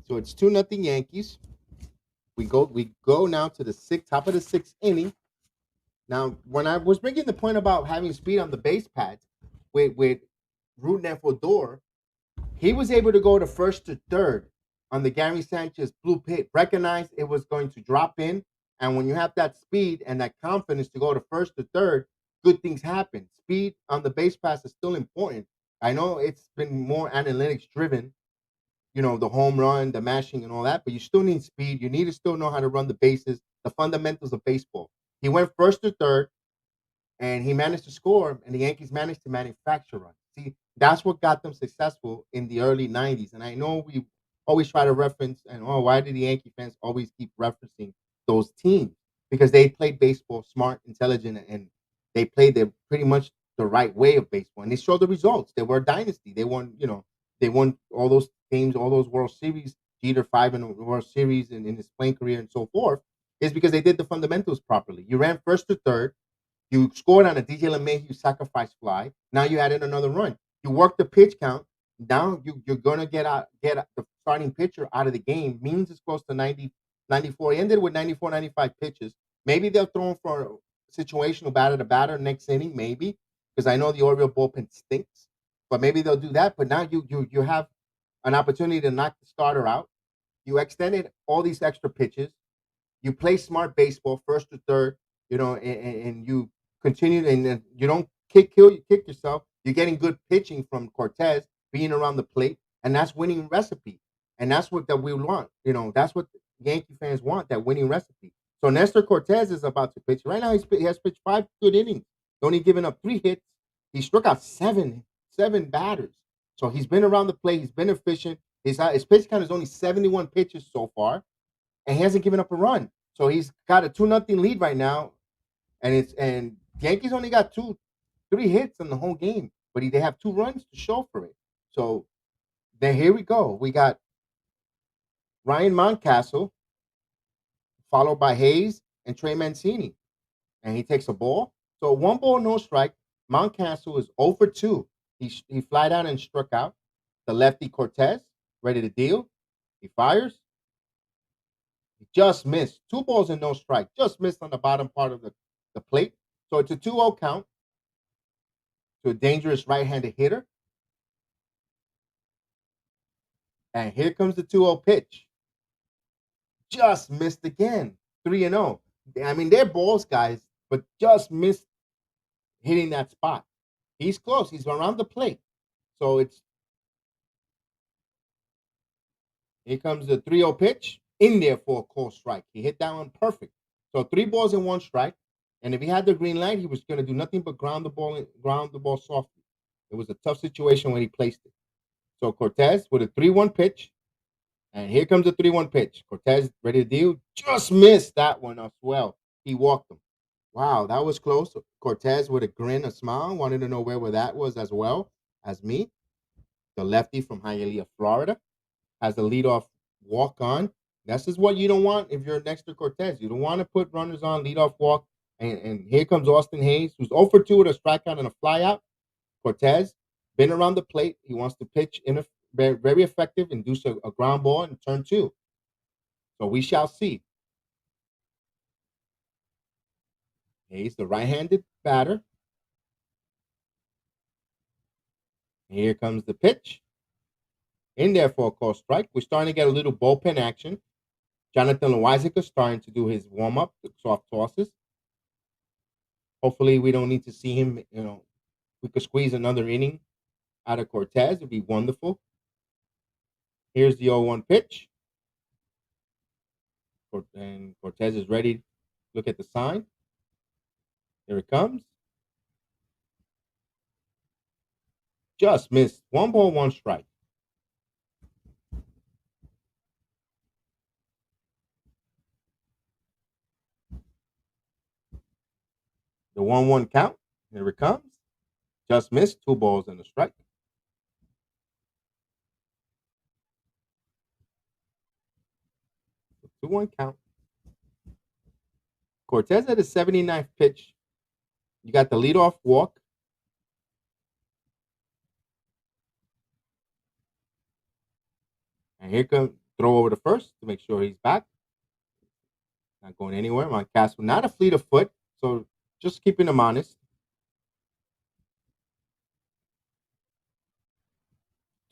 So it's 2-0 Yankees. We go now to the top of the 6th inning. Now, when I was making the point about having speed on the base pads with Root and Odor, he was able to go to first to third on the Gary Sanchez blue pit. Recognized it was going to drop in, and when you have that speed and that confidence to go to first to third, good things happen. Speed on the base pass is still important. I know it's been more analytics driven, the home run, the mashing, and all that, but you still need speed. You need to still know how to run the bases, the fundamentals of baseball. He went first to third, and he managed to score, and the Yankees managed to manufacture runs. See, that's what got them successful in the early 90s. And I know we always try to reference, and why do the Yankee fans always keep referencing those teams? Because they played baseball smart, intelligent, and they played pretty much the right way of baseball. And they showed the results. They were a dynasty. They won, they won all those games, all those World Series, Jeter 5 in the World Series in his playing career and so forth, is because they did the fundamentals properly. You ran first to third. You scored on a DJ LeMahieu sacrifice fly. Now you added another run. You worked the pitch count. Now you're going to get the starting pitcher out of the game. Means it's close to 90, 94. He ended with 94, 95 pitches. Maybe they'll throw him for a situational batter to batter next inning, maybe, because I know the Oriole bullpen stinks. But maybe they'll do that. But now you have an opportunity to knock the starter out. You extended all these extra pitches. You play smart baseball, first to third, and you continue, and you don't kick yourself. You're getting good pitching from Cortes, being around the plate, and that's winning recipe. And that's what that we want. That's what Yankee fans want, that winning recipe. So Néstor Cortes is about to pitch. Right now, he has pitched 5 good innings. Only given up 3 hits. He struck out seven batters. So he's been around the plate. He's been efficient. His pitch count is only 71 pitches so far, and he hasn't given up a run. So he's got a 2-0 lead right now, and Yankees only got 3 hits in the whole game, but they have 2 runs to show for it. So then here we go. We got Ryan Mountcastle, followed by Hayes and Trey Mancini, and he takes a ball. So 1 ball, no strike. Mountcastle is 0 for 2. He flied out and struck out. The lefty Cortes, ready to deal. He fires. He just missed. 2 balls and no strike. Just missed on the bottom part of the plate. So it's a 2-0 count to a dangerous right-handed hitter. And here comes the 2-0 pitch. Just missed again. 3-0. I mean, they're balls, guys, but just missed hitting that spot. He's close. He's around the plate. So here comes the 3-0 pitch. In there for a close strike. He hit that one perfect. So 3 balls and 1 strike. And if he had the green light, he was going to do nothing but ground the ball softly. It was a tough situation when he placed it. So Cortes with a 3-1 pitch. And here comes the 3-1 pitch. Cortes ready to deal. Just missed that one as well. He walked him. Wow, that was close. Cortes with a grin, a smile. Wanted to know where that was as well as me. The lefty from Hialeah, Florida, has the leadoff walk-on. This is what you don't want if you're Néstor Cortes. You don't want to put runners on, leadoff walk, and here comes Austin Hayes, who's 0 for 2 with a strikeout and a flyout. Cortes, been around the plate. He wants to pitch in a very effective, induce a ground ball in turn 2. So we shall see. Hayes, the right-handed batter. Here comes the pitch. In there for a call strike. We're starting to get a little bullpen action. Jonathan Loizaga starting to do his warm-up, soft tosses. Hopefully we don't need to see him, we could squeeze another inning out of Cortes. It'd be wonderful. Here's the 0-1 pitch. And Cortes is ready. Look at the sign. Here it comes. Just missed. 1 ball, 1 strike. The 1-1 count. Here it comes. Just missed. 2 balls and a strike. The 2-1 count. Cortes at his 79th pitch. You got the leadoff walk. And here comes throw over to first to make sure he's back. Not going anywhere. Moncastle, not a fleet of foot. So just keeping him honest.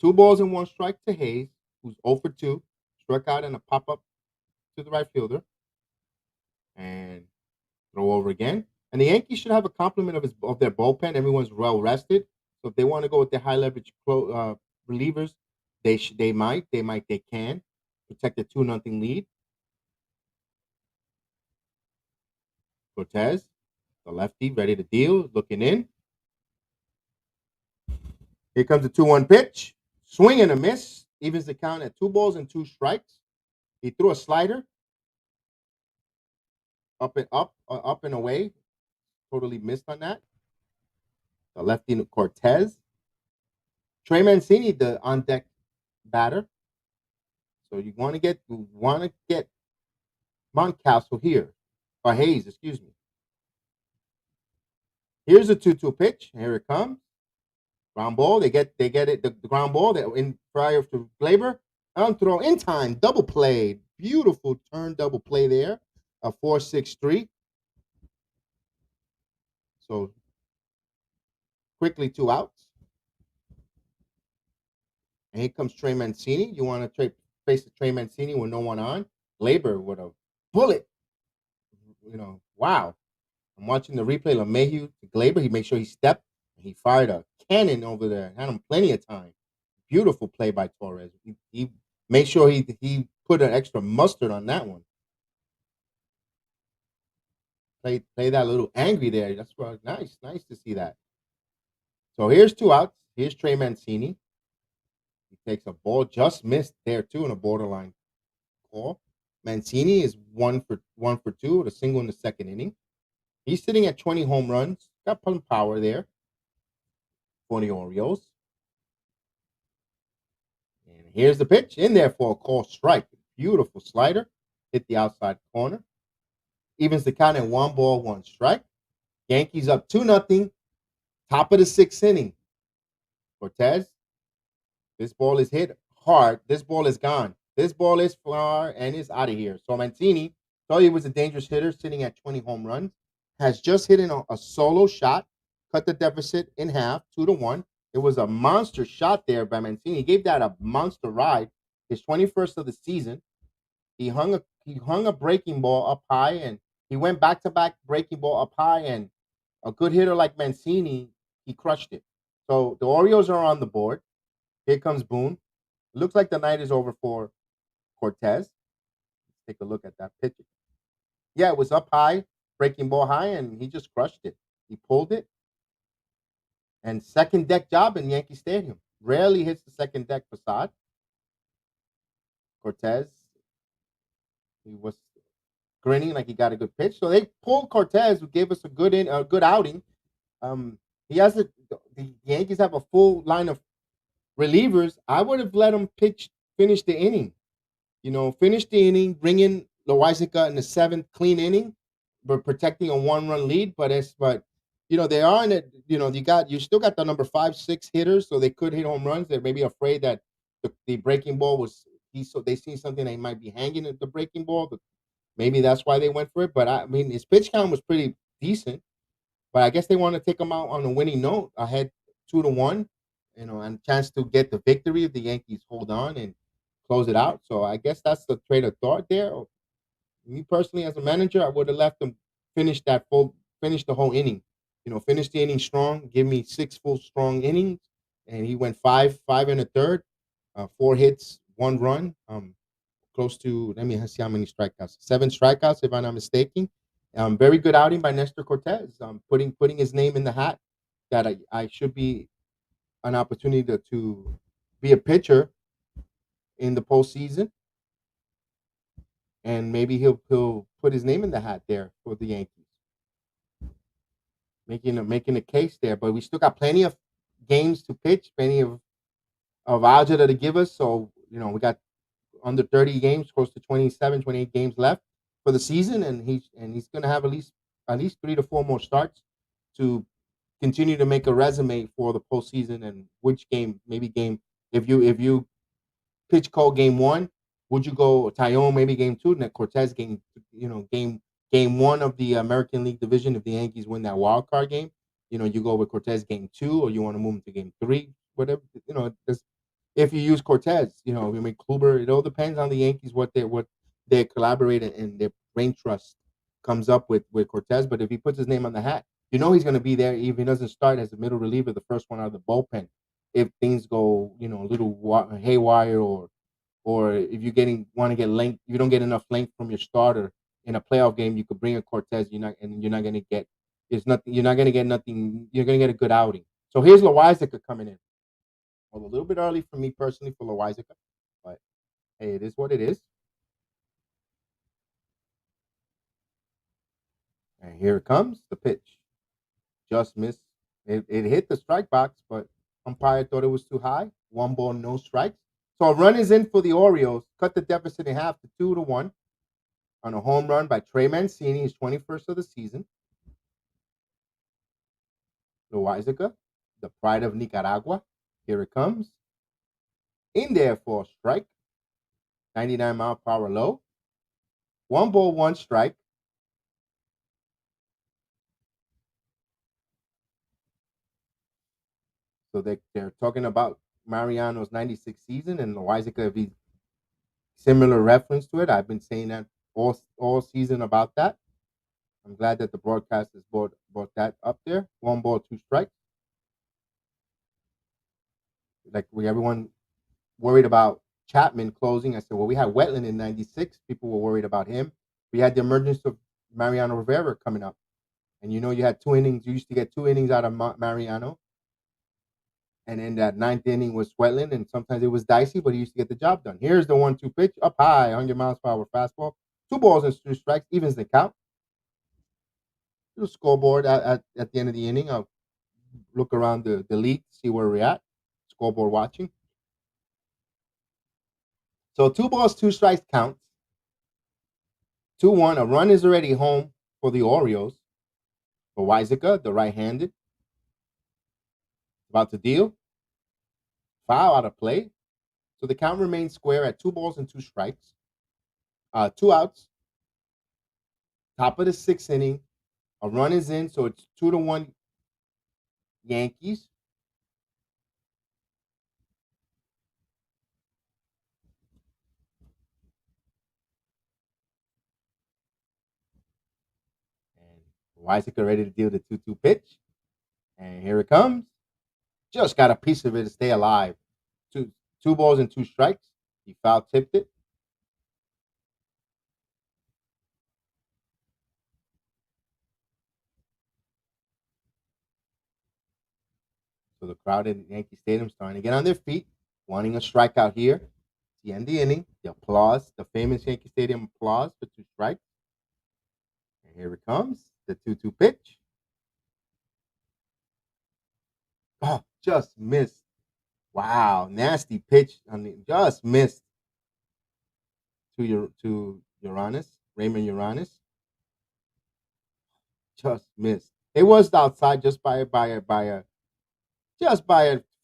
2 balls and 1 strike to Hayes, who's 0 for 2. Struck out and a pop-up to the right fielder. And throw over again. And the Yankees should have a complement of their bullpen. Everyone's well rested. So if they want to go with their high leverage relievers, they can protect a 2-0 lead. Cortes, the lefty, ready to deal, looking in. Here comes the 2-1 pitch. Swing and a miss. Evens the count at 2 balls and 2 strikes. He threw a slider. Up and away. Totally missed on that. The lefty Cortes. Trey Mancini, the on deck batter. So you want to get Moncastle here. Or Hayes, excuse me. Here's a 2-2 pitch. Here it comes. Ground ball. They get it. The ground ball that in prior to Gleyber. On throw in time. Double play. Beautiful turn double play there. A 4-6-3. So quickly 2 outs. And here comes Trey Mancini. You want to face the Trey Mancini with no one on. Gleyber with a bullet. Wow. I'm watching the replay. LeMahieu to Gleyber. He made sure he stepped. And he fired a cannon over there. Had him plenty of time. Beautiful play by Torres. He made sure he put an extra mustard on that one. Play that little angry there. That's nice. Nice to see that. So here's 2 outs. Here's Trey Mancini. He takes a ball, just missed there too in a borderline call. Mancini is 1 for 2 with a single in the 2nd inning. He's sitting at 20 home runs. Got some power there for the Orioles. And here's the pitch in there for a call strike. Beautiful slider. Hit the outside corner. Evens the count at 1 ball, 1 strike. Yankees up 2-0. Top of the 6th inning. Cortes. This ball is hit hard. This ball is gone. This ball is far and is out of here. So Mancini, thought he was a dangerous hitter, sitting at 20 home runs. Has just hit in a solo shot. Cut the deficit in half, 2-1. It was a monster shot there by Mancini. He gave that a monster ride. His 21st of the season. He hung a breaking ball up high, and he went back-to-back breaking ball up high, and a good hitter like Mancini, he crushed it. So the Orioles are on the board. Here comes Boone. Looks like the night is over for Cortes. Let's take a look at that pitch. Yeah, it was up high, breaking ball high, and he just crushed it. He pulled it. And 2nd deck job in Yankee Stadium. Rarely hits the 2nd deck facade. Cortes, he was grinning like he got a good pitch. So they pulled Cortes, who gave us a good outing. The Yankees have a full line of relievers. I would have let him finish the inning. Finish the inning, bring in Loizica in the seventh, clean inning, but protecting a 1-run lead. But they are in it. You still got the number 5, 6 hitters, so they could hit home runs. They're maybe afraid that the breaking ball was so they see something they might be hanging at the breaking ball. But maybe that's why they went for it. But I mean, his pitch count was pretty decent. But I guess they want to take him out on a winning note, ahead 2-1, and chance to get the victory if the Yankees hold on and close it out. So I guess that's the trade of thought there. Me personally, as a manager, I would have left him finish the whole inning. Finish the inning strong. Give me 6 full strong innings, and he went 5 and a third, 4 hits, 1 run. Close to, let me see how many strikeouts. 7 strikeouts, if I'm not mistaken. Very good outing by Nestor Cortes. Putting his name in the hat that I should be an opportunity to be a pitcher in the postseason, and maybe he'll put his name in the hat there for the Yankees, making a case there. But we still got plenty of games to pitch, plenty of algebra to give us. So we got under 30 games, close to 27, 28 games left for the season, and he's going to have at least 3 to 4 more starts to continue to make a resume for the postseason. And which game, maybe game, if you pitch call game 1, would you go Tyone maybe game 2, and then Cortez game 1 of the American League Division if the Yankees win that wild card game? You go with Cortez game 2, or you want to move him to game 3, whatever. If you use Cortez, I mean Kluber, it all depends on the Yankees what they collaborate and their brain trust comes up with Cortez. But if he puts his name on the hat, he's going to be there even if he doesn't start as a middle reliever, the first one out of the bullpen. If things go, a little haywire, or if want to get length, if you don't get enough length from your starter in a playoff game, you could bring a Cortez. You're not going to get. It's nothing. You're not going to get nothing. You're going to get a good outing. So here's Loizica coming in. Well, a little bit early for me personally for Loizica, but hey, it is what it is. And here it comes, the pitch. Just missed. It hit the strike box, but umpire thought it was too high. 1 ball, no strikes. So a run is in for the Orioles. Cut the deficit in half to 2-1 on a home run by Trey Mancini, his 21st of the season. Loizica, the pride of Nicaragua. Here it comes. In there for a strike. 99-mile-per-hour low. 1 ball, 1 strike. So they're talking about Mariano's 96 season, and Loizica be similar reference to it. I've been saying that all season about that. I'm glad that the broadcasters brought that up there. 1 ball, 2 strikes. Like everyone worried about Chapman closing. I said, well, we had Wetland in 96. People were worried about him. We had the emergence of Mariano Rivera coming up. And you had 2 innings. You used to get 2 innings out of Mariano. And then that 9th inning was Wetland, and sometimes it was dicey, but he used to get the job done. Here's the 1-2 pitch, up high, 100 miles per hour fastball. 2 balls and 2 strikes, evens the count. The scoreboard at the end of the inning. I'll look around the league, see where we're at. Scoreboard watching. So 2 balls, 2 strikes counts. 2-1. A run is already home for the Orioles. For Loizica, the right-handed. About to deal. Foul out of play. So the count remains square at 2 balls and 2 strikes. 2 outs. Top of the 6th inning. A run is in, so it's 2-1 Yankees. And Loizica ready to deal the 2-2 pitch. And here it comes. Just got a piece of it to stay alive. Two balls and 2 strikes. He foul tipped it. So the crowd in Yankee Stadium starting to get on their feet, wanting a strikeout here. It's the end of the inning. The applause, the famous Yankee Stadium applause for 2 strikes. And here it comes, the 2-2 pitch. Oh, just missed. Wow, nasty pitch. Just missed. to Uranus, Raymond Uranus. Just missed. It was outside just by a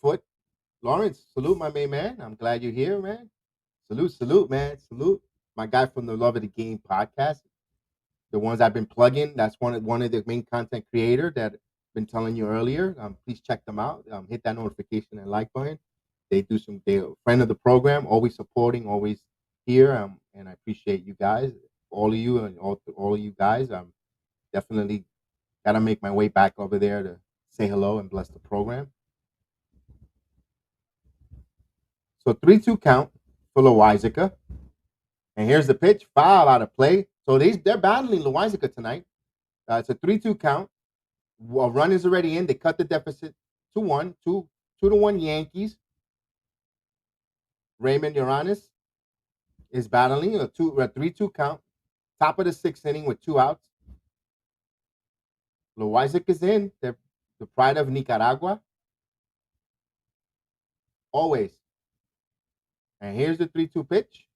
foot. Lawrence, salute my main man. I'm glad you're here, man. Salute, man. Salute. My guy from the Love of the Game podcast. The ones I've been plugging. That's one of the main content creator that I've been telling you earlier. Please check them out. Hit that notification and like button. They're a friend of the program, always supporting, always here. And I appreciate you guys, all of you and all of you guys. Definitely gotta make my way back over there to say hello and bless the program. So 3-2 count for Loizaga. And here's the pitch, foul out of play. So they're battling Loizaga tonight. It's a 3-2 count. A run is already in. They cut the deficit to 1, 2-1 Yankees. Raymond Uranus is battling a 3-2 count. Top of the 6th inning with 2 outs. Loizaga is in. They're the pride of Nicaragua. Always. And here's the 3-2 pitch.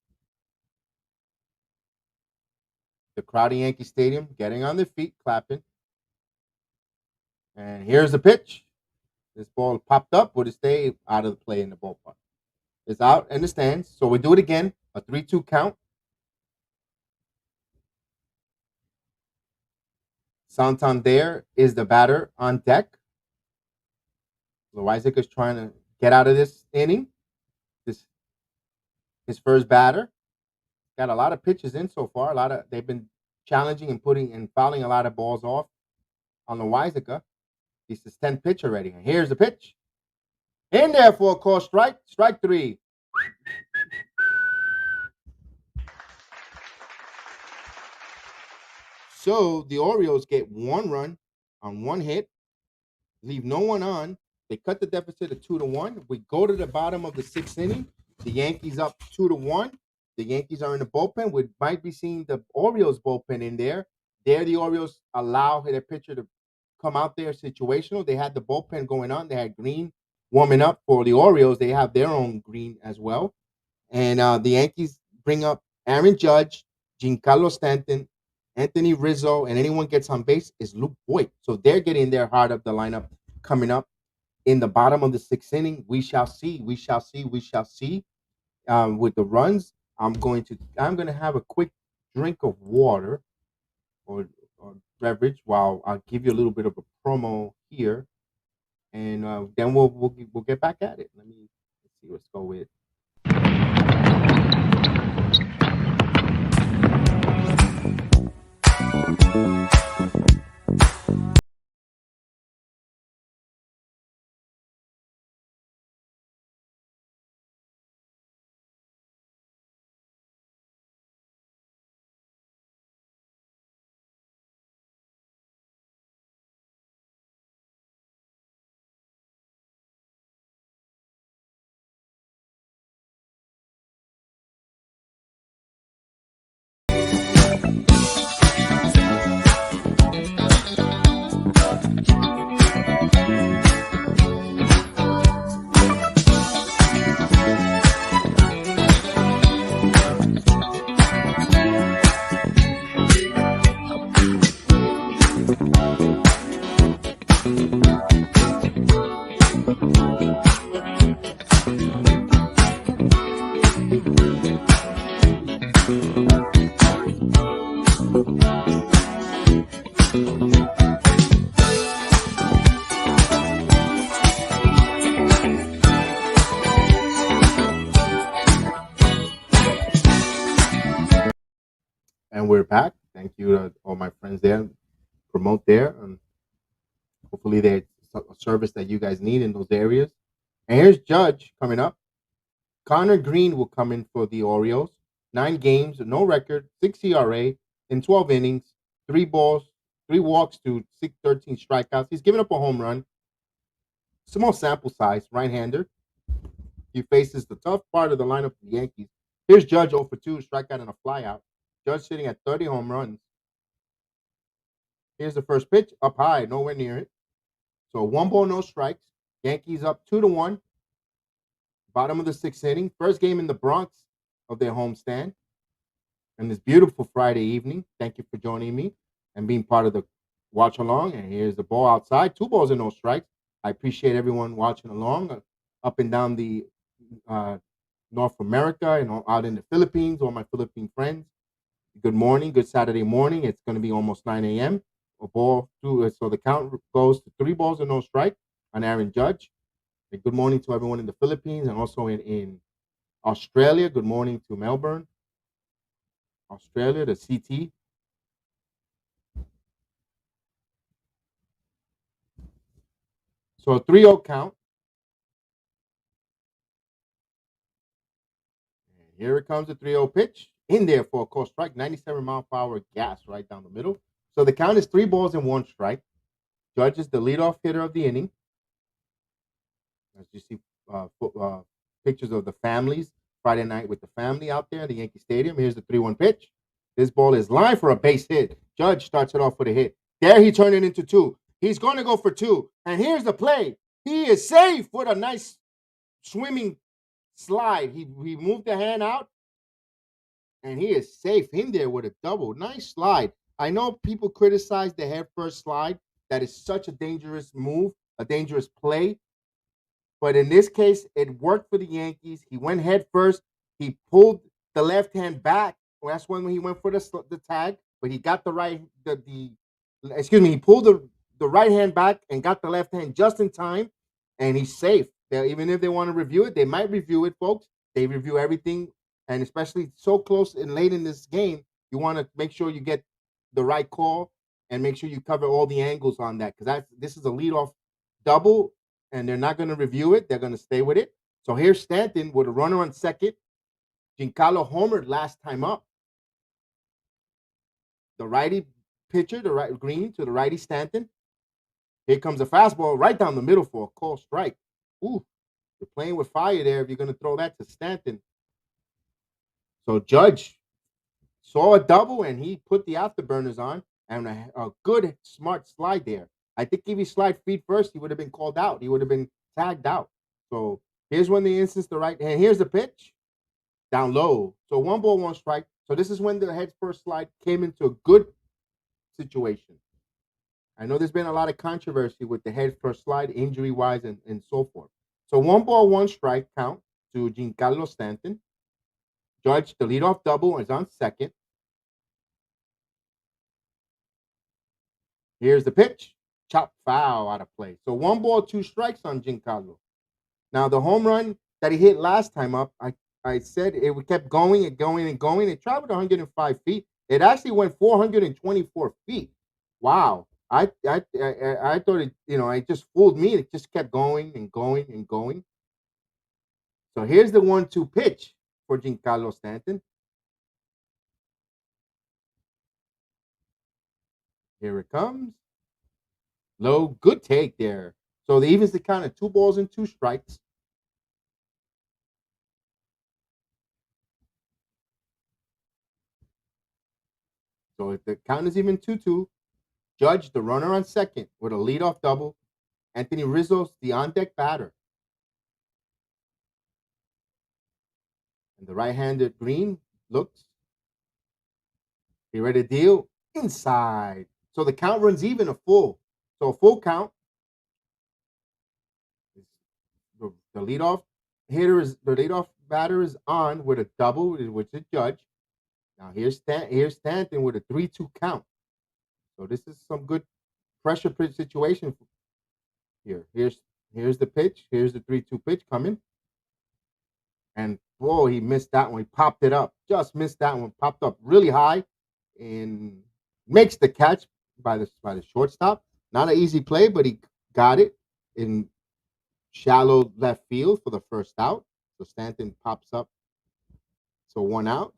The crowd in Yankee Stadium getting on their feet, clapping. And here's the pitch. This ball popped up. Would it stay out of the play in the ballpark? It's out in the stands. So we do it again. A 3-2 count. Santander is the batter on deck. Loizaga is trying to get out of this inning. His first batter. Got a lot of pitches in so far. They've been challenging and putting and fouling a lot of balls off on Loizaga. This is 10th pitch already. And here's the pitch. In there for a call strike. Strike 3. So the Orioles get 1 run on 1 hit, leave no one on. They cut the deficit to 2-1. We go to the bottom of the 6th inning. The Yankees up 2-1. The Yankees are in the bullpen. We might be seeing the Orioles bullpen in there. There, the Orioles allow their pitcher to come out there situational. They had the bullpen going on. They had Green warming up for the Orioles. They have their own Green as well. And the Yankees bring up Aaron Judge, Giancarlo Stanton, Anthony Rizzo, and anyone gets on base is Luke Voigt. So they're getting their heart of the lineup coming up in the bottom of the 6th inning. We shall see. We shall see. We shall see. With the runs, I'm going to have a quick drink of water or beverage while I'll give you a little bit of a promo here, and then we'll get back at it. Let's see. Let's go with. And we're back. Thank you to all my friends there. Promote there. And hopefully there's a service that you guys need in those areas. And here's Judge coming up. Connor Green will come in for the Orioles. 9 games, no record, 6 ERA in 12 innings, 3 balls, 3 walks to 13 strikeouts. He's given up a home run. Small sample size, right-hander. He faces the tough part of the lineup of the Yankees. Here's Judge 0 for 2, strikeout and a flyout. Judge sitting at 30 home runs. Here's the first pitch, up high, nowhere near it. So 1 ball, no strikes. Yankees up 2-1. Bottom of the 6th inning. First game in the Bronx of their homestand. on this beautiful Friday evening. Thank you for joining me and being part of the watch along. And here's the ball outside. 2 balls and no strikes. I appreciate everyone watching along up and down the North America and out in the Philippines, all my Philippine friends. Good morning, good Saturday morning. It's going to be almost 9 a.m. A ball through, so the count goes to 3 balls and no strike on Aaron Judge. And good morning to everyone in the Philippines and also in Australia. Good morning to Melbourne, Australia, the CT. So a 3-0 count. And here it comes, the 3-0 pitch. In there for a call strike, 97-mile-per-hour gas right down the middle. So the count is 3 balls and 1 strike. Judge is the leadoff hitter of the inning. As you see pictures of the families Friday night with the family out there at the Yankee Stadium. Here's the 3-1 pitch. This ball is lined for a base hit. Judge starts it off with a hit. There he turned it into 2. He's going to go for 2. And here's the play. He is safe with a nice swimming slide. He moved the hand out, and he is safe in there with a double. Nice slide. I know people criticize the head first slide. That is such a dangerous move, a dangerous play. But in this case, it worked for the Yankees. He went head first. He pulled the left hand back. Well, that's when he went for the tag. But he got he pulled the right hand back and got the left hand just in time, and he's safe. Even if they want to review it, they might review it, folks. They review everything, and especially so close and late in this game, you want to make sure you get the right call and make sure you cover all the angles on that, because this is a leadoff double, and they're not going to review it. They're going to stay with it. So here's Stanton with a runner on second. Giancarlo homered last time up. The righty pitcher, the right Green to the righty Stanton. Here comes a fastball right down the middle for a call strike. Ooh, you're playing with fire there if you're going to throw that to Stanton. So Judge saw a double, and he put the afterburners on, and a good, smart slide there. I think if he slid feet first, he would have been called out. He would have been tagged out. So here's when the instance, the right hand. Here's the pitch. Down low. So 1 ball, 1 strike. So this is when the head first slide came into a good situation. I know there's been a lot of controversy with the head first slide, injury-wise, and so forth. So 1 ball, 1 strike count to Giancarlo Stanton. Judge, the leadoff double, is on second. Here's the pitch. Chop foul out of play. So 1 ball, 2 strikes on Giancarlo. Now, the home run that he hit last time up, I said it kept going and going and going. It traveled 105 feet. It actually went 424 feet. Wow. I thought it, it just fooled me. It just kept going and going and going. So here's the 1-2 pitch for Giancarlo Stanton. Here it comes. Low, good take there. So they evens the count of 2 balls and 2 strikes. So if the count is even 2-2, Judge, the runner on second, with a leadoff double. Anthony Rizzo's the on-deck batter. And the right-handed Green looks. He ready to deal inside. So the count runs even a full. So a full count. The leadoff batter is on with a double, which is Judge. Now here's Stanton with a 3-2 count. So this is some good pressure pitch situation here. Here's the pitch. Here's the 3-2 pitch coming. And whoa, he missed that one. He popped it up. Just missed that one. Popped up really high and makes the catch by the shortstop. Not an easy play, but he got it in shallow left field for the first out. So Stanton pops up. So 1 out.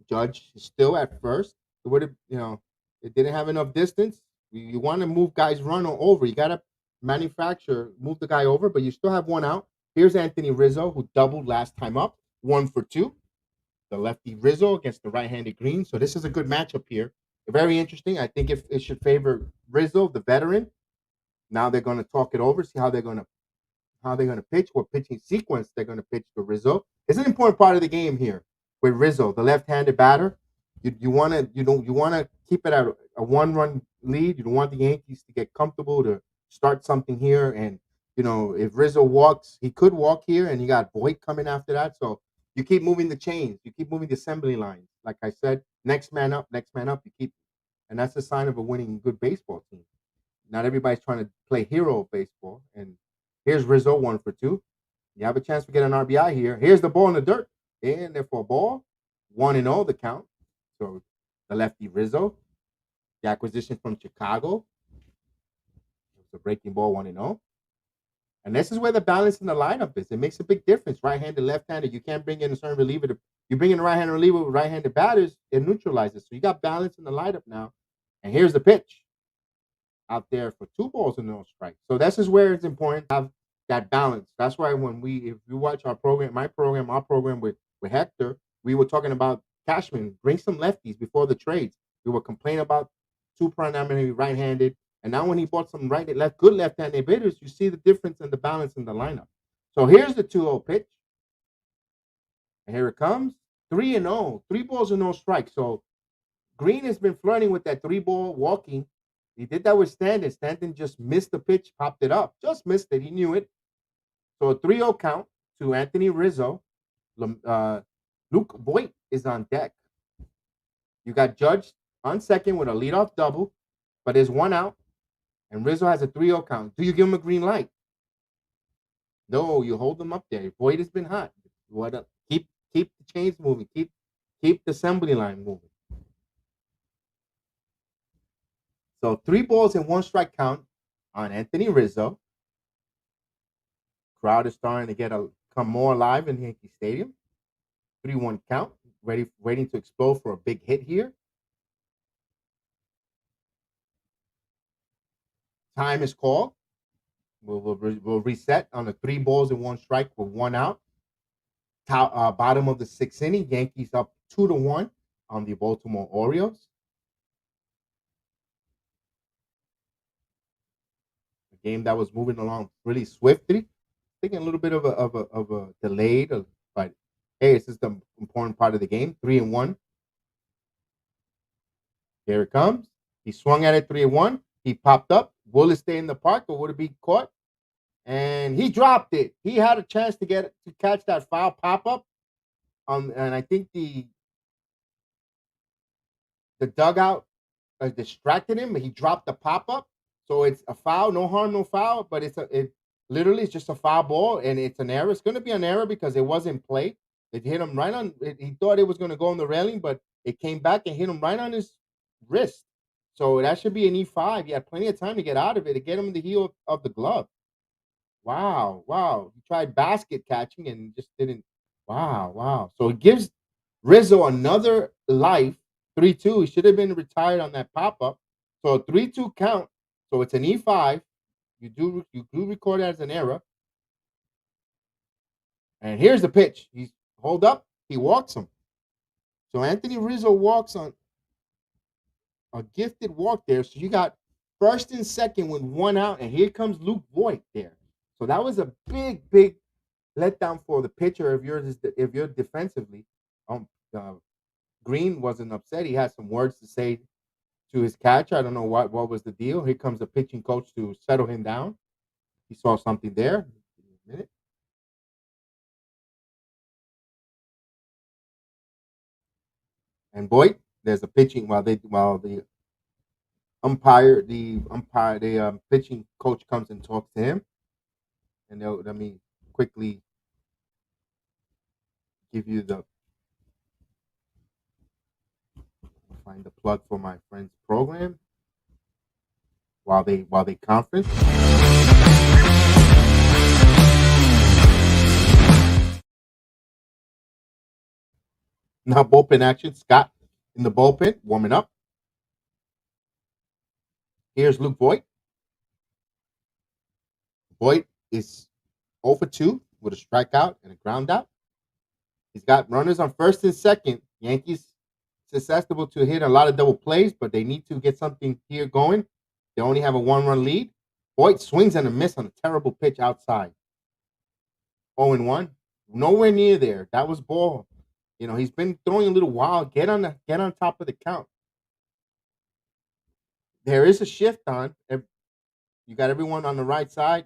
Judge is still at first. It would have, it didn't have enough distance. You want to move guys run over. You got to move the guy over, but you still have 1 out. Here's Anthony Rizzo, who doubled last time up, 1 for 2. The lefty Rizzo against the right-handed Green. So this is a good matchup here. Very interesting. I think it should favor Rizzo, the veteran. Now they're going to talk it over, see how they're going to pitch, what pitching sequence they're going to pitch to Rizzo. It's an important part of the game here. with Rizzo, the left-handed batter. You want to keep it at a one-run lead. You don't want the Yankees to get comfortable to start something here. And if Rizzo walks, he could walk here, and you got Voit coming after that. So you keep moving the chains. You keep moving the assembly lines. Like I said, next man up, next man up. You keep, and that's a sign of a winning good baseball team. Not everybody's trying to play hero baseball. And here's Rizzo 1-for-2. You have a chance to get an RBI here. Here's the ball in the dirt. And there for a ball. 1-0 the count. So the lefty Rizzo. The acquisition from Chicago. It's a breaking ball 1-0. And this is where the balance in the lineup is. It makes a big difference. Right-handed, left-handed. You can't bring in a certain reliever. You bring in a right-handed reliever with right-handed batters, it neutralizes. So you got balance in the lineup now. And here's the pitch. Out there for 2 balls and no strikes. So this is where it's important to have that balance. That's why if you watch our program, our program with Hector, we were talking about Cashman, bring some lefties before the trades. We were complaining about 2 primarily right-handed, and now when he bought some good left-handed hitters, you see the difference in the balance in the lineup. So here's the 2-0 pitch. And here it comes. 3-0. 3 balls and no strikes. So Green has been flirting with that 3-ball walking. He did that with Stanton. Stanton just missed the pitch, popped it up. Just missed it. He knew it. So a 3-0 count to Anthony Rizzo. Luke Voit is on deck. You got Judge on second with a leadoff double, but there's 1 out, and Rizzo has a 3-0 count. Do you give him a green light? No, you hold him up there. Voit has been hot. Keep the chains moving. Keep the assembly line moving. So 3 balls and 1 strike count on Anthony Rizzo. Crowd is starting to come more alive in Yankee Stadium. 3-1 count, waiting to explode for a big hit here. Time is called. We'll reset on a 3 balls and 1 strike with 1 out. Bottom of the 6th inning, Yankees up 2-1 on the Baltimore Orioles. Game that was moving along really swiftly. Thinking a little bit of a delayed, but hey, it's just the important part of the game. 3-1. Here it comes. He swung at it 3-1. He popped up. Will it stay in the park or would it be caught? And he dropped it. He had a chance to catch that foul pop up. And I think the dugout distracted him. He dropped the pop up. So it's a foul, no harm, no foul, but it literally is just a foul ball, and it's an error. It's going to be an error because it wasn't play. It hit him right on. He thought it was going to go on the railing, but it came back and hit him right on his wrist. So that should be an E5. He had plenty of time to get out of it, to get him in the heel of the glove. Wow. He tried basket catching and just didn't. Wow. So it gives Rizzo another life. 3-2. He should have been retired on that pop-up. So a 3-2 count. So it's an E5. You do record it as an error. And here's the pitch. He's hold up. He walks him. So Anthony Rizzo walks on a gifted walk there. So you got first and second with 1 out. And here comes Luke Voit there. So that was a big letdown for the pitcher if you're defensively. Green wasn't upset. He had some words to say to his catcher. I don't know what was the deal. Here comes the pitching coach to settle him down. He saw something there. Give me a minute. And Voit, there's a pitching while the pitching coach comes and talks to him. And let me quickly give you find the plug for my friend's program while they conference. Now bullpen action. Scott in the bullpen warming up. Here's Luke Voit. Voit is 0-for-2 with a strikeout and a ground out. He's got runners on first and second. Yankees susceptible to hit a lot of double plays, but they need to get something here going. They only have a 1-run lead. Voit swings and a miss on a terrible pitch outside. 0-1. Nowhere near there. That was ball. You know, he's been throwing a little wild. Get on top of the count. There is a shift on. You got everyone on the right side.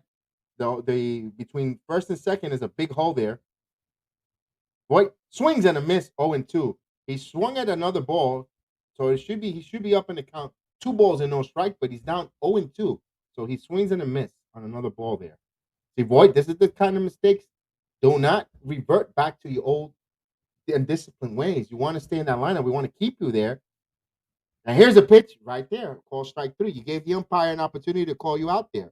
The between first and second is a big hole there. Boy, swings and a miss, 0-2. He swung at another ball, so he should be up in the count. 2 balls and no strike, but he's down 0-2. So he swings and a miss on another ball there. See, boy, this is the kind of mistakes. Do not revert back to your old undisciplined ways. You want to stay in that lineup. We want to keep you there. Now here's a pitch right there. Call strike 3. You gave the umpire an opportunity to call you out there.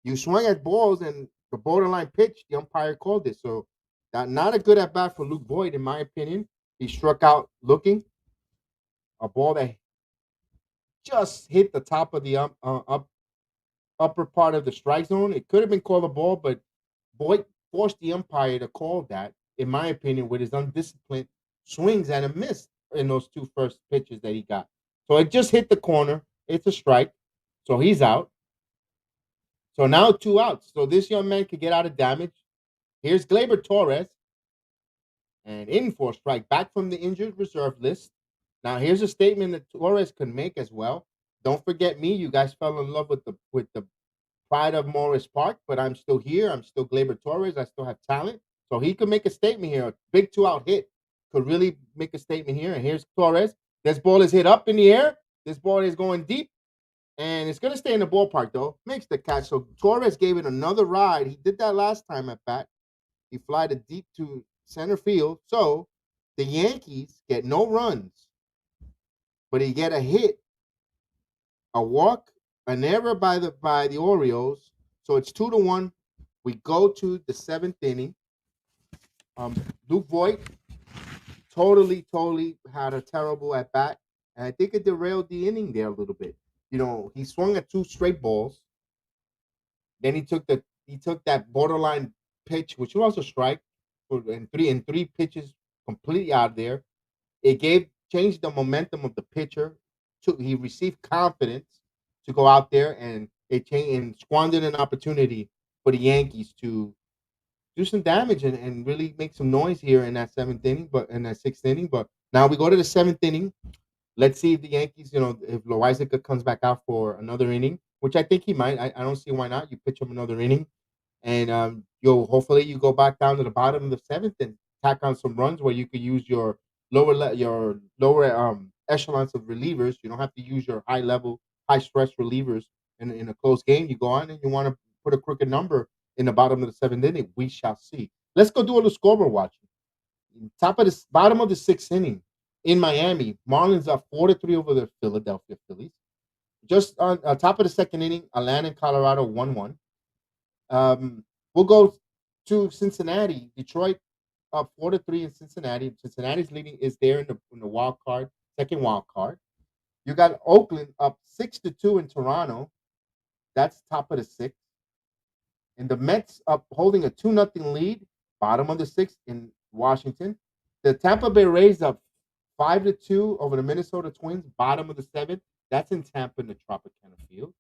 You swung at balls and the borderline pitch, the umpire called it. So not a good at bat for Luke Voigt, in my opinion. He struck out looking a ball that just hit the top of the upper part of the strike zone. It could have been called a ball, but Voigt forced the umpire to call that, in my opinion, with his undisciplined swings and a miss in those 2 first pitches that he got. So it just hit the corner. It's a strike. So he's out. So now 2 outs. So this young man could get out of damage. Here's Gleyber Torres. And in for a strike, back from the injured reserve list. Now here's a statement that Torres could make as well. Don't forget me. You guys fell in love with the pride of Morris Park, but I'm still here. I'm still Gleyber Torres. I still have talent. So he could make a statement here. A big 2-out hit could really make a statement here. And here's Torres. This ball is hit up in the air. This ball is going deep. And it's going to stay in the ballpark, though. Makes the catch. So Torres gave it another ride. He did that last time at bat. He flied it deep to center field. So the Yankees get no runs, but he get a hit, a walk, an error by the Orioles. So it's 2-1. We go to the 7th inning. Luke Voigt totally had a terrible at bat, and I think it derailed the inning there a little bit. You know, he swung at 2 straight balls. Then he took that borderline pitch, which was a strike, and three pitches completely out there. It changed the momentum of the pitcher. He received confidence to go out there, and it changed and squandered an opportunity for the Yankees to do some damage and really make some noise here in that 7th inning, but in that 6th inning. But now we go to the 7th inning. Let's see if the Yankees, if Loizaga comes back out for another inning, which I think he might. I don't see why not. You pitch him another inning, and hopefully you go back down to the bottom of the 7th and tack on some runs where you could use your lower echelons of relievers. You don't have to use your high stress relievers in a close game. You go on and you want to put a crooked number in the bottom of the 7th inning. We shall see. Let's go do a little scoreboard watching. Bottom of the 6th inning in Miami, Marlins are 4-3 over the Philadelphia Phillies. Just on top of the 2nd inning, Atlanta and Colorado 1-1. We'll go to Cincinnati. Detroit up 4-3 in Cincinnati. Cincinnati's leading is there in the wild card, second wild card. You got Oakland up 6-2 in Toronto. That's top of the 6th. And the Mets up holding a 2-0 lead, bottom of the 6th in Washington. The Tampa Bay Rays up 5-2 over the Minnesota Twins, bottom of the 7th. That's in Tampa in the Tropicana Field.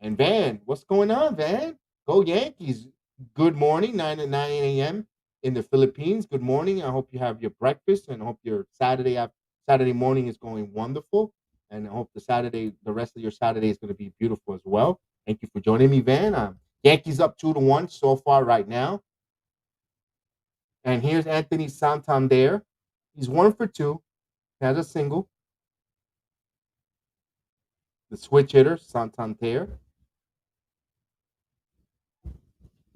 And Van, what's going on, Van? Go Yankees. Good morning, 9 a.m. in the Philippines. Good morning. I hope you have your breakfast and I hope your Saturday morning is going wonderful. And I hope the rest of your Saturday is going to be beautiful as well. Thank you for joining me, Van. Yankees up 2-1 so far right now. And here's Anthony Santander. He's 1 for 2. Has a single. The switch hitter, Santander.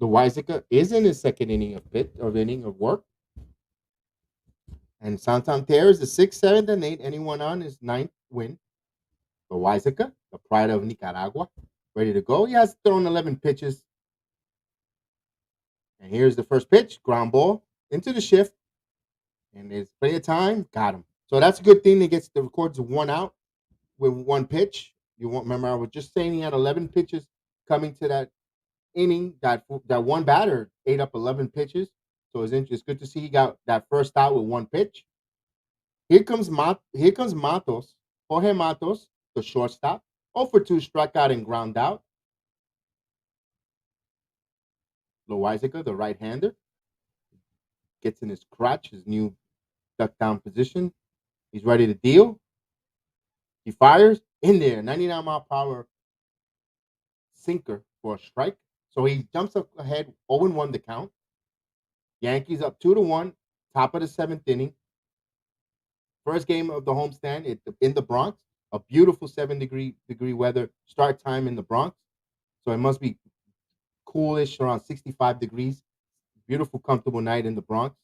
Loizaga is in his 2nd inning of work. And Santander is the 6th, 7th, and 8th. Anyone on his 9th win. Loizaga, the pride of Nicaragua, ready to go. He has thrown 11 pitches. And here's the first pitch, ground ball into the shift. And there's plenty of time. Got him. So that's a good thing. He gets the records of 1 out with 1 pitch. You won't remember. I was just saying he had 11 pitches coming to that inning. That one batter ate up 11 pitches. So it's good to see he got that first out with 1 pitch. Here comes Matos. Jorge Matos, the shortstop. 0 for 2 strikeout and ground out. Loizaga, the right-hander, gets in his crotch, his new duck down position. He's ready to deal. He fires in there, 99-mile-per-hour sinker for a strike. So he jumps up ahead, 0-1 the count. Yankees up 2-1, top of the seventh inning. First game of the homestand in the Bronx. A beautiful 7-degree weather start time in the Bronx. So it must be coolish, around 65 degrees. Beautiful, comfortable night in the Bronx.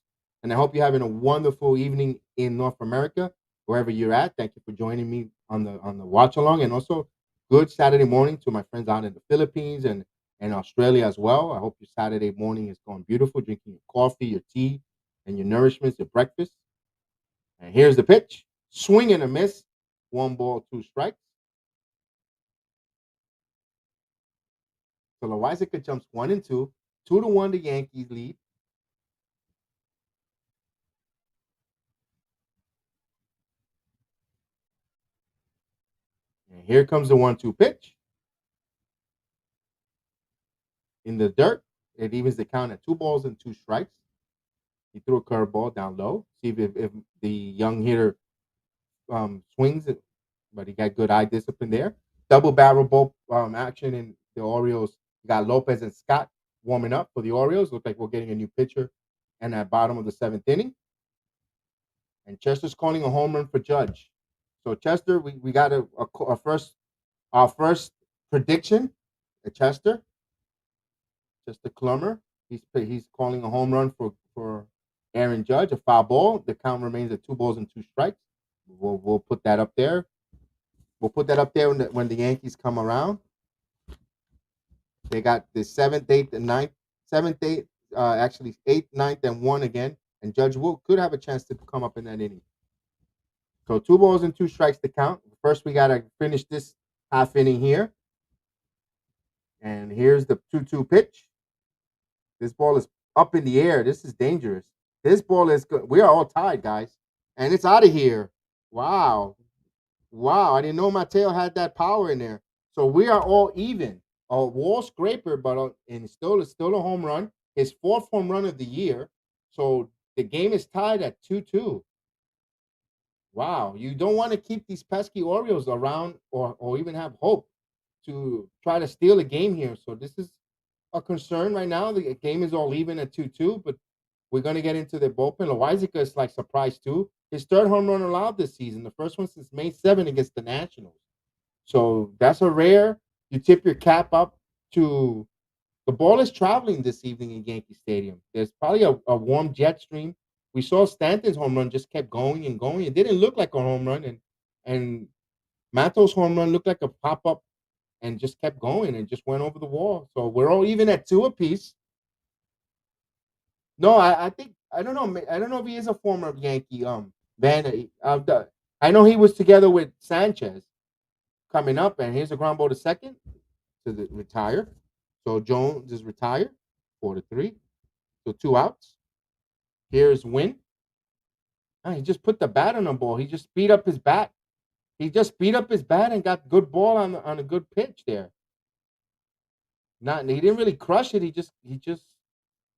And I hope you're having a wonderful evening in North America, wherever you're at. Thank you for joining me on the watch along, and also good Saturday morning to my friends out in the Philippines and Australia as well. I hope your Saturday morning is going beautiful, drinking your coffee, your tea, and your nourishments, your breakfast. And here's the pitch. Swing and a miss. 1 ball, 2 strikes. So Loizaga jumps 1-2. 2-1 the Yankees lead. And here comes the 1-2 pitch. In the dirt, it evens the count at 2 balls and 2 strikes. He threw a curveball down low. See if the young hitter swings it, but he got good eye discipline there. Double barrel ball action in the Orioles. You got Lopez and Scott warming up for the Orioles. Look like we're getting a new pitcher. And at bottom of the 7th inning. And Chester's calling a home run for Judge. So Chester, we got our first prediction at Chester. Chester Clummer. He's calling a home run for Aaron Judge, a foul ball. The count remains at 2 balls and 2 strikes. We'll put that up there. We'll put that up there when the Yankees come around. They got the 7th, 8th, and 9th. 7th, 8th, actually 8th, 9th, and 1 again. And Judge could have a chance to come up in that inning. So 2 balls and 2 strikes to count. First, we got to finish this half inning here. And here's the 2-2 pitch. This ball is up in the air. This is dangerous. This ball is good. We are all tied, guys. And it's out of here. Wow. Wow. I didn't know Mateo had that power in there. So we are all even. A wall scraper, but and still a home run. His 4th home run of the year. So the game is tied at 2-2. Wow. You don't want to keep these pesky Orioles around or even have hope to try to steal a game here. So this is a concern right now. The game is all even at 2-2, but we're going to get into the bullpen. Loizaga is like surprised too. His 3rd home run allowed this season, the first one since May 7 against the Nationals. So that's a rare. You tip your cap up to the ball is traveling this evening in Yankee Stadium. There's probably a warm jet stream. We saw Stanton's home run just kept going and going. It didn't look like a home run, and Mato's home run looked like a pop up and just kept going and just went over the wall. So we're all even at 2 apiece. No, I think I don't know. I don't know if he is a former Yankee. I know he was together with Sanchez coming up, and here's a ground ball to second to the retire. So Jones is retired, 4-3. So 2 outs. Here's Wynn. He just put the bat on the ball. He just beat up his bat. He just beat up his bat and got good ball on a good pitch there. He didn't really crush it. He just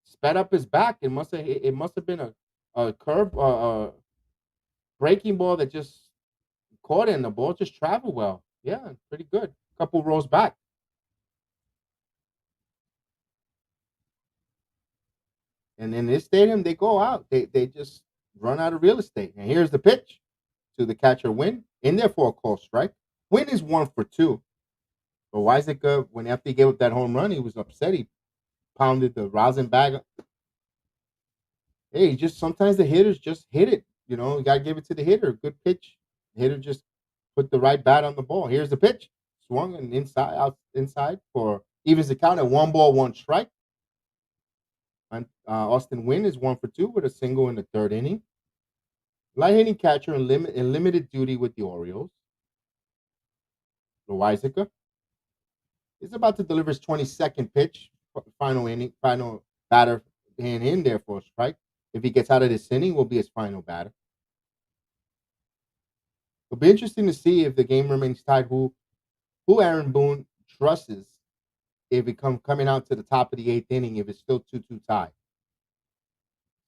sped up his back. It must have been a curve breaking ball that just caught it, and the ball just traveled well. Yeah, pretty good. Couple rows back. And in this stadium, they go out. They just run out of real estate. And here's the pitch to the catcher, Wynn, in there for a call strike. Wynn is 1-for-2. But Loizaga, when after he gave up that home run, he was upset. He pounded the rosin bag. Hey, just sometimes the hitters just hit it. You know, you gotta give it to the hitter. Good pitch. The hitter just put the right bat on the ball. Here's the pitch. Swung and inside for evens the count at 1 ball, 1 strike. And Austin Wynn is 1-for-2 with a single in the 3rd inning. Light hitting catcher in limited duty with the Orioles. Loizaga is about to deliver his 22nd pitch. Final batter in there for a strike. If he gets out of this inning, will be his final batter. It'll be interesting to see if the game remains tied. Who Aaron Boone trusts if it coming out to the top of the 8th inning, if it's still 2-2 tie.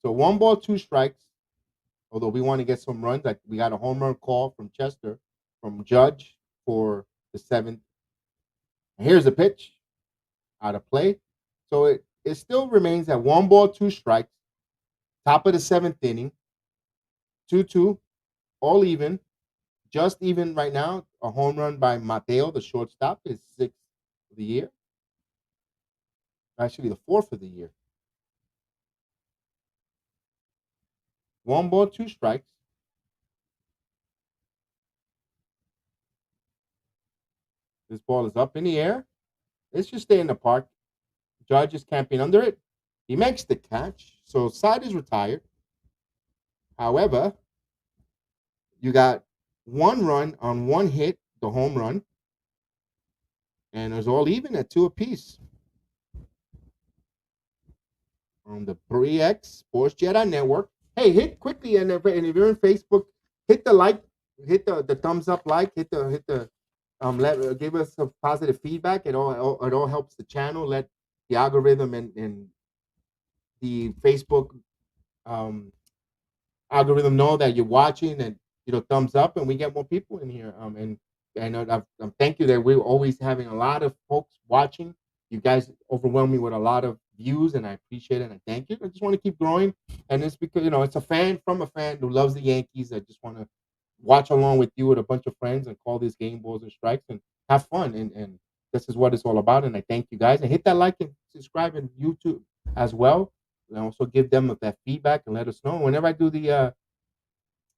So 1 ball, 2 strikes. Although we want to get some runs, like we got a home run call from Chester, from Judge for the seventh. And here's a pitch out of play. So it still remains at 1 ball, 2 strikes, top of the seventh inning, 2-2, all even, just even right now. A home run by Mateo, the shortstop, is sixth of the year. Actually, the fourth of the year. 1 ball, 2 strikes. This ball is up in the air. Let's just stay in the park. Judge is camping under it. He makes the catch. So side is retired. However, you got 1 run on 1 hit, the home run. And it's all even at 2 apiece. On the BX Sports Jedi Network. Hey, hit quickly, and if you're in Facebook, hit the like, hit the thumbs up, like, hit the give us some positive feedback. It all helps the channel. Let the algorithm and the Facebook algorithm know that you're watching, and thumbs up, and we get more people in here. And thank you that we're always having a lot of folks watching. You guys overwhelm me with a lot of views, and I appreciate it. And I thank you. I just want to keep growing, and it's because it's a fan from a fan who loves the Yankees. I just want to watch along with you with a bunch of friends and call these game balls and strikes and have fun. And this is what it's all about. And I thank you guys. And hit that like and subscribe on YouTube as well. And also give them that feedback and let us know. Whenever I do the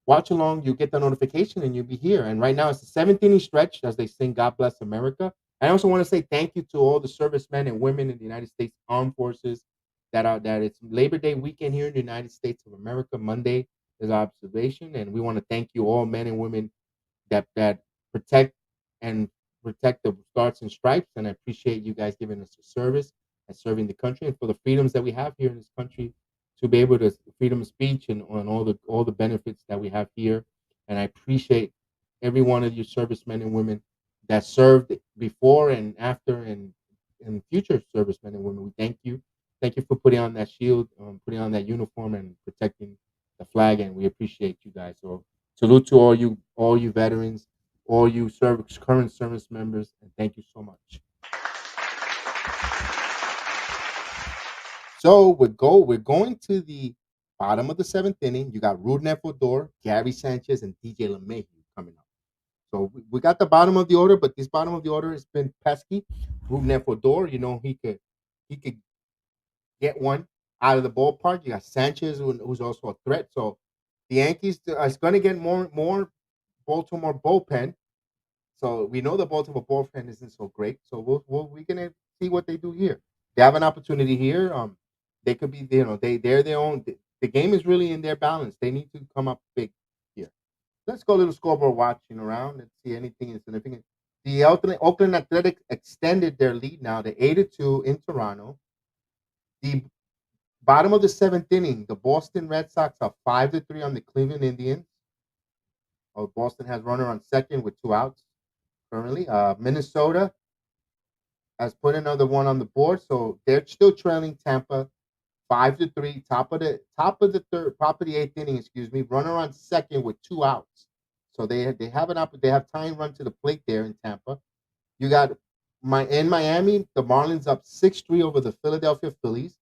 watch along, you get the notification and you'll be here. And right now it's the 7th inning stretch as they sing God Bless America. I also want to say thank you to all the servicemen and women in the United States Armed Forces that it's Labor Day weekend here in the United States of America. Monday is our observation, and we want to thank you all, men and women that protect the stars and stripes. And I appreciate you guys giving us your service and serving the country, and for the freedoms that we have here in this country, to be able to freedom of speech and on all the benefits that we have here. And I appreciate every one of you servicemen and women that served before and after and future servicemen and women. We thank you. Thank you for putting on that shield, putting on that uniform, and protecting the flag. And we appreciate you guys. So salute to all you veterans, all you current service members, and thank you so much. So we're going to the bottom of the 7th inning. You got Rudneff Odor, Gary Sanchez, and DJ LeMahieu coming up. So we got the bottom of the order, but this bottom of the order has been pesky. Rudneff Odor, he could get one out of the ballpark. You got Sanchez, who's also a threat. So the Yankees is going to get more Baltimore bullpen. So we know the Baltimore bullpen isn't so great. So we're gonna see what they do here. They have an opportunity here. They could be, they're their own. The game is really in their balance. They need to come up big here. Let's go a little scoreboard watching around and see anything insignificant. The Oakland Athletics extended their lead now to 8-2 in Toronto. The bottom of the 7th inning, the Boston Red Sox are 5-3 on the Cleveland Indians. Boston has runner on second with 2 outs currently. Minnesota has put another one on the board, so they're still trailing Tampa 5-3. Top of the 8th inning, excuse me. Runner on second with 2 outs. So they have tying run to the plate there in Tampa. You got in Miami, the Marlins up 6-3 over the Philadelphia Phillies.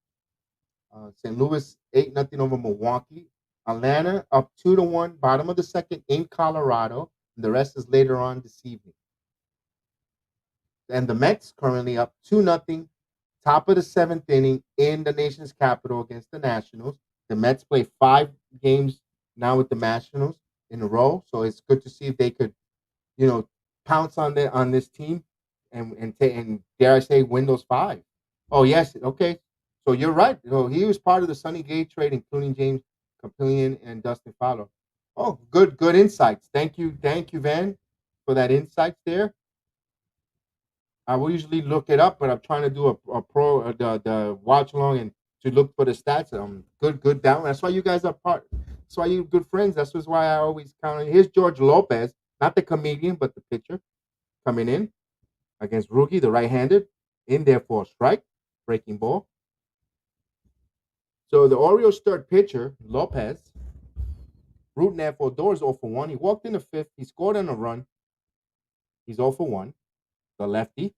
St. Louis 8-0 over Milwaukee. Atlanta up 2-1, bottom of the 2nd in Colorado. And the rest is later on this evening. And the Mets currently up 2-0, top of the 7th inning in the nation's capital against the Nationals. The Mets play 5 games now with the Nationals in a row, so it's good to see if they could, pounce on this team and dare I say win those 5. Oh yes, okay. So you're right. So he was part of the Sonny Gay trade, including James Kaprielian and Dustin Fowler. Oh, good insights. Thank you, Van, for that insights there. I will usually look it up, but I'm trying to do a pro the watch along and to look for the stats. Good down. That's why you guys are part. That's why you're good friends. That's why I always count on. Here's George Lopez, not the comedian, but the pitcher, coming in against Rookie, the right-handed, in there for a strike, breaking ball. So the Orioles' third pitcher, Lopez, Rougned Odor is 0 for 1. He walked in the fifth. He scored on a run. He's 0 for 1. The lefty.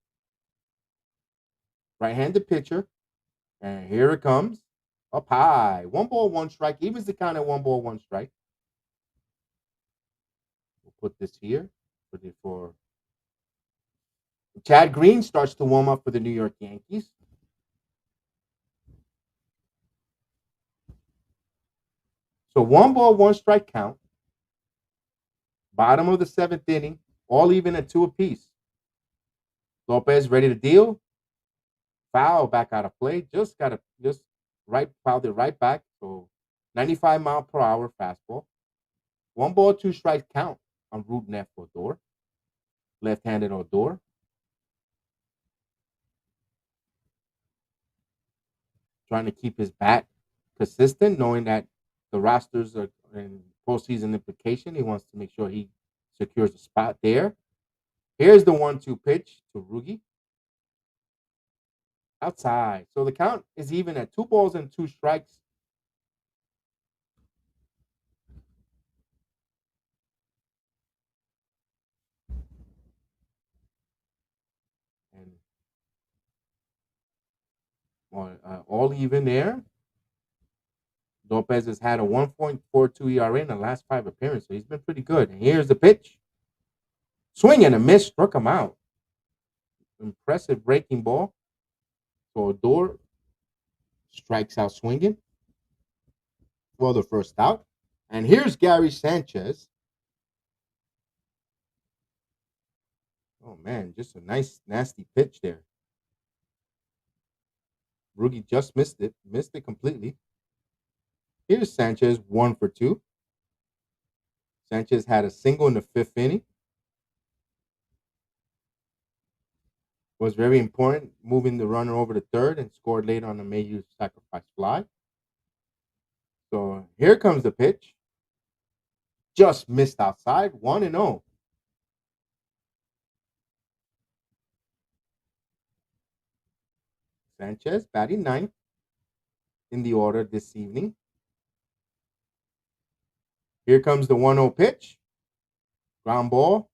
Right-handed pitcher. And here it comes. Up high. 1 ball, 1 strike. Evens the count at 1 ball, 1 strike. We'll put this here. Put it for Chad Green starts to warm up for the New York Yankees. So 1 ball, 1 strike count. Bottom of the 7th inning. All even at 2 apiece. Lopez ready to deal. Foul back out of play. Just fouled it right back. So 95-mile-per-hour fastball. 1 ball, 2 strikes count on Rougned Odor. Left-handed Odor. Trying to keep his bat consistent, knowing that the rosters are in postseason implication. He wants to make sure he secures a spot there. Here's the 1-2 pitch to Rugi. Outside. So the count is even at 2 balls and 2 strikes. And all even there. Lopez has had a 1.42 ERA in the last 5 appearances, so he's been pretty good. And here's the pitch. Swing and a miss, struck him out. Impressive breaking ball. So Odor strikes out swinging for the first out. And here's Gary Sanchez. Oh, man, just a nice, nasty pitch there. Rugi just missed it completely. Here's Sanchez, 1 for 2. Sanchez had a single in the 5th inning. Was very important, moving the runner over to third and scored late on the Mayhew sacrifice fly. So here comes the pitch. Just missed outside, 1-0. Sanchez batting 9th in the order this evening. Here comes the 1-0 pitch. Ground ball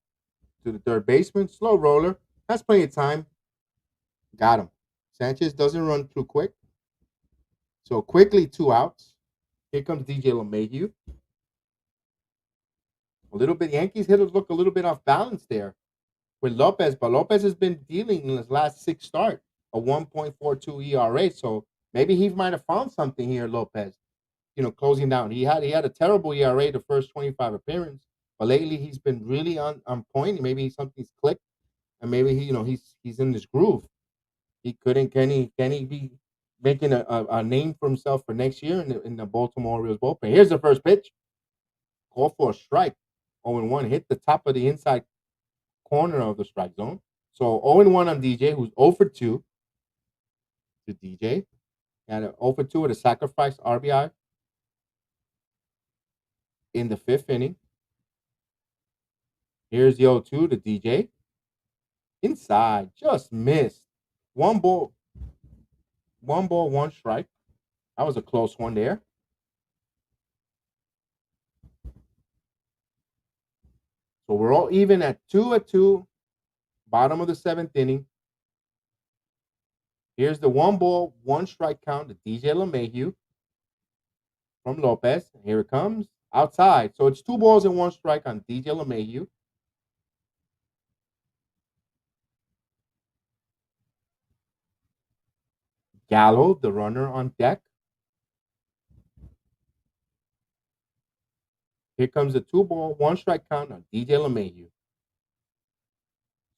to the third baseman. Slow roller. Has plenty of time. Got him. Sanchez doesn't run too quick. So quickly 2 outs. Here comes DJ LeMahieu. A little bit. Yankees hitters look a little bit off balance there with Lopez, but Lopez has been dealing in his last 6 starts a 1.42 ERA. So maybe he might have found something here, Lopez. Closing down. He had a terrible ERA the first 25 appearances, but lately he's been really on point. Maybe something's clicked, and maybe he's in this groove. Can he be making a name for himself for next year in the Baltimore Orioles bullpen? Here's the first pitch. Call for a strike. 0-1. Hit the top of the inside corner of the strike zone. So 0-1 on DJ, who's 0 for 2 to DJ. And 0 for 2 with a sacrifice RBI in the 5th inning. Here's the 0-2 to DJ. Inside. Just missed. 1 ball, 1 strike. That was a close one there. So we're all even at 2-2. Bottom of the 7th inning. Here's the 1 ball, 1 strike count to DJ LeMahieu from Lopez. Here it comes. Outside. So it's 2 balls and 1 strike on DJ LeMahieu. Gallo, the runner, on deck. Here comes the 2 ball, 1 strike count on DJ LeMahieu.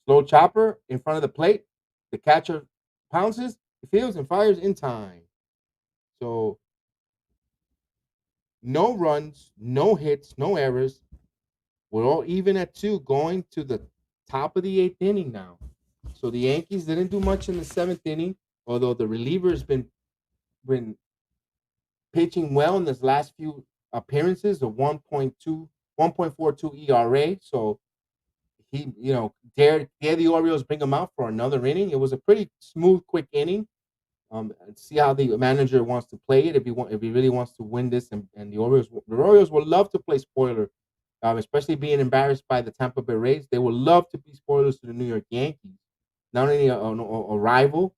Slow chopper in front of the plate. The catcher pounces, he fields, and fires in time. So no runs, no hits, no errors. We're all even at 2 going to the top of the 8th inning now. So the Yankees didn't do much in the 7th inning, although the reliever has been pitching well in his last few appearances, a 1.42 ERA. So he, dare the Orioles bring him out for another inning. It was a pretty smooth, quick inning. See how the manager wants to play it. If he really wants to win this, and the Orioles will love to play spoiler, especially being embarrassed by the Tampa Bay Rays. They would love to be spoilers to the New York Yankees, not only a rival,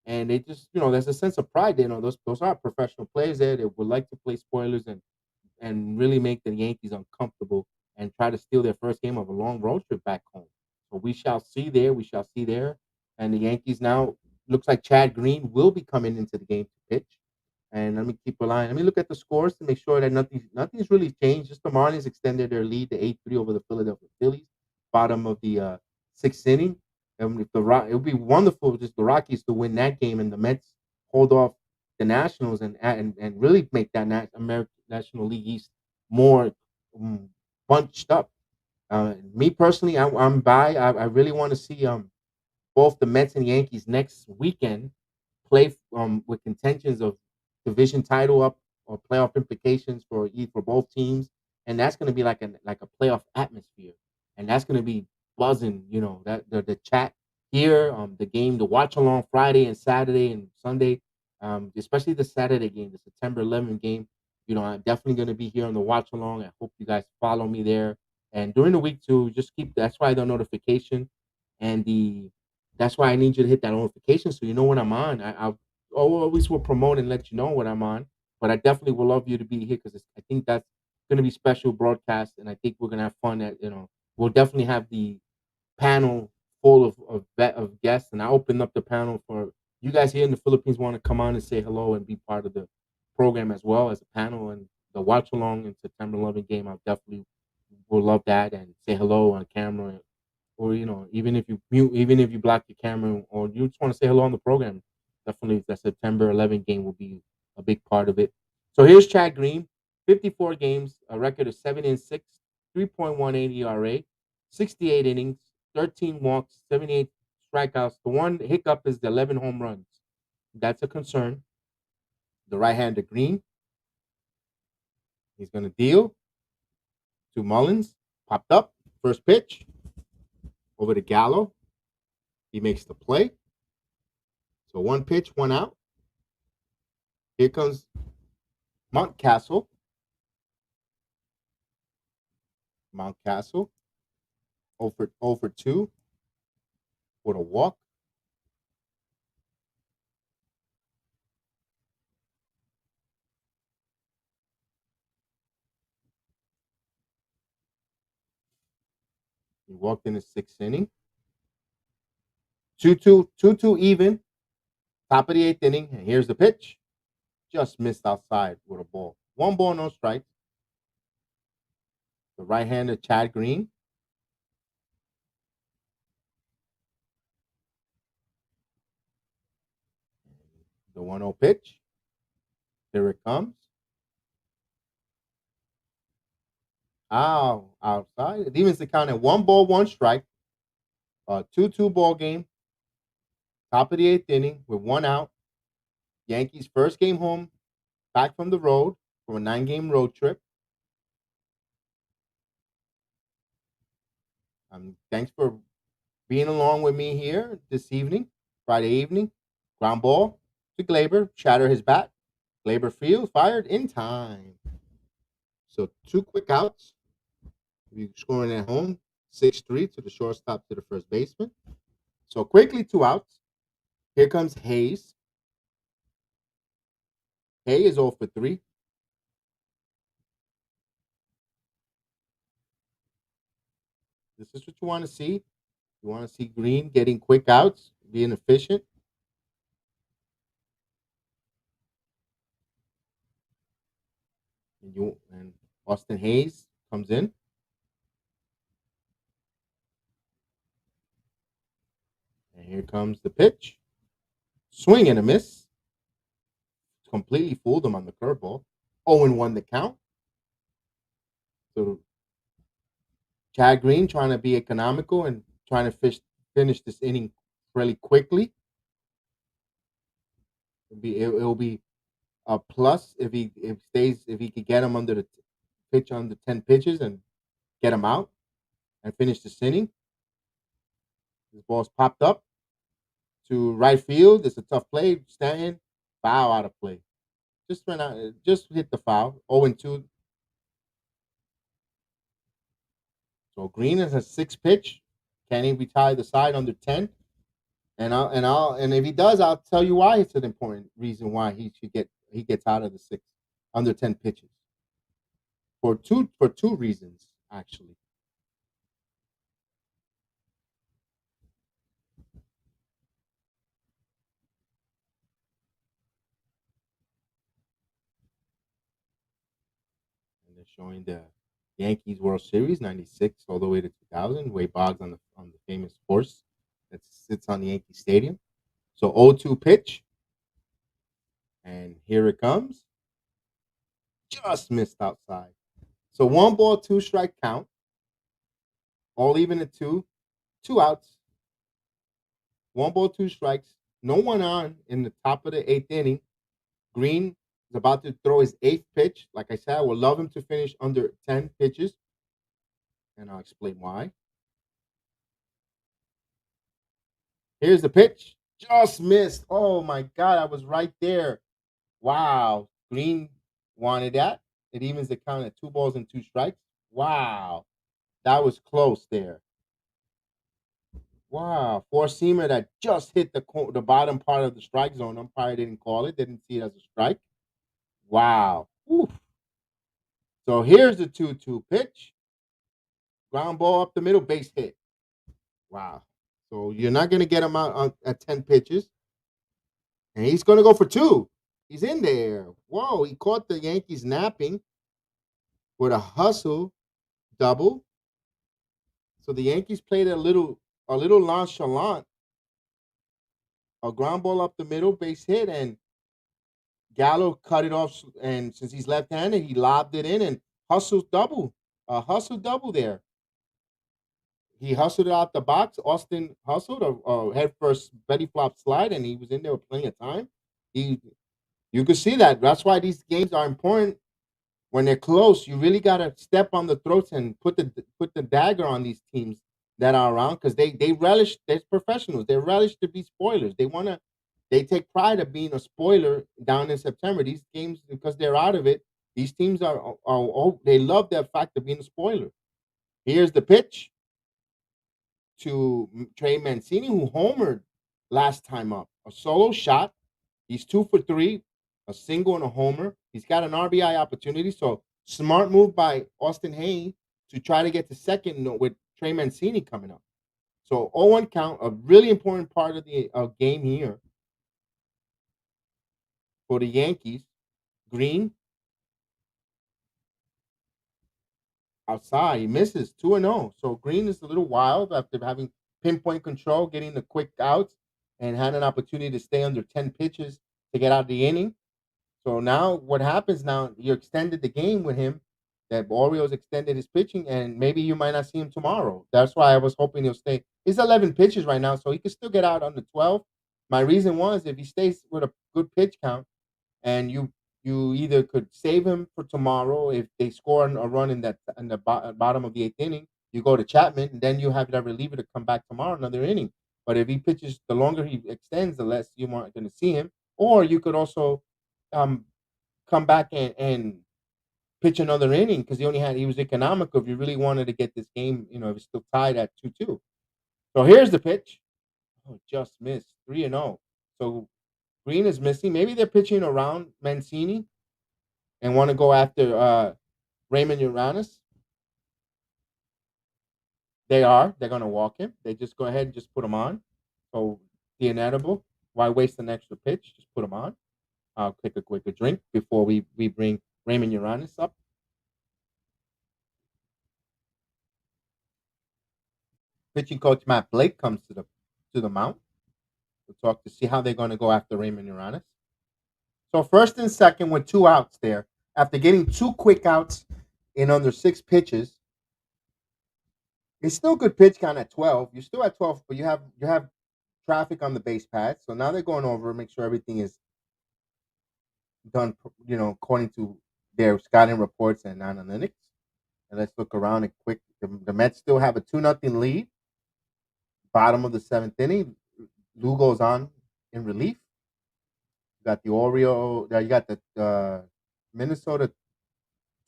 and they just there's a sense of pride. Those are professional players there. They would like to play spoilers and really make the Yankees uncomfortable and try to steal their first game of a long road trip back home. So we shall see there. We shall see there. And the Yankees now looks like Chad Green will be coming into the game to pitch. And let me keep a line. Let me look at the scores to make sure that nothing's really changed. Just the Marlins extended their lead to 8-3 over the Philadelphia Phillies, bottom of the sixth inning. And if it would be wonderful just the Rockies to win that game and the Mets hold off the Nationals and really make that American National League East more bunched up. Me personally, I'm by. I really want to see both the Mets and Yankees next weekend play with contentions of division title up or playoff implications for both teams, and that's going to be like a playoff atmosphere, and that's going to be buzzing. That the chat here, the game, the watch along Friday and Saturday and Sunday, especially the Saturday game, the September 11th game. I'm definitely going to be here on the watch along. I hope you guys follow me there, and during the week too, just keep. That's why the notification and the that's why I need you to hit that notification so you know when I'm on. I always will promote and let you know when I'm on, but I definitely will love you to be here because I think that's going to be special broadcast, and I think we're going to have fun. We'll definitely have the panel full of guests, and I opened up the panel for you guys here in the Philippines want to come on and say hello and be part of the program as well as a panel and the watch along in September 11th game. I definitely will love that and say hello on camera or even if you mute, even if you block your camera, or you just want to say hello on the program, definitely the September 11th game will be a big part of it. So here's Chad Green, 54 games, a record of 7-6, 3.18 ERA, 68 innings, 13 walks, 78 strikeouts. The one hiccup is the 11 home runs. That's a concern. The right-hander Green, he's going to deal to Mullins, popped up, first pitch over to Gallo. He makes the play. So one pitch, one out. Here comes Mountcastle. Mountcastle. 0 for 2 with a walk. He walked in the sixth inning. 2-2 even. Top of the eighth inning. And here's the pitch. Just missed outside with a ball. 1 ball, no strikes. The right-hander Chad Green. The 1-0 pitch. Here it comes. Ow, outside. It evens the count at 1 ball, 1 strike. 2-2 ball game. Top of the eighth inning with 1 out. Yankees first game home, back from the road from a 9-game road trip. Thanks for being along with me here this evening, Friday evening. Ground ball to Gleyber, shatter his bat. Gleyber fired in time. So 2 quick outs. You scoring at home, 6-3 to the shortstop to the first baseman. So quickly 2 outs. Here comes Hayes. Hay is 0 for 3. This is what you want to see. You want to see Green getting quick outs, being efficient. And Austin Hayes comes in. And here comes the pitch. Swing and a miss. Completely fooled him on the curveball. 0-1 the count. So Chad Green trying to be economical and trying to finish this inning really quickly. It'll be a plus if he could get him under the pitch under 10 pitches and get him out and finish this inning. This ball's popped up to right field. It's a tough play. Stanton, foul out of play. Just ran out. Just hit the foul. 0-2. So Green is a 6 pitch. Can he retire the side under 10? And if he does, I'll tell you why it's an important reason why he gets out of the 6 under 10 pitches. For two reasons, actually. And they're showing the Yankees World Series 96 all the way to 2000. Wade Boggs on the famous horse that sits on the Yankee Stadium. So 0-2 pitch. And here it comes. Just missed outside. So 1 ball, 2 strike count. All even at 2. 2 outs. 1 ball, 2 strikes. No one on in the top of the 8th inning. Green is about to throw his 8th pitch. Like I said, I would love him to finish under 10 pitches. And I'll explain why. Here's the pitch. Just missed. Oh my God, I was right there. Wow. Green wanted that. It evens the count at 2 balls and 2 strikes. Wow. That was close there. Wow. Four-seamer that just hit the bottom part of the strike zone. Umpire didn't call it. Didn't see it as a strike. Wow. Oof. So here's the 2-2 pitch. Ground ball up the middle, base hit. Wow. So you're not going to get him out at 10 pitches. And he's going to go for 2. He's in there. Whoa. He caught the Yankees napping with a hustle double. So the Yankees played a little nonchalant. A ground ball up the middle, base hit, and Gallo cut it off. And since he's left-handed, he lobbed it in and hustled double. Hustle double there. He hustled it out the box. Austin hustled a head first belly flop slide, and he was in there with plenty of time. You could see that. That's why these games are important. When they're close, you really gotta step on the throats and put the dagger on these teams that are around, because they relish. They're professionals. They relish to be spoilers. They take pride of being a spoiler down in September. These games, because they're out of it, these teams are they love that fact of being a spoiler. Here's the pitch to Trey Mancini, who homered last time up. A solo shot. He's 2 for 3, a single and a homer. He's got an RBI opportunity. So smart move by Austin Hayes to try to get to second with Trey Mancini coming up. So 0-1 count, a really important part of the game here for the Yankees. Green outside, he misses 2-0. So Green is a little wild after having pinpoint control, getting the quick outs, and had an opportunity to stay under 10 pitches to get out of the inning. So now what happens now, you extended the game with him. That Orioles extended his pitching, and maybe you might not see him tomorrow. That's why I was hoping he'll stay. He's 11 pitches right now, so he could still get out on the 12. My reason was if he stays with a good pitch count, and you either could save him for tomorrow if they score a run in the bottom of the 8th inning, you go to Chapman, and then you have that reliever to come back tomorrow another inning. But if he pitches, the longer he extends, the less you aren't going to see him. Or you could also come back and pitch another inning, because he was economical if you really wanted to get this game, if it's still tied at 2-2. So here's the pitch. Oh, just missed. 3-0. So Green is missing. Maybe they're pitching around Mancini and want to go after Raymond Uranes. They are. They're going to walk him. They just go ahead and just put him on. So the inedible. Why waste an extra pitch? Just put him on. I'll take a quick drink before we bring Raymond Uranes up. Pitching coach Matt Blake comes to the mound to talk to see how they're going to go after Raymond Uranes. So first and second with 2 outs there. After getting 2 quick outs in under 6 pitches, it's still good pitch count at 12. You're still at 12, but you have traffic on the base pads. So now they're going over, make sure everything is done, according to their scouting reports and analytics. And let's look around and quick. The Mets still have a 2-0 lead. Bottom of the 7th inning. Lugo's on in relief. You got the you got the Minnesota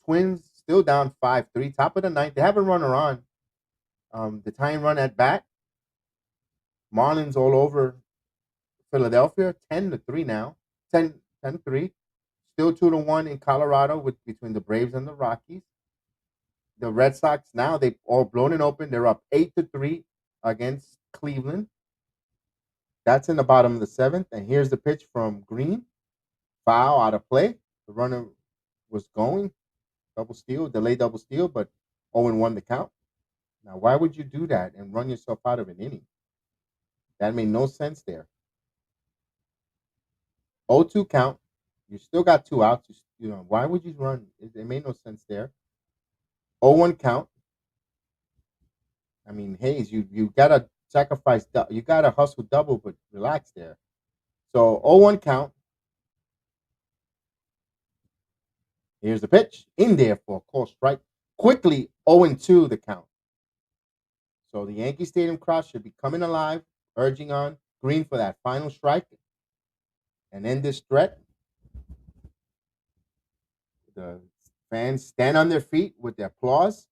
Twins still down 5-3, top of the ninth. They have a runner on. The tying run at bat. Marlins all over Philadelphia, 10-3 now. 10-3. Still 2-1 in Colorado between the Braves and the Rockies. The Red Sox now they've all blown it open. They're up 8-3 against Cleveland. That's in the bottom of the seventh. And here's the pitch from Green. Foul out of play. The runner was going. Double steal, delay double steal, but 0-1 the count. Now, why would you do that and run yourself out of an inning? That made no sense there. 0-2 count. You still got 2 outs. Why would you run? It made no sense there. 0-1 count. I mean, Hayes, you gotta sacrifice. You gotta hustle double, but relax there. So 0-1 count. Here's the pitch in there for a call strike. Quickly 0-2 the count. So the Yankee Stadium crowd should be coming alive, urging on Green for that final strike and end this threat. The fans stand on their feet with their applause,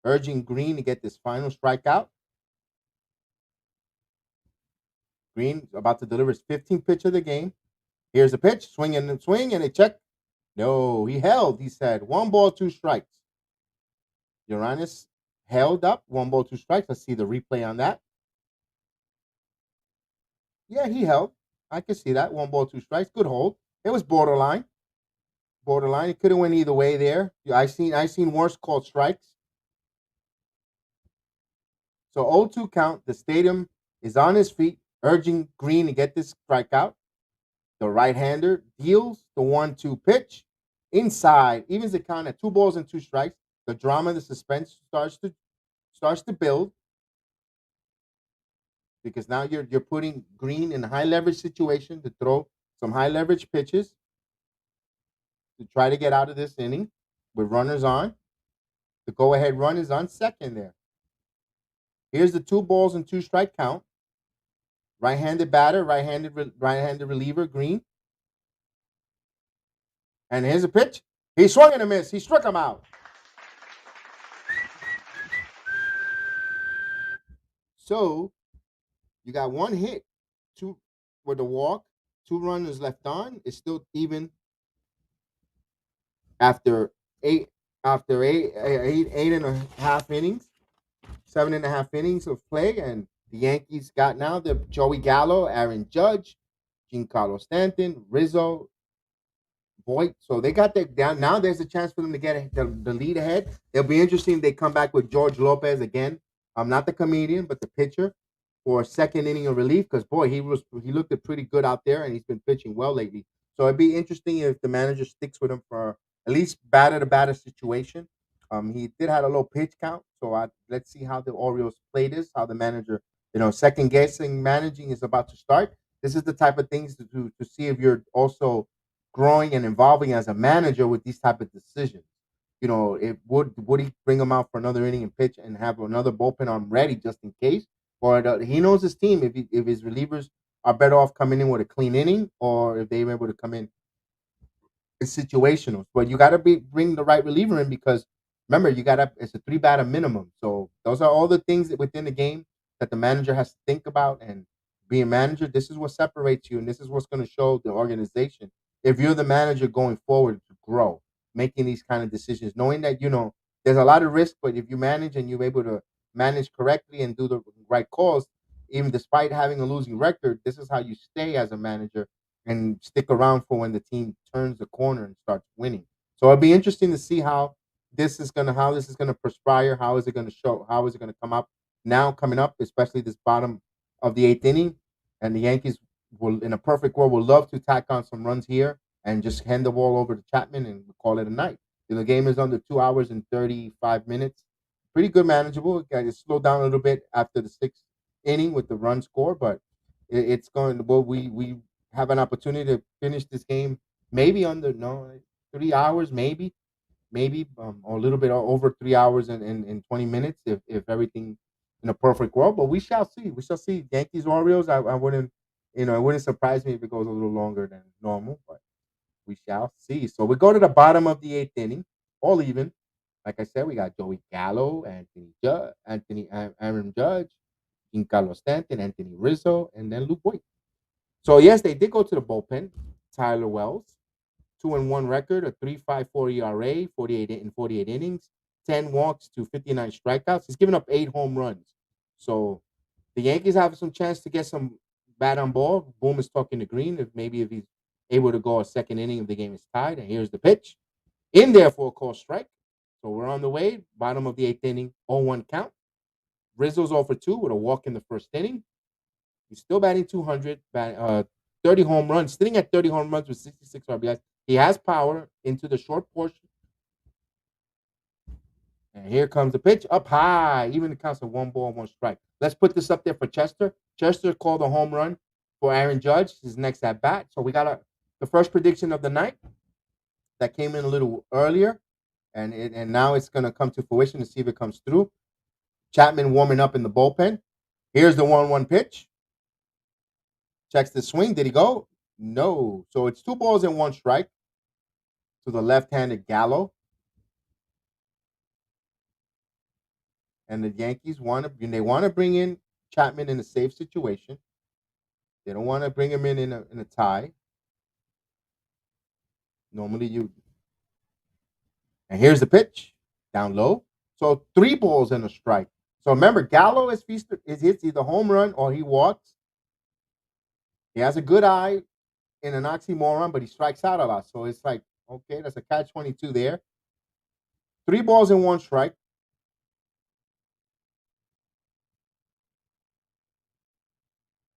urging Green to get this final strikeout. Green about to deliver his 15th pitch of the game. Here's the pitch, swing and a check. No, he held. He said 1 ball, 2 strikes. Uranus held up 1 ball, 2 strikes. Let's see the replay on that. Yeah, he held. I can see that 1 ball, 2 strikes. Good hold. It was borderline. It could have went either way there. I seen worse called strikes. So 0-2 count. The stadium is on his feet, urging Green to get this strikeout. The right-hander deals the 1-2 pitch inside, evens the count at 2 balls and 2 strikes. The drama, the suspense starts to build because now you're putting Green in a high leverage situation to throw some high leverage pitches to try to get out of this inning with runners on. The go-ahead run is on second there. Here's the 2 balls and 2 strike count. Right-handed batter, right-handed reliever, Green. And here's a pitch. He swung and a miss. He struck him out. So you got 1 hit, 2 with a walk, 2 runners left on. It's still even after eight and a half innings, 7.5 innings of play, and the Yankees got now the Joey Gallo, Aaron Judge, Giancarlo Stanton, Rizzo, Voit. So they got that down. Now there's a chance for them to get the lead ahead. It'll be interesting if they come back with George Lopez again. Not the comedian, but the pitcher for a second inning of relief. Because boy, he looked pretty good out there, and he's been pitching well lately. So it'd be interesting if the manager sticks with him for at least batter-to-batter situation. He did have a low pitch count, so let's see how the Orioles play this. How the manager, second guessing managing is about to start. This is the type of things to see if you're also growing and evolving as a manager with these type of decisions. It would he bring him out for another inning and pitch and have another bullpen arm ready just in case, or he knows his team if his relievers are better off coming in with a clean inning or if they're able to come in situational. But you got to bring the right reliever in because remember it's a 3 batter minimum. So those are all the things that within the game that the manager has to think about. And being a manager, this is what separates you, and this is what's going to show the organization if you're the manager going forward to grow, making these kind of decisions, knowing that there's a lot of risk, but if you manage and you're able to manage correctly and do the right calls, even despite having a losing record, this is how you stay as a manager and stick around for when the team turns the corner and starts winning. So it'll be interesting to see how this is gonna perspire. How is it gonna show? How is it gonna come up now? Coming up, especially this bottom of the 8th inning, and the Yankees will, in a perfect world, will love to tack on some runs here and just hand the ball over to Chapman and call it a night. The game is under 2 hours and 35 minutes. Pretty good, manageable. It got slowed down a little bit after the 6th inning with the run score, but it's going. Well, we have an opportunity to finish this game maybe under 3 hours, maybe or a little bit over 3 hours and 20 minutes if everything in a perfect world, but we shall see. We shall see. Yankees Orioles. I wouldn't, it wouldn't surprise me if it goes a little longer than normal, but we shall see. So we go to the bottom of the eighth inning, all even. Like I said, we got Joey Gallo, Aaron Judge, Giancarlo Stanton, Anthony Rizzo, and then Luke Voit. So yes, they did go to the bullpen. Tyler Wells, 2-1 record, a 3.54 ERA, 48 innings, 10 walks to 59 strikeouts. He's given up 8 home runs. So the Yankees have some chance to get some bat on ball. Boom is talking to Green if he's able to go a second inning if the game is tied. And here's the pitch. In there for a call strike. So we're on the way. Bottom of the eighth inning, 0-1 count. Rizzo's 0 for 2 with a walk in the first inning. He's still batting 200, 30 home runs, sitting at 30 home runs with 66 RBIs. He has power into the short portion. And here comes the pitch up high. Even the counts of 1 ball, 1 strike. Let's put this up there for Chester. Chester called a home run for Aaron Judge, his next at bat. So we got the first prediction of the night that came in a little earlier. And now it's going to come to fruition to see if it comes through. Chapman warming up in the bullpen. Here's the 1-1 pitch. Checks the swing. Did he go? No. So it's 2 balls and 1 strike to the left-handed Gallo. And the Yankees want to bring in Chapman in a safe situation. They don't want to bring him in a tie. Normally you. And here's the pitch. Down low. So 3 balls and a strike. So remember, Gallo is hits either home run or he walks. He has a good eye in an oxymoron, but he strikes out a lot. So it's like, okay, that's a catch-22 there. 3 balls and 1 strike.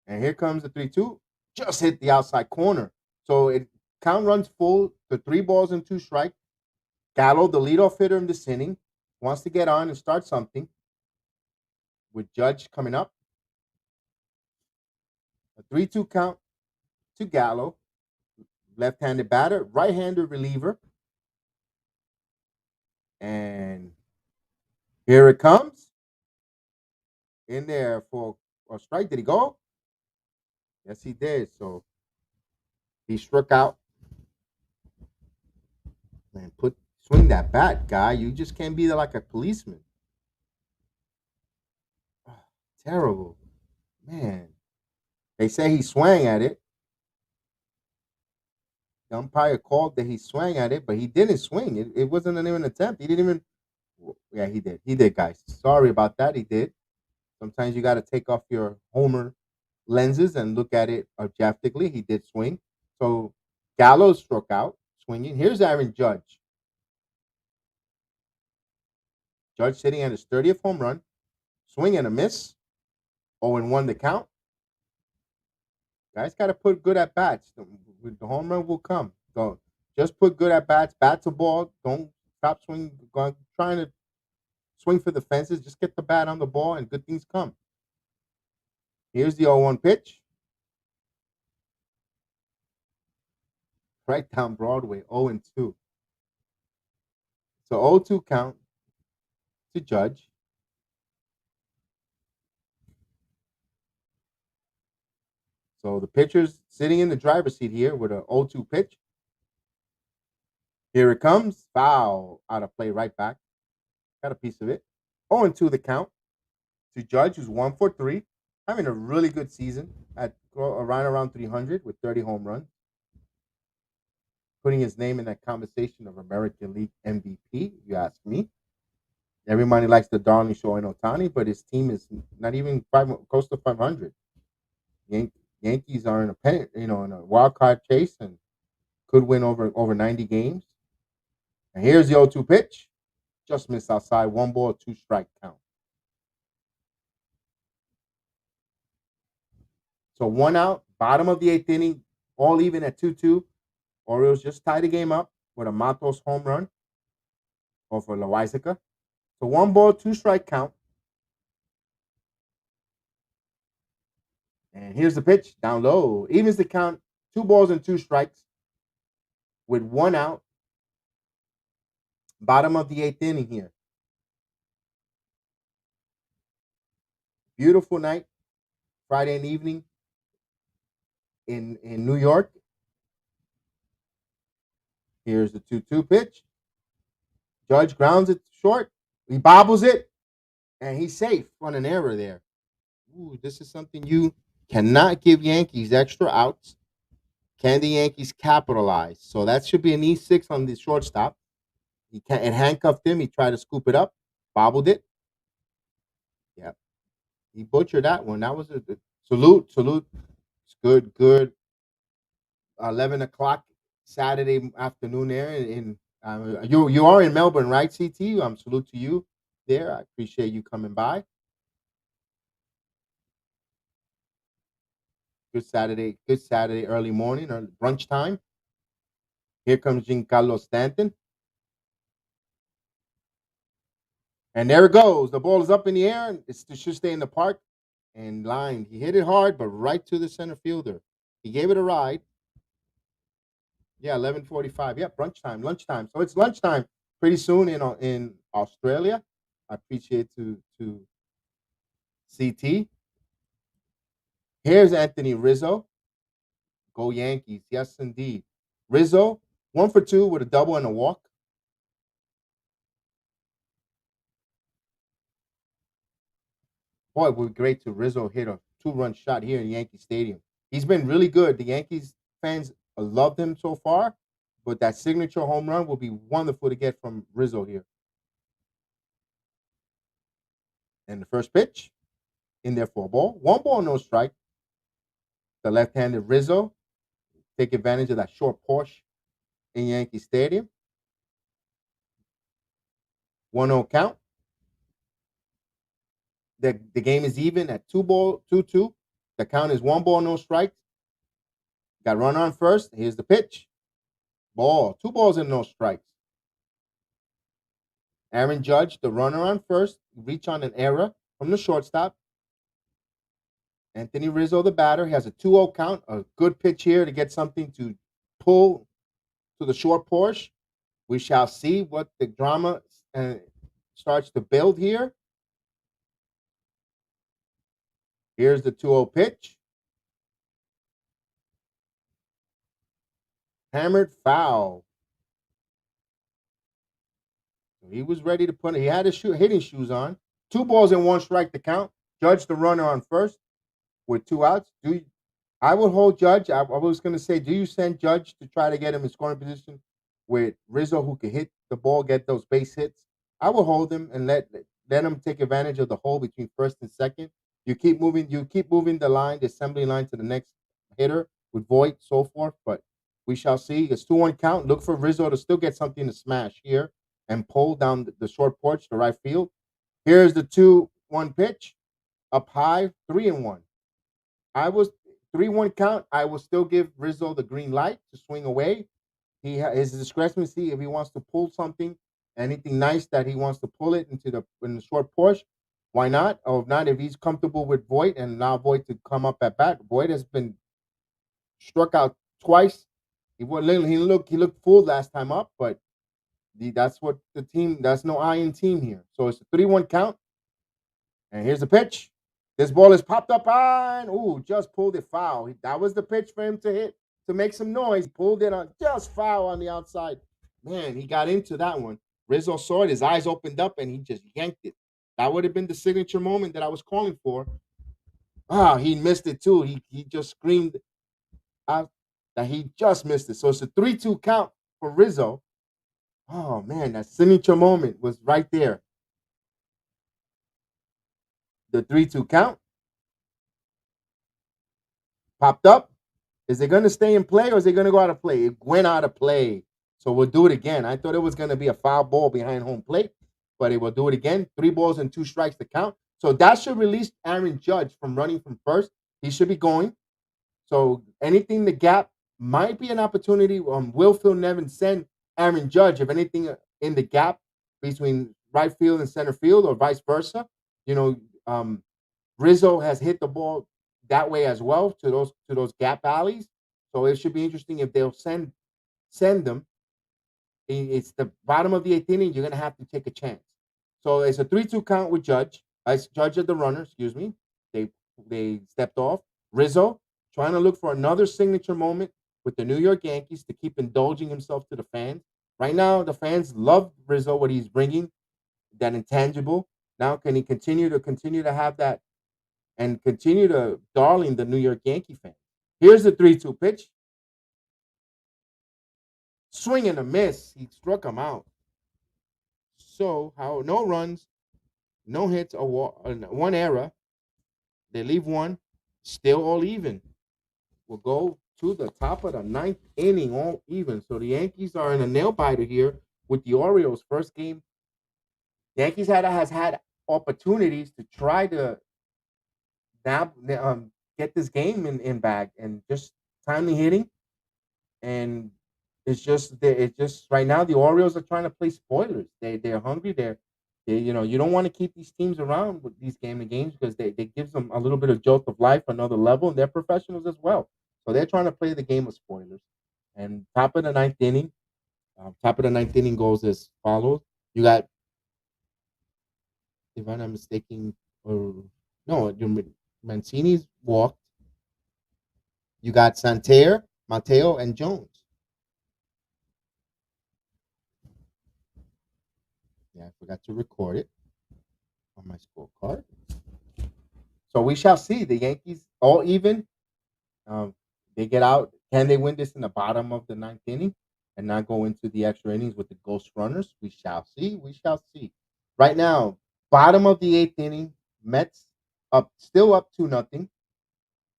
And here comes the 3-2. Just hit the outside corner. So it count runs full to 3 balls and 2 strikes. Gallo, the leadoff hitter in this inning, wants to get on and start something. With Judge coming up. A 3-2 count to Gallo. Left-handed batter, right-handed reliever. And here it comes. In there for a strike. Did he go? Yes, he did. So he struck out. Man, swing that bat, guy. You just can't be there like a policeman. Oh, terrible. Man. They say he swung at it. The umpire called that he swung at it, but he didn't swing. It wasn't even an attempt. He didn't even. Yeah, he did. He did, guys. Sorry about that. He did. Sometimes you got to take off your homer lenses and look at it objectively. He did swing. So Gallo struck out, swinging. Here's Aaron Judge. Judge sitting at his 30th home run. Swing and a miss. 0-1 the count. Guys got to put good at bats. The home run will come. So just put good at bats. Bat to ball. Don't stop swinging. Trying to swing for the fences. Just get the bat on the ball and good things come. Here's the 0-1 pitch. Right down Broadway. 0-2. So 0-2 count to Judge. So the pitcher's sitting in the driver's seat here with a 0-2 pitch. Here it comes. Foul. Out of play right back. Got a piece of it. 0-2 the count to Judge, who's 1 for 3. Having a really good season at around 300 with 30 home runs. Putting his name in that conversation of American League MVP, you ask me. Everybody likes the darling Shohei Ohtani, but his team is not even close to 500. Yankees are in a pennant, in a wild card chase and could win over 90 games. And here's the 0-2 pitch. Just missed outside. 1 ball, 2 strike count. So 1 out, bottom of the 8th inning, all even at 2-2. Orioles just tied the game up with a Matos home run over Loaizica. So 1 ball, 2 strike count. And here's the pitch, down low. Evens the count, 2 balls and 2 strikes with 1 out. Bottom of the 8th inning here. Beautiful night, Friday evening in New York. Here's the 2-2 pitch. Judge grounds it short. He bobbles it, and he's safe on an error there. Ooh, this is something you cannot give Yankees extra outs. Can the Yankees capitalize? So that should be an E6 on the shortstop. It handcuffed him. He tried to scoop it up, bobbled it. Yeah, he butchered that one. That was a salute. It's good. 11 o'clock Saturday afternoon there. You are in Melbourne, right, CT? Salute to you there. I appreciate you coming by. Good Saturday early morning or brunch time. Here comes Giancarlo Stanton. And there it goes. The ball is up in the air. And it should stay in the park and lined. He hit it hard, but right to the center fielder. He gave it a ride. Yeah, 11:45. Yeah, brunch time, lunchtime. So it's lunchtime pretty soon in Australia. I appreciate to CT. Here's Anthony Rizzo. Go Yankees. Yes, indeed. Rizzo, 1 for 2 with a double and a walk. Boy, it would be great to Rizzo hit a 2-run shot here in Yankee Stadium. He's been really good. The Yankees fans loved him so far, but that signature home run will be wonderful to get from Rizzo here. And the first pitch in there for a ball. 1 ball, no strike. The left-handed Rizzo take advantage of that short Porsche in Yankee Stadium. 1-0 count. The game is even at 2-2. The count is 1 ball, no strikes. Got runner on first. Here's the pitch. Ball. 2 balls and no strikes. Aaron Judge, the runner on first, reach on an error from the shortstop. Anthony Rizzo, the batter, he has a 2-0 count. A good pitch here to get something to pull to the short Porsche. We shall see what the drama starts to build here. Here's the 2-0 pitch. Hammered foul. He was ready to put it. He had his hitting shoes on. 2 balls and 1 strike to count. Judge the runner on first with 2 outs. I would hold Judge. I was going to say, do you send Judge to try to get him in scoring position with Rizzo, who can hit the ball, get those base hits? I would hold him and let him take advantage of the hole between first and second. You keep moving the line, the assembly line to the next hitter with Voit, so forth. But we shall see. It's 2-1 count. Look for Rizzo to still get something to smash here and pull down the short porch to right field. Here's the 2-1 pitch. Up high, 3-1. I was 3-1 count. I will still give Rizzo the green light to swing away. He has discretion to see if he wants to pull something, anything nice that he wants to pull it in the short porch. Why not? Or if not, if he's comfortable with Voit and allow Voit to come up at bat. Voit has been struck out twice. He looked full last time up, but that's what the team. That's no iron team here. So it's a 3-1 count. And here's the pitch. This ball is popped up on. Ooh, just pulled it foul. That was the pitch for him to hit to make some noise. Pulled it on just foul on the outside. Man, he got into that one. Rizzo saw it. His eyes opened up and he just yanked it. That would have been the signature moment that I was calling for. He missed it too. He just screamed out that he just missed it. So it's a 3-2 count for Rizzo. Oh man, that signature moment was right there. The 3-2 count popped up. Is it going to stay in play or is it going to go out of play? It went out of play. So we'll do it again. I thought it was going to be a foul ball behind home plate, but it will do it again. 3 balls and 2 strikes to count. So that should release Aaron Judge from running from first. He should be going. So anything the gap might be an opportunity. Will Phil Nevin send Aaron Judge, if anything, in the gap between right field and center field or vice versa. Rizzo has hit the ball that way as well to those gap alleys. So it should be interesting if they'll send them. It's the bottom of the 8th inning. You're going to have to take a chance. So it's a 3-2 count with Judge. Judge at the runner, excuse me. they stepped off. Rizzo trying to look for another signature moment with the New York Yankees to keep indulging himself to the fans. Right now, the fans love Rizzo, what he's bringing, that intangible. Now, can he continue to have that and continue to darling the New York Yankee fans? Here's the 3-2 pitch. Swing and a miss. He struck him out. So, how no runs, no hits, one error. They leave one, still all even. We'll go to the top of the ninth inning, all even. So the Yankees are in a nail biter here with the Orioles. First game, Yankees has had opportunities to try to now get this game in bag and just timely hitting. And it's just right now the Orioles are trying to play spoilers. They're hungry. They you don't want to keep these teams around with these games because they gives them a little bit of jolt of life, another level, and they're professionals as well. So they're trying to play the game of spoilers. And top of the ninth inning goes as follows. You got, if I'm not mistaken, or no, Mancini's walked. You got Santerre, Mateo, and Jones. Yeah, I forgot to record it on my scorecard. So we shall see. The Yankees all even. Um, they get out. Can they win this in the bottom of the ninth inning and not go into the extra innings with the ghost runners? We shall see. We shall see. Right now, bottom of the eighth inning, Mets still up 2-0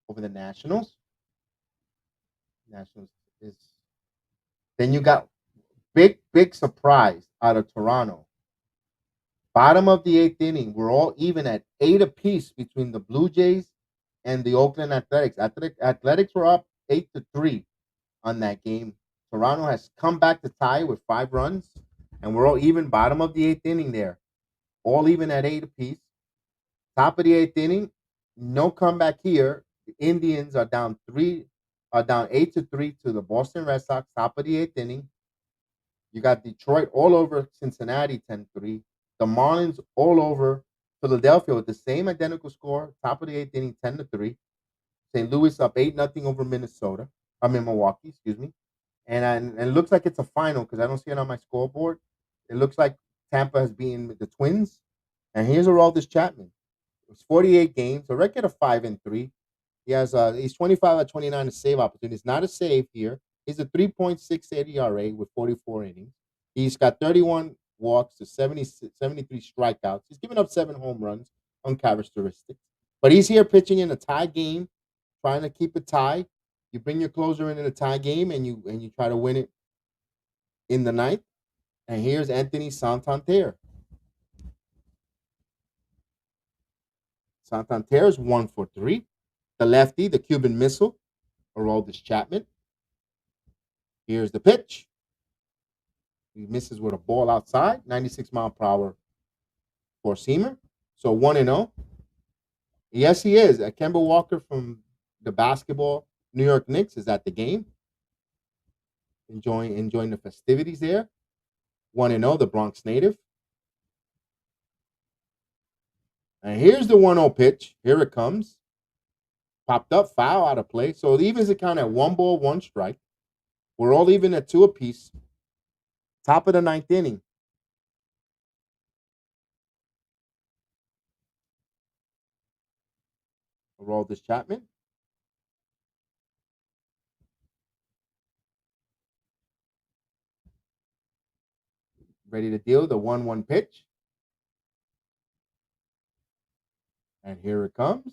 over the Nationals. Nationals is. Then you got big surprise out of Toronto. Bottom of the eighth inning, we're all even at 8 apiece between the Blue Jays and the Oakland Athletics. Athletics were up 8-3 on that game. Toronto has come back to tie with 5 runs, and we're all even. Bottom of the eighth inning there, all even at 8 apiece. Top of the eighth inning, no comeback here. The Indians are down 8-3 to the Boston Red Sox. Top of the eighth inning, you got Detroit all over Cincinnati 10-3. The Marlins all over Philadelphia with the same identical score. Top of the eighth inning, 10-3. St. Louis up 8-0 over Minnesota. Milwaukee, excuse me. And it looks like it's a final because I don't see it on my scoreboard. It looks like Tampa has beaten the Twins. And here's Aroldis Chapman. It's 48 games, a record of 5-3. He's 25 out of 29 to save opportunities. Not a save here. He's a 3.68 ERA with 44 innings. He's got 31 walks to 73 strikeouts. He's given up 7 home runs, uncharacteristic. But he's here pitching in a tie game, trying to keep it tie. You bring your closer in a tie game and you try to win it in the ninth. And here's Anthony Santander. Santander's 1-for-3. The lefty, the Cuban missile, Aroldis Chapman. Here's the pitch. He misses with a ball outside, 96-mile-per-hour four-seamer. So 1-0. Yes, he is. Kemba Walker from the basketball New York Knicks is at the game, enjoying the festivities there. 1-0, the Bronx native. And here's the 1-0 pitch. Here it comes. Popped up, foul, out of play. So it evens the count at 1 ball, 1 strike. We're all even at 2 apiece. Top of the ninth inning. Aroldis Chapman. Ready to deal the 1-1 pitch. And here it comes.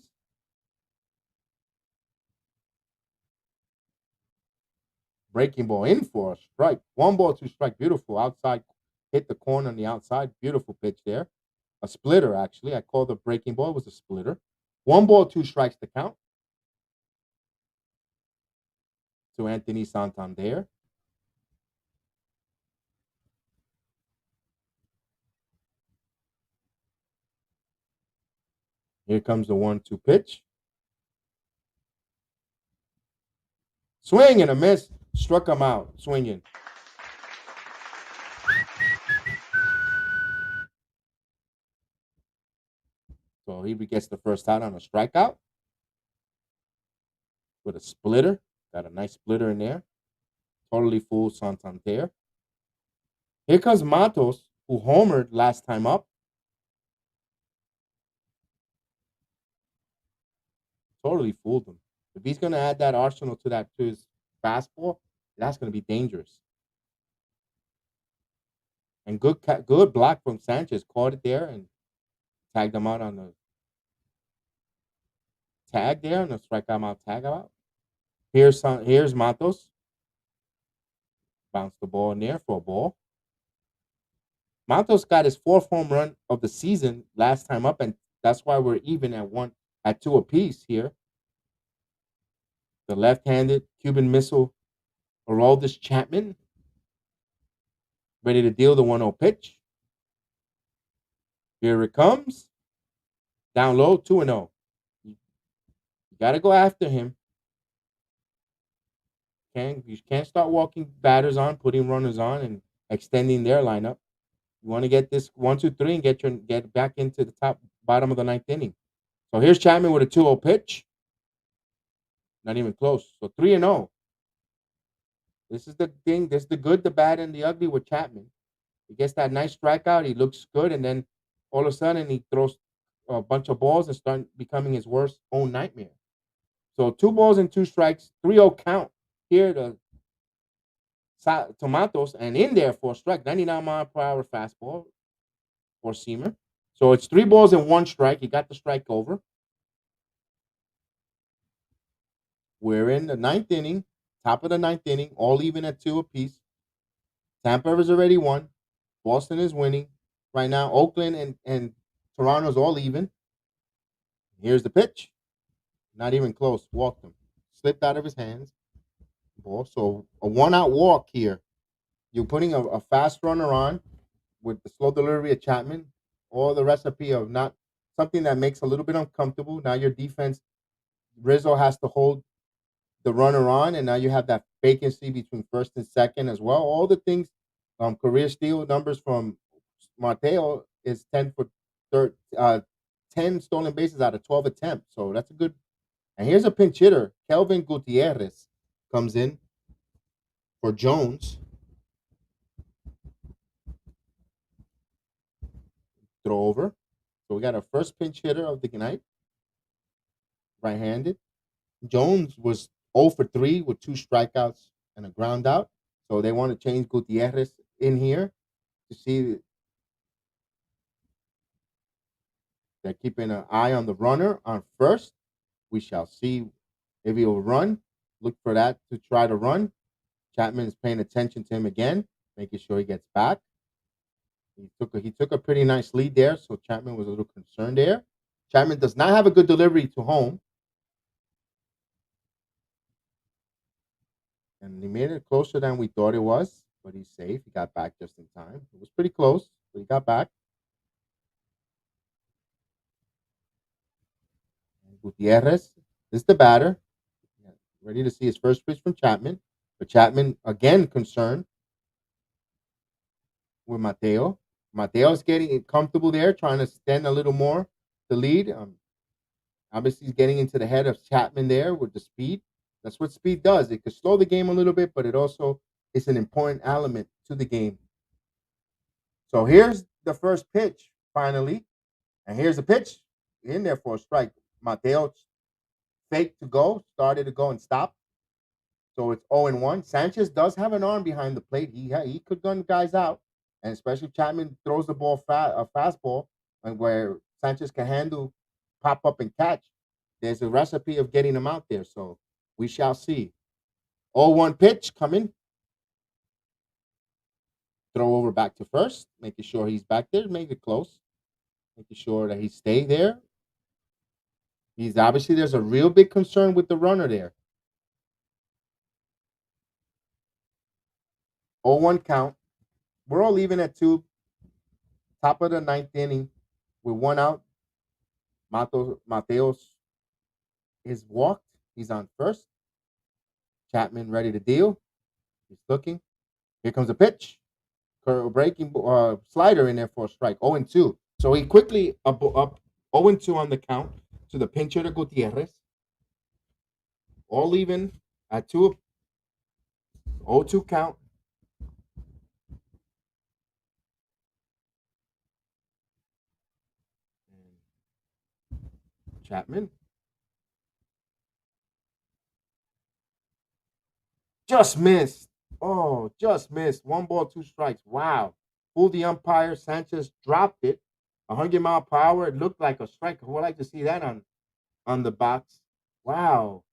Breaking ball in for a strike. 1 ball, 2 strike. Beautiful. Outside. Hit the corner on the outside. Beautiful pitch there. A splitter, actually. I called the breaking ball. It was a splitter. 1 ball, 2 strikes to count. To Anthony Santander. Here comes the 1-2 pitch. Swing and a miss. Struck him out. Swinging. So he gets the first out on a strikeout. with a splitter. Got a nice splitter in there. Totally fooled Santander. Here comes Matos, who homered last time up. Totally fooled him. If he's going to add that arsenal to his fastball, that's going to be dangerous. And good block from Sanchez. Caught it there and tagged him out on the tag there, on the strikeout out tag out. Here's Matos. Bounce the ball in there for a ball. Matos got his 4th home run of the season last time up, and that's why we're even at 2 apiece here. The left-handed Cuban missile, Aroldis Chapman, ready to deal the 1-0 pitch. Here it comes. Down low, 2-0. You got to go after him. You can't start walking batters on, putting runners on, and extending their lineup. You want to get this 1, 2, 3 and get back into the bottom of the 9th inning. So here's Chapman with a 2-0 pitch. Not even close. So 3-0. This is the thing. This is the good, the bad, and the ugly with Chapman. He gets that nice strikeout. He looks good, and then all of a sudden he throws a bunch of balls and start becoming his worst own nightmare. So 2 balls and 2 strikes, 3-0 count here to Matos, and in there for a strike, 99-mile-per-hour fastball for seamer. So it's 3 balls and 1 strike. He got the strike over. We're in the 9th inning, top of the 9th inning, all even at 2 apiece. Tampa has already won. Boston is winning. Right now, Oakland and Toronto's all even. Here's the pitch. Not even close. Walked him. Slipped out of his hands. Ball. So a 1-out walk here. You're putting a fast runner on with the slow delivery of Chapman. Or the recipe of not something that makes a little bit uncomfortable. Now your defense, Rizzo has to hold the runner on, and now you have that vacancy between first and second as well. All the things, career steal numbers from Mateo is 10 stolen bases out of 12 attempts. So that's a good. And here's a pinch hitter. Kelvin Gutierrez comes in for Jones. Throw over. So we got our first pinch hitter of the night. Right-handed. Jones was 0 for 3 with 2 strikeouts and a ground out. So they want to change Gutierrez in here to see. They're keeping an eye on the runner on first. We shall see if he will run. Look for that to try to run. Chapman is paying attention to him again, making sure he gets back. He took a pretty nice lead there, so Chapman was a little concerned there. Chapman does not have a good delivery to home. And he made it closer than we thought it was, but he's safe. He got back just in time. It was pretty close, but he got back. And Gutierrez is the batter. Ready to see his first pitch from Chapman. But Chapman, again, concerned with Mateo. Mateo's getting comfortable there, trying to extend a little more the lead. Obviously, he's getting into the head of Chapman there with the speed. That's what speed does. It could slow the game a little bit, but it also is an important element to the game. So here's the first pitch, finally. And here's the pitch in there for a strike. Mateo faked to go, started to go and stop. So it's 0-1. Sanchez does have an arm behind the plate. He could gun guys out. And especially Chapman throws the ball a fastball, and where Sanchez can handle, pop up and catch. There's a recipe of getting him out there. So we shall see. 0-1 pitch coming. Throw over back to first, making sure he's back there, make it close, making sure that he stay there. He's obviously there's a real big concern with the runner there. 0-1 count. We're all even at 2. Top of the 9th inning with 1 out. Mateos is walked. He's on first. Chapman ready to deal. He's looking. Here comes a pitch. Breaking slider in there for a strike. 0-2. So he quickly up 0-2 on the count to the pinch hitter Gutierrez. All even at 0-2 count. Chapman just missed. Oh, just missed. 1 ball, 2 strikes. Wow. Fooled the umpire. Sanchez dropped it. 100 mile per hour. It looked like a strike. I would like to see that on the box. Wow.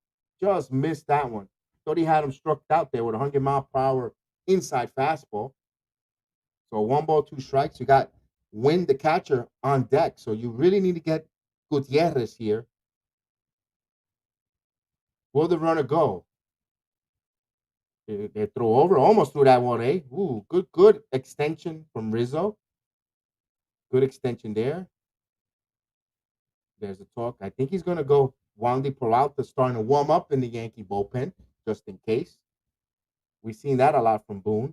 Just missed that one. Thought he had him struck out there with 100 mile per hour inside fastball. So 1 ball, 2 strikes. You got Win the catcher on deck. So you really need to get Gutierrez here. Will the runner go? They throw over, almost threw that one, eh? Ooh, good extension from Rizzo. Good extension there. There's a talk. I think he's going to go Wandy Peralta, starting to warm up in the Yankee bullpen, just in case. We've seen that a lot from Boone.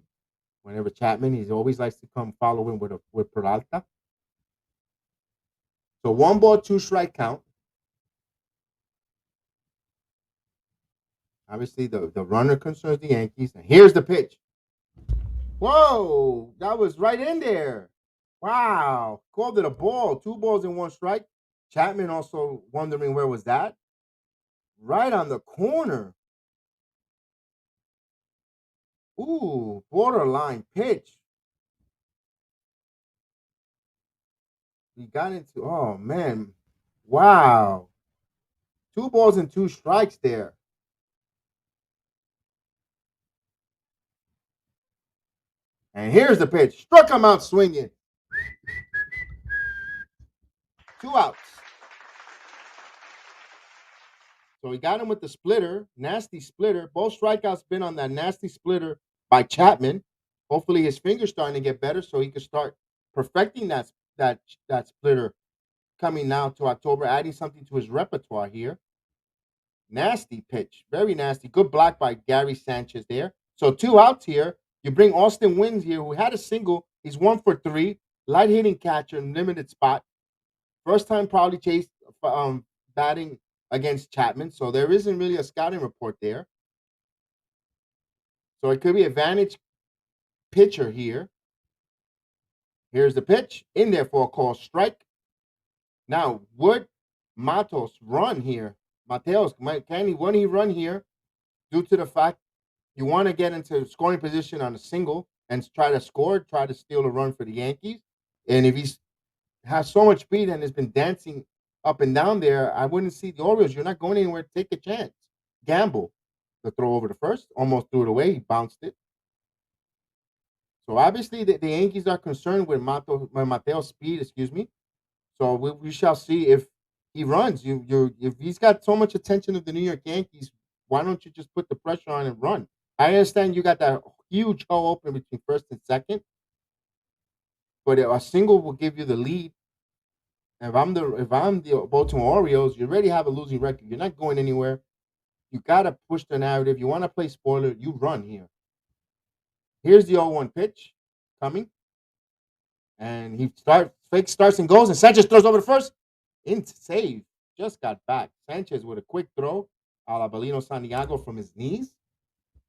Whenever Chapman, he always likes to come follow in with Peralta. So 1 ball, 2 strike count. Obviously, the runner concerns the Yankees. And here's the pitch. Whoa, that was right in there. Wow, called it a ball. 2 balls and 1 strike. Chapman also wondering where was that. Right on the corner. Ooh, borderline pitch. He got into, oh man, wow. 2 balls and 2 strikes there. And here's the pitch. Struck him out swinging. 2 outs. So he got him with the splitter, nasty splitter. Both strikeouts been on that nasty splitter by Chapman. Hopefully his finger's starting to get better so he can start perfecting that splitter coming now to October, adding something to his repertoire here. Nasty pitch, very nasty. Good block by Gary Sanchez there. So 2 outs here. You bring Austin Wynns here, who had a single. He's 1 for 3. Light hitting catcher in limited spot. First time probably chased batting against Chapman. So there isn't really a scouting report there. So it could be advantage pitcher here. Here's the pitch. In there for a call strike. Now, would Matos run here? Mateos, when he run here due to the fact you want to get into scoring position on a single and try to score, try to steal a run for the Yankees. And if he's has so much speed and has been dancing up and down there, I wouldn't see the Orioles. You're not going anywhere. Take a chance. Gamble. The throw over the first. Almost threw it away. He bounced it. So obviously the Yankees are concerned with Mateo's speed, excuse me. So we shall see if he runs. If he's got so much attention of the New York Yankees, why don't you just put the pressure on and run? I understand you got that huge hole open between first and second, but a single will give you the lead. If I'm the Baltimore Orioles, you already have a losing record. You're not going anywhere. You gotta push the narrative. You want to play spoiler, you run here. Here's the 0-1 pitch coming. And he starts and goes, and Sanchez throws over the first. In save. Just got back. Sanchez with a quick throw a la Belino Santiago from his knees.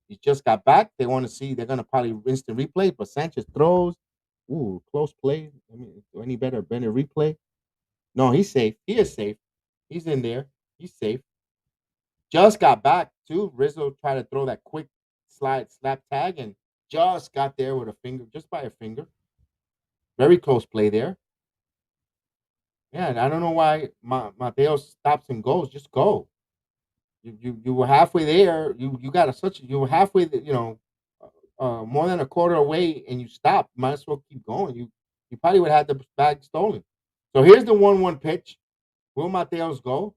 He just got back. They want to see, they're going to probably instant replay, but Sanchez throws. Ooh, close play. I mean, any better replay? No, he's safe. He is safe. He's in there. He's safe. Just got back, too. Rizzo tried to throw that quick slap tag and just got there with a finger, just by a finger. Very close play there. Yeah, and I don't know why Mateo stops and goes. Just go. You were halfway there. You got you were halfway. More than a quarter away, and you stopped. Might as well keep going. You probably would have had the bag stolen. So here's the 1-1 pitch. Will Mateos go?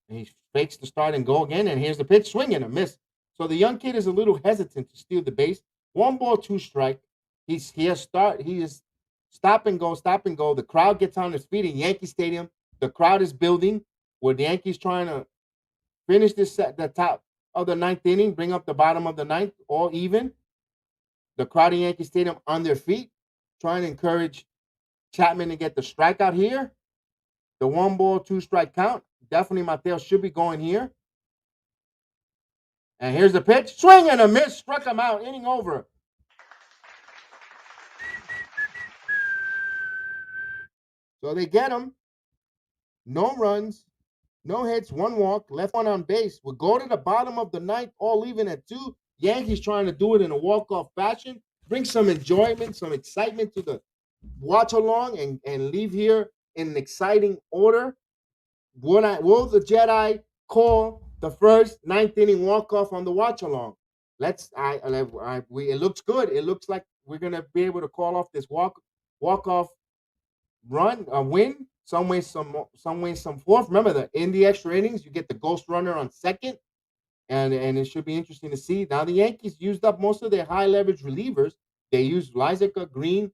And he fakes the start and go again. And here's the pitch, swing and a miss. So the young kid is a little hesitant to steal the base. 1 ball, 2 strike. He is stop and go, stop and go. The crowd gets on his feet in Yankee Stadium. The crowd is building. Where the Yankees trying to finish the top of the 9th inning, bring up the bottom of the 9th, all even. The crowd in Yankee Stadium on their feet, trying to encourage Chapman to get the strikeout here. The 1 ball, 2 strike count. Definitely Mateo should be going here. And here's the pitch. Swing and a miss. Struck him out. Inning over. So they get him. No runs, no hits, 1 walk, left one on base. We'll go to the bottom of the ninth, all leaving at 2. Yankees trying to do it in a walk-off fashion. Bring some enjoyment, some excitement to the watch along and leave here in an exciting order. Will the Jedi call the first ninth inning walk-off on the watch along? It looks good. It looks like we're gonna be able to call off this walk-off run, a win, some way, some forth. Remember that in the extra innings, you get the ghost runner on second, and it should be interesting to see. Now the Yankees used up most of their high leverage relievers. They used Lizica, Green,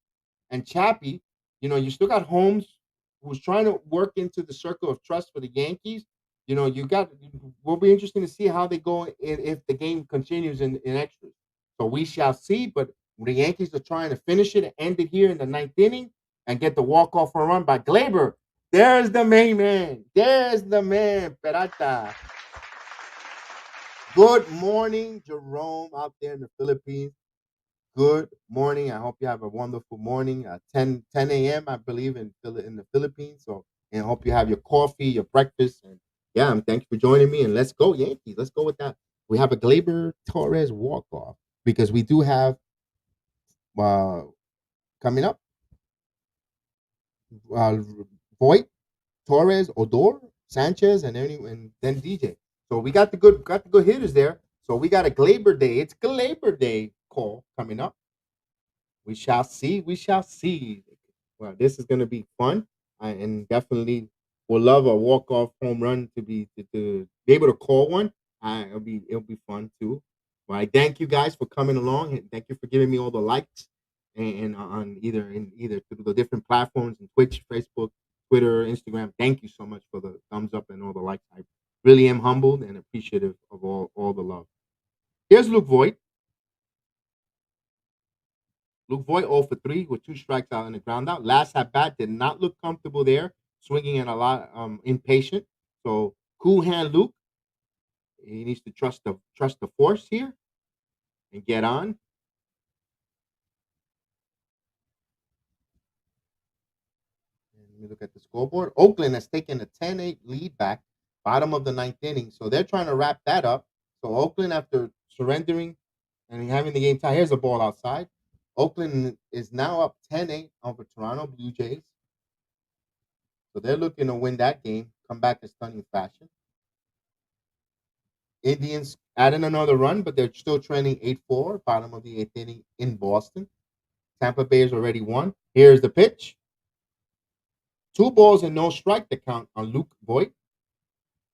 and Chappie. You still got Holmes, who's trying to work into the circle of trust for the Yankees. You got. Will be interesting to see how they go if the game continues in extras. So we shall see. But the Yankees are trying to finish it and end it here in the ninth inning and get the walk-off run by Gleyber. There's the main man. There's the man, Peralta. Good morning, Jerome, out there in the Philippines. Good morning. I hope you have a wonderful morning. 10 a.m., I believe, in the Philippines. So, and I hope you have your coffee, your breakfast. And yeah, thank you for joining me. And let's go, Yankees. Let's go with that. We have a Gleyber Torres walk-off because we do have coming up Voit, Torres, Odor, Sanchez, and then DJ. So we got the good hitters there. So we got a Gleyber Day. It's Gleyber Day call coming up. We shall see. We shall see. Well, this is going to be fun, and definitely will love a walk off home run to be able to call one. It'll be fun too. Well, I thank you guys for coming along, and thank you for giving me all the likes and on either through the different platforms and Twitch, Facebook, Twitter, Instagram. Thank you so much for the thumbs up and all the likes. I really am humbled and appreciative of all the love. Here's Luke Voigt. Luke Voigt 0 for 3 with 2 strikes out and a ground out. Last at bat did not look comfortable there, swinging and a lot impatient. So cool hand Luke. He needs to trust the force here and get on. Let me look at the scoreboard. Oakland has taken a 10-8 lead back, bottom of the ninth inning. So they're trying to wrap that up. So Oakland, after surrendering and having the game tie, here's a ball outside. Oakland is now up 10-8 over Toronto Blue Jays. So they're looking to win that game, come back in stunning fashion. Indians adding another run, but they're still trending 8-4, bottom of the eighth inning in Boston. Tampa Bay has already won. Here's the pitch. 2 balls and no strike to count on Luke Voigt.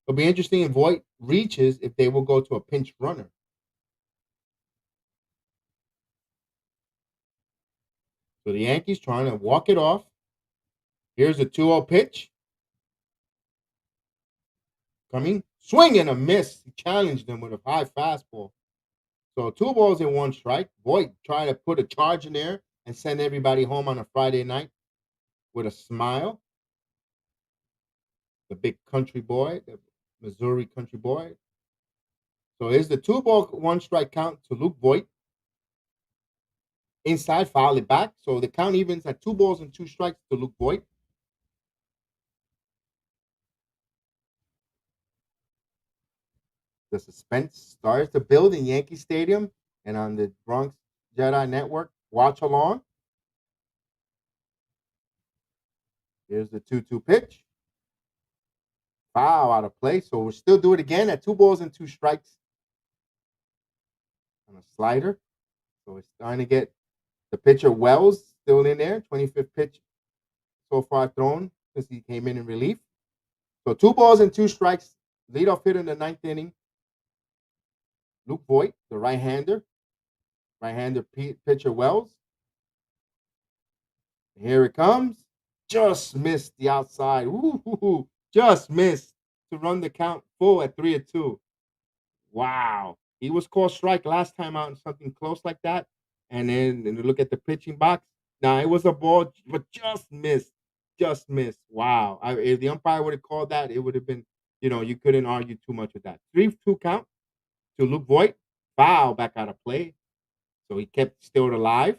It'll be interesting if Voigt reaches if they will go to a pinch runner. So the Yankees trying to walk it off. Here's a 2-0 pitch. Coming. Swing and a miss. He challenged him with a high fastball. So 2 balls and 1 strike. Voigt trying to put a charge in there and send everybody home on a Friday night with a smile. The big country boy, the Missouri country boy. So here's the 2 ball, 1 strike count to Luke Voigt. Inside, foul it back. So the count evens at 2 balls and 2 strikes to Luke Voigt. The suspense starts to build in Yankee Stadium and on the Bronx Jedi Network. Watch along. Here's the 2-2 pitch. Foul out of play. So we'll still do it again at 2 balls and 2 strikes on a slider. So it's starting to get the pitcher Wells still in there. 25th pitch so far thrown since he came in relief. So 2 balls and 2 strikes. Leadoff hitter in the ninth inning. Luke Voigt, the right-hander. Right-hander pitcher Wells. Here it comes. Just missed the outside. Ooh, just missed to run the count full at 3-2. Wow. He was called strike last time out in something close like that. And then look at the pitching box. Now, it was a ball, but just missed. just missed. Wow. If the umpire would have called that, it would have been, you couldn't argue too much with that. 3-2 count to Luke Voigt. Foul back out of play. So he kept still alive.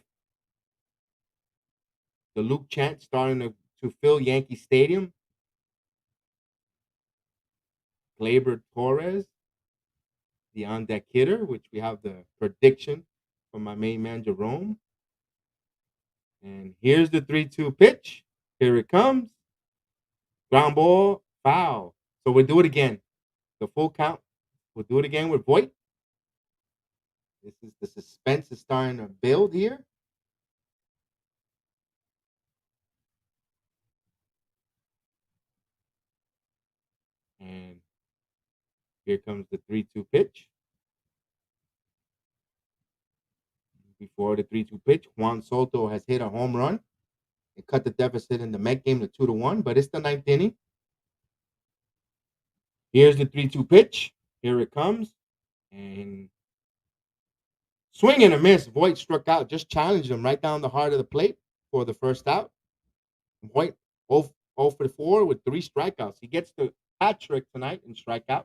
The Luke chant starting to fill Yankee Stadium. Gleyber Torres, the on deck hitter, which we have the prediction from my main man, Jerome. And here's the 3-2 pitch. Here it comes. Ground ball, foul. So we'll do it again. The full count. We'll do it again with Voigt. The suspense is starting to build here. And here comes the 3-2 pitch. Before the 3-2 pitch, Juan Soto has hit a home run and cut the deficit in the Met game to 2-1, but it's the ninth inning. Here's the 3-2 pitch. Here it comes. And swing and a miss. Voigt struck out, just challenged him right down the heart of the plate for the first out. Voigt 0 for 4 with 3 strikeouts. He gets the hat trick tonight in strikeouts.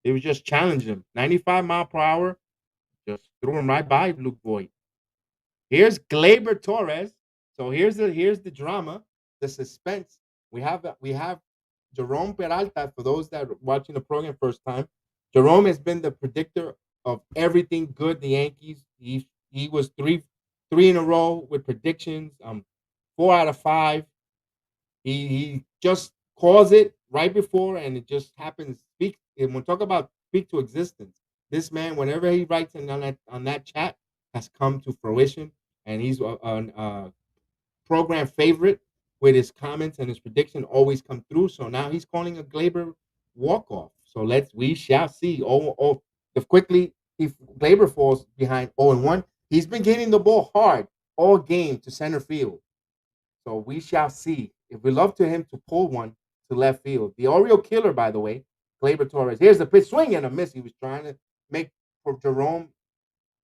It was just challenging him. 95 mile per hour. Just threw him right by Luke Voigt. Here's Gleyber Torres. So here's the drama, the suspense. We have Jerome Peralta. For those that are watching the program first time, Jerome has been the predictor of everything good. The Yankees. He was three in a row with predictions. 4 out of 5. He just calls it right before, and it just happens. And when talk about speak to existence, this man, whenever he writes on that chat, has come to fruition, and he's a program favorite with his comments and his prediction always come through. So now he's calling a Gleyber walk-off. So we shall see. If quickly if Gleyber falls behind 0-1, he's been getting the ball hard all game to center field. So we shall see. If we love to him to pull one to left field. The Oreo killer, by the way, Gleyber Torres. Here's the pitch, swing and a miss. He was trying to make for Jerome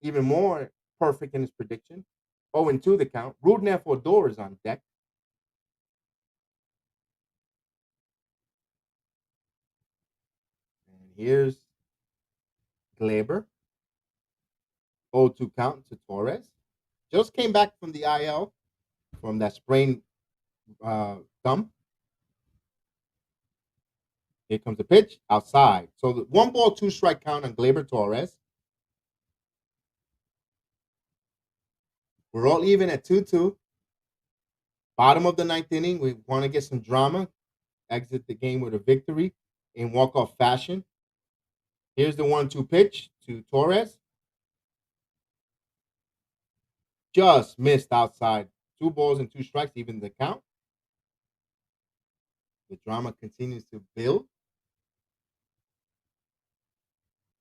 even more perfect in his prediction. 0-2 the count. Rudneff Odor is on deck. And here's Gleyber. 0-2 count to Torres. Just came back from the IL from that sprained thumb. Here comes the pitch outside. So the 1 ball, 2 strike count on Gleyber Torres. We're all even at 2-2. Bottom of the ninth inning. We want to get some drama. Exit the game with a victory in walk-off fashion. Here's the 1-2 pitch to Torres. Just missed outside. 2 balls and 2 strikes, even the count. The drama continues to build.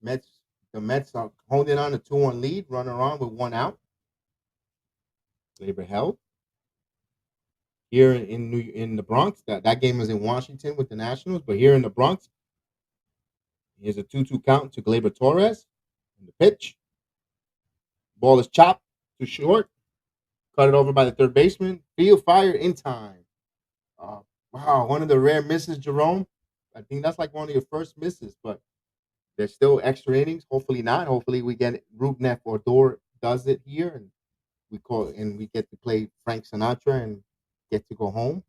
The Mets are holding on a 2-1 lead, runner on with 1 out. Gleyber held. Here in the Bronx, that game was in Washington with the Nationals, but here in the Bronx, here's a 2-2 count to Gleyber Torres. And the pitch. Ball is chopped to short. Cut it over by the third baseman. Field fire in time. Wow, one of the rare misses, Jerome. I think that's like one of your first misses, but there's still extra innings. Hopefully not. Hopefully we get Rudneff or Odor does it here, and we get to play Frank Sinatra and get to go home.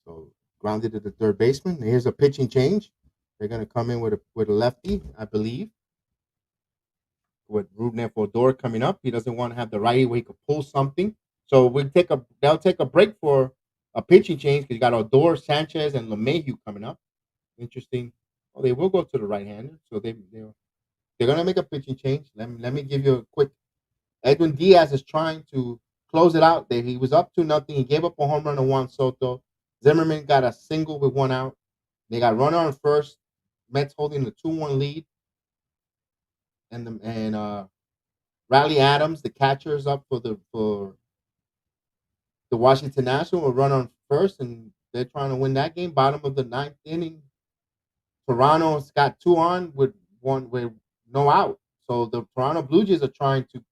So grounded to the third baseman. Here's a pitching change. They're gonna come in with a lefty, I believe. With Rudneff Odor coming up, he doesn't want to have the righty where he could pull something. So they'll take a break for a pitching change because you got Odor, Sanchez, and LeMahieu coming up. Interesting. Oh, they will go to the right-hander, so they're gonna make a pitching change. Let me give you a quick. Edwin Diaz is trying to close it out. He was up 2-0. He gave up a home run to Juan Soto. Zimmerman got a single with 1 out. They got runner on first. Mets holding the 2-1 lead. And Riley Adams, the catcher, is up for the Washington Nationals, will run on first, and they're trying to win that game. Bottom of the ninth inning, Toronto's got 2 on with no out. So the Toronto Blue Jays are trying to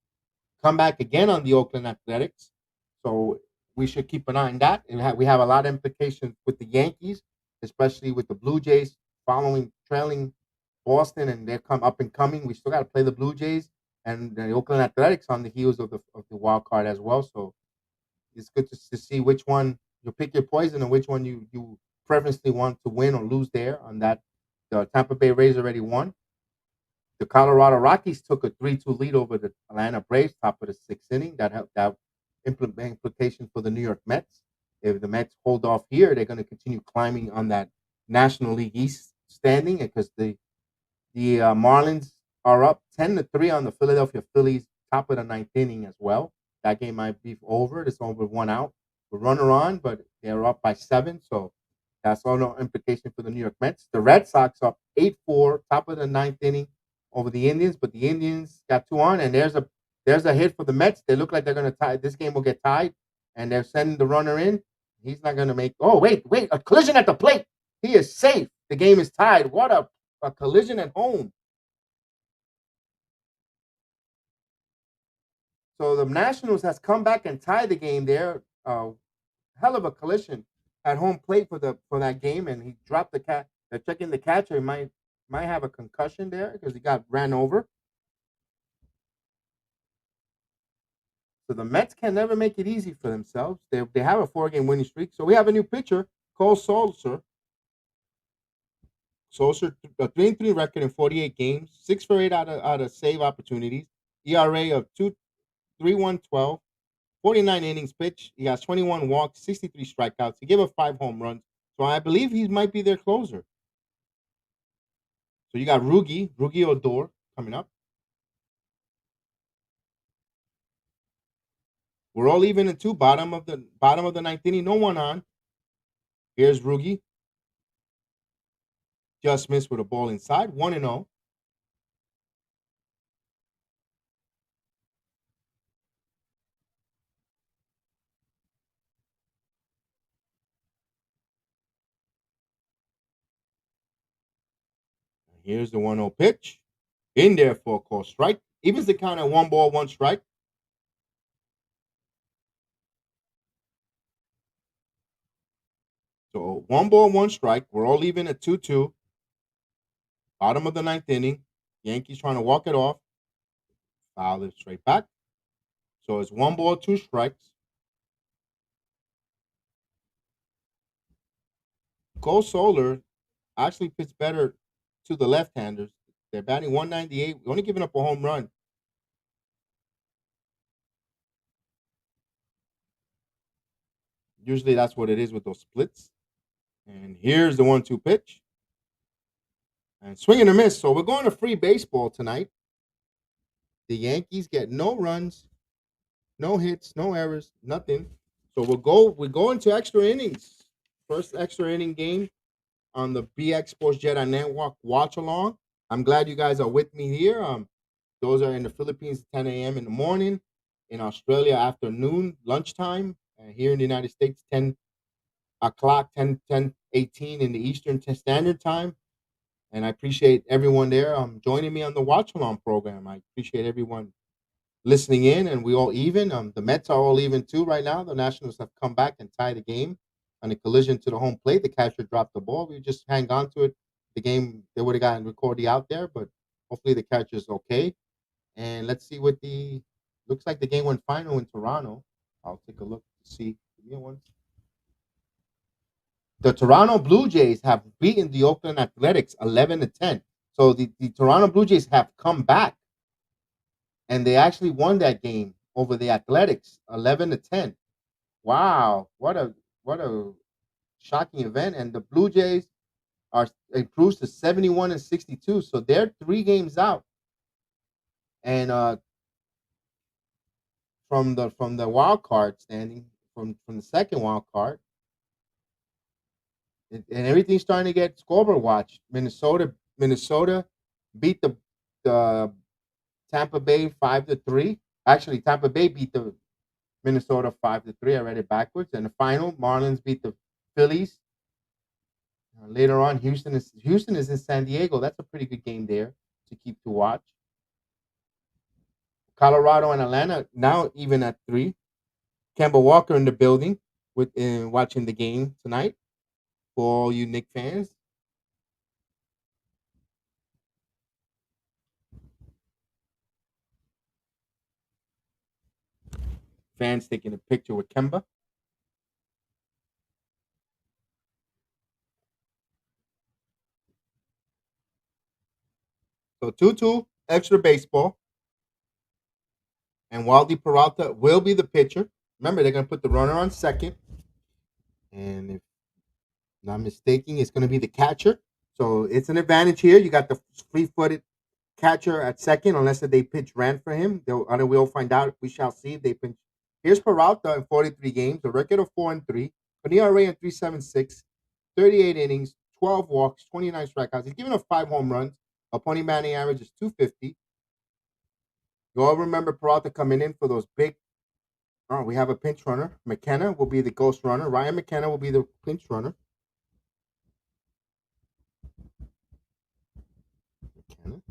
come back again on the Oakland Athletics. So we should keep an eye on that. And we have a lot of implications with the Yankees, especially with the Blue Jays trailing Boston, and they're come up and coming. We still got to play the Blue Jays and the Oakland Athletics on the heels of the wild card as well. So it's good to see which one you pick your poison and which one you preferentially want to win or lose there. On that, the Tampa Bay Rays already won. The Colorado Rockies took a 3-2 lead over the Atlanta Braves, top of the sixth inning. That implication for the New York Mets. If the Mets hold off here, they're going to continue climbing on that National League East standing, because the Marlins are up 10-3 on the Philadelphia Phillies, top of the ninth inning as well. That game might be over. It's over 1 out. The runner on, but they're up by 7. So that's all no implication for the New York Mets. The Red Sox up 8-4, top of the ninth inning over the Indians, but the Indians got 2 on, and there's a hit for the Mets. They look like they're going to tie. This game will get tied, and they're sending the runner in. He's not going to make. Oh, wait, a collision at the plate. He is safe. The game is tied. What a collision at home. So the Nationals has come back and tied the game there. Hell of a collision at home plate for that game, and he dropped the cat. They're checking the catcher. He might have a concussion there because he got ran over. So the Mets can never make it easy for themselves. They have a 4-game winning streak. So we have a new pitcher, Cole Sulser. Sulser, a 3-3 record in 48 games, 6 for 8 out of save opportunities, ERA of 2.3112, 49 innings pitched. He has 21 walks, 63 strikeouts. He gave up 5 home runs. So I believe he might be their closer. So you got Rugi Odor coming up. We're all even in 2, bottom of the ninth inning, no one on. Here's Rugi. Just missed with a ball inside, 1-0. Here's the 1-0 pitch. In there for a call strike. Evens the count at 1 ball, 1 strike. So 1 ball, 1 strike. We're all even at 2-2. Bottom of the ninth inning. Yankees trying to walk it off. Foul it straight back. So it's 1 ball, 2 strikes. Cole Soler actually pitches better to the left-handers. They're batting 198, only giving up a home run. Usually that's what it is with those splits. And here's the 1-2 pitch. And swing and a miss. So we're going to free baseball tonight. The Yankees get no runs, no hits, no errors, nothing. So we go into extra innings. First extra inning game on the BX Sports Jedi Network watch along. I'm glad you guys are with me here. Those are in the Philippines 10 a.m. in the morning, in Australia afternoon, lunchtime, and here in the United States 10 o'clock, 18 in the Eastern Standard Time. And I appreciate everyone there joining me on the watch along program. I appreciate everyone listening in, and we all even. The Mets are all even too right now. The Nationals have come back and tied the game on a collision to the home plate. The catcher dropped the ball. We just hang on to it. The game, they would have gotten Ricordi out there, but hopefully the catcher's okay. And let's see what looks like the game went final in Toronto. I'll take a look to see. Give me one. The Toronto Blue Jays have beaten the Oakland Athletics 11-10. So the Toronto Blue Jays have come back, and they actually won that game over the Athletics 11-10. Wow, what a shocking event! And the Blue Jays are improved to 71-62, so they're 3 games out. And from the wild card standing, from the second wild card, and everything's starting to get scoreboard watch. Minnesota beat the Tampa Bay 5-3. Actually, Tampa Bay beat the Minnesota 5-3. I read it backwards. And the final, Marlins beat the Phillies. Later on, Houston is in San Diego. That's a pretty good game there to keep to watch. Colorado and Atlanta now even at 3. Kemba Walker in the building with watching the game tonight for all you Knicks fans. Fans taking a picture with Kemba. So 2-2, extra baseball. And Waldy Peralta will be the pitcher. Remember, they're going to put the runner on second. And if not mistaken, it's going to be the catcher. So it's an advantage here. You got the free-footed catcher at second, unless they pitch ran for him. We'll find out. We shall see if they pinch. Here's Peralta in 43 games, a record of 4-3, an ERA of 3.76, 38 innings, 12 walks, 29 strikeouts. He's given up 5 home runs. Opponent batting average is 250. You all remember Peralta coming in for those big. Oh, we have a pinch runner. McKenna will be the ghost runner. Ryan McKenna will be the pinch runner. McKenna.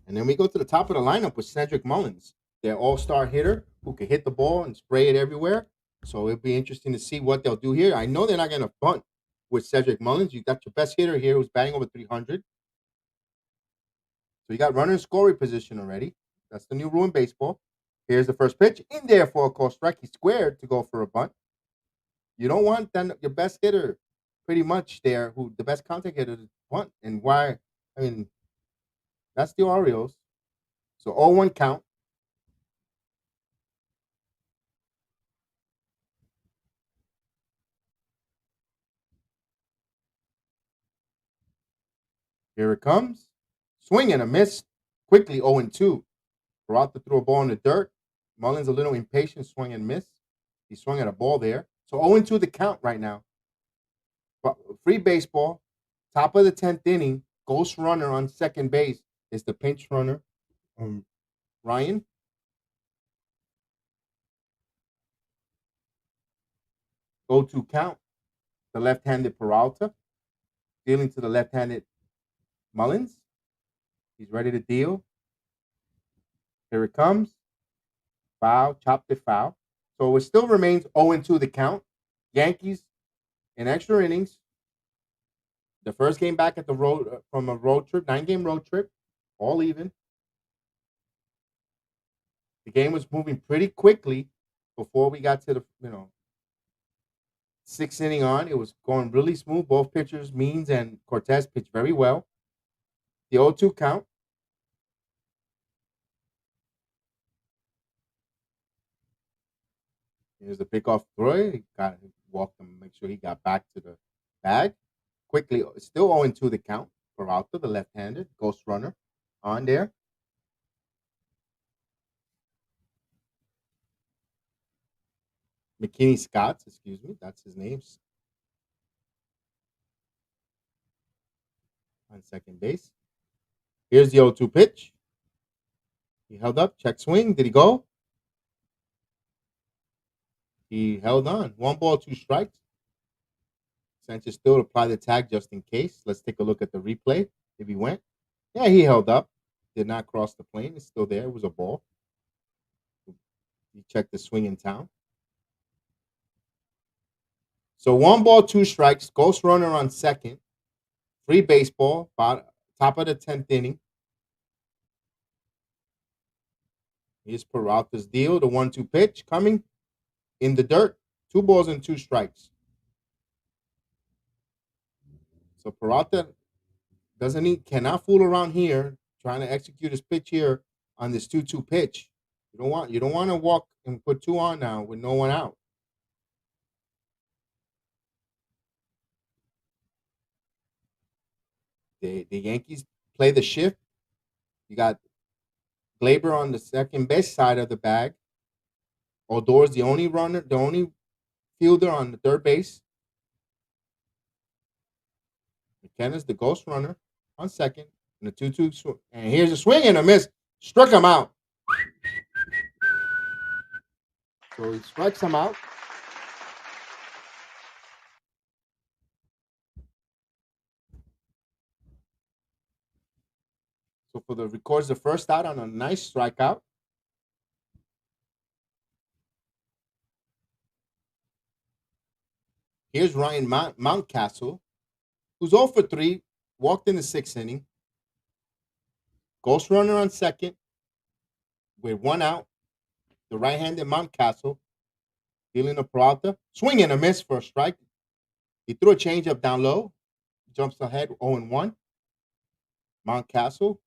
And then we go to the top of the lineup with Cedric Mullins, their all-star hitter who can hit the ball and spray it everywhere. So it'll be interesting to see what they'll do here. I know they're not going to bunt with Cedric Mullins. You got your best hitter here who's batting over 300. So you got runner in scoring position already. That's the new rule in baseball. Here's the first pitch. In there for a call strike. He squared to go for a bunt. You don't want then your best hitter pretty much there, who the best contact hitter to bunt. And why? I mean, that's the Orioles. So 0-1 count. Here it comes. Swing and a miss. Quickly 0-2. Peralta threw a ball in the dirt. Mullins a little impatient, swing and miss. He swung at a ball there. So 0-2 the count right now. But free baseball. Top of the 10th inning. Ghost runner on second base is the pinch runner, Ryan. Go-to count. The left-handed Peralta. Dealing to the left-handed Mullins. He's ready to deal. Here it comes. Foul, chopped it foul. So it still remains 0-2 the count. Yankees in extra innings. The first game back at the road from a road trip, 9-game road trip, all even. The game was moving pretty quickly before we got to the 6th inning on. It was going really smooth. Both pitchers, Means and Cortes, pitched very well. The 0-2 count. Here's the pickoff throw. He walked him, make sure he got back to the bag. Quickly, still 0-2 the count. Peralta, the left-handed ghost runner, on there. McKinney Scott, excuse me, that's his name. On second base. Here's the 0-2 pitch. He held up, check swing. Did he go? He held on. 1 ball, 2 strikes. Sanchez still applied the tag just in case. Let's take a look at the replay. If he went. Yeah, he held up. Did not cross the plane. It's still there. It was a ball. He checked the swing in town. So 1 ball, 2 strikes. Ghost runner on second. Free baseball. Top of the 10th inning. Here's Peralta's deal. The 1-2 pitch coming in the dirt. 2 balls and 2 strikes. So Peralta cannot fool around here trying to execute his pitch here on this 2-2 pitch. You don't want to walk and put 2 on now with no one out. The Yankees play the shift. You got Gleyber on the second base side of the bag. Odor's the only runner, the only fielder on the third base. McKenna's the ghost runner on second. And the 2-2 and here's a swing and a miss. Struck him out. So he strikes him out. So records the first out on a nice strikeout. Here's Ryan Mountcastle, who's 0 for 3, walked in the 6th inning. Ghost runner on second with 1 out. The right-handed Mountcastle dealing to Peralta. Swing and a miss for a strike. He threw a changeup down low. Jumps ahead 0-1. Mountcastle.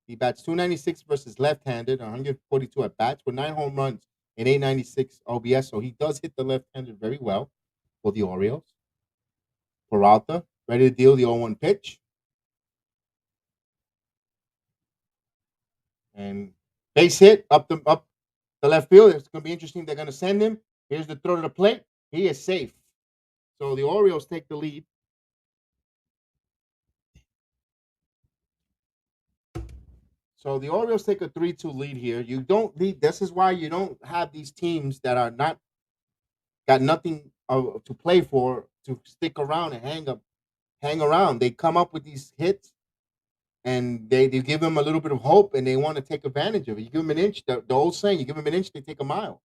He bats 296 versus left-handed, 142 at bats with 9 home runs and 896 OBS. So he does hit the left-handed very well for the Orioles. Peralta ready to deal the 0-1 pitch. And base hit up the left field. It's going to be interesting. They're going to send him. Here's the throw to the plate. He is safe. So the Orioles take the lead. So the Orioles take a 3-2 lead here. You don't lead. This is why you don't have these teams that are not got nothing to play for to stick around and hang around. They come up with these hits, and they give them a little bit of hope, and they want to take advantage of it. You give them an inch. The old saying, you give them an inch, they take a mile.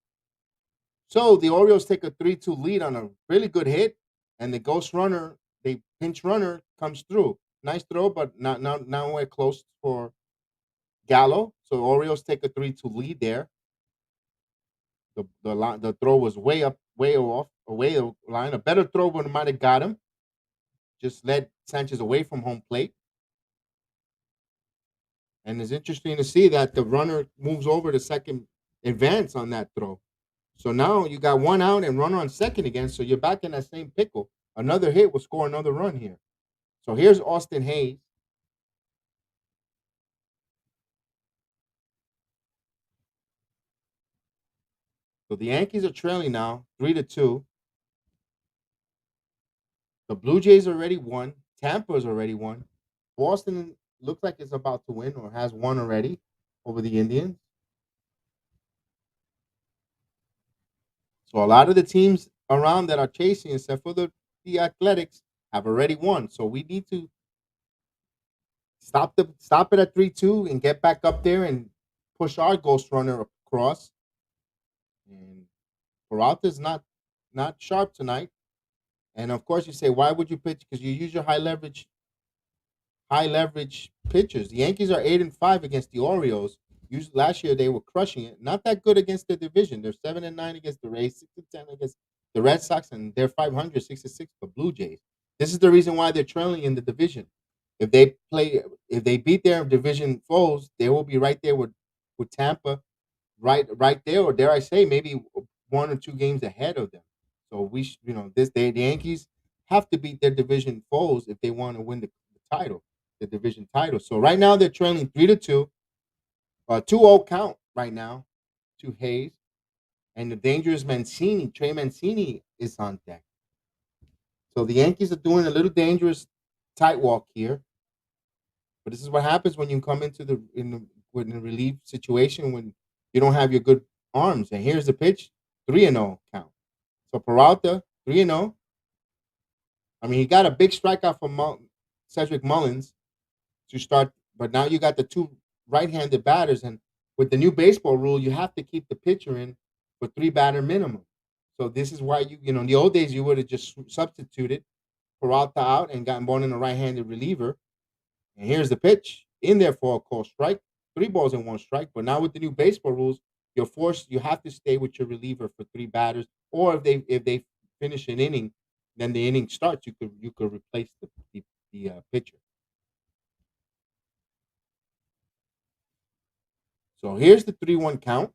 So the Orioles take a 3-2 lead on a really good hit, and the pinch runner comes through. Nice throw, but not nowhere close for Gallo. So Orioles take a 3-2 lead there. The throw was way off, away the line. A better throw would might have got him. Just led Sanchez away from home plate. And it's interesting to see that the runner moves over to second advance on that throw. So now you got 1 out and runner on second again. So you're back in that same pickle. Another hit will score another run here. So here's Austin Hayes. So the Yankees are trailing now, 3-2. The Blue Jays already won. Tampa's already won. Boston looks like it's about to win or has won already over the Indians. So a lot of the teams around that are chasing, except for the Athletics, have already won. So we need to stop it at 3-2 and get back up there and push our ghost runner across. And Peralta's not sharp tonight. And of course, you say, why would you pitch? Because you use your high leverage pitchers. The Yankees are 8-5 against the Orioles. Last year they were crushing it. Not that good against the division. They're 7-9 against the Rays, 6-10 against the Red Sox, and they're 500, 6-6 for Blue Jays. This is the reason why they're trailing in the division. If they beat their division foes, they will be right there with Tampa, right there, or dare I say, maybe 1 or 2 games ahead of them. So the Yankees have to beat their division foes if they want to win the title, the division title. So right now they're trailing 3-2, 2-0 count right now to Hayes, and the dangerous Trey Mancini is on deck. So the Yankees are doing a little dangerous tight walk here, but this is what happens when you come into the relief situation when you don't have your good arms. And here's the pitch, 3-0 count. So Peralta, 3-0. I mean, he got a big strikeout from Cedric Mullins to start, but now you got the 2 right-handed batters, and with the new baseball rule, you have to keep the pitcher in for 3 batter minimum. So this is why in the old days you would have just substituted Peralta out and gotten one in a right-handed reliever. And here's the pitch in there for a called strike, 3 balls and 1 strike. But now with the new baseball rules, you have to stay with your reliever for 3 batters, or if they finish an inning, then the inning starts. You could replace the pitcher. So here's the 3-1 count.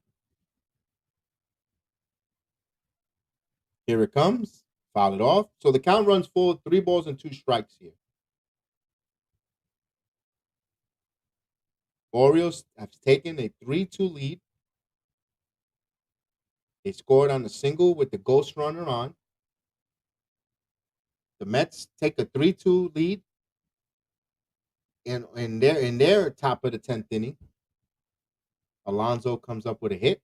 Here it comes. Foul it off. So the count runs full, 3 balls and 2 strikes here. Orioles have taken a 3-2 lead. They scored on a single with the ghost runner on. The Mets take a 3-2 lead in their top of the 10th inning. Alonso comes up with a hit.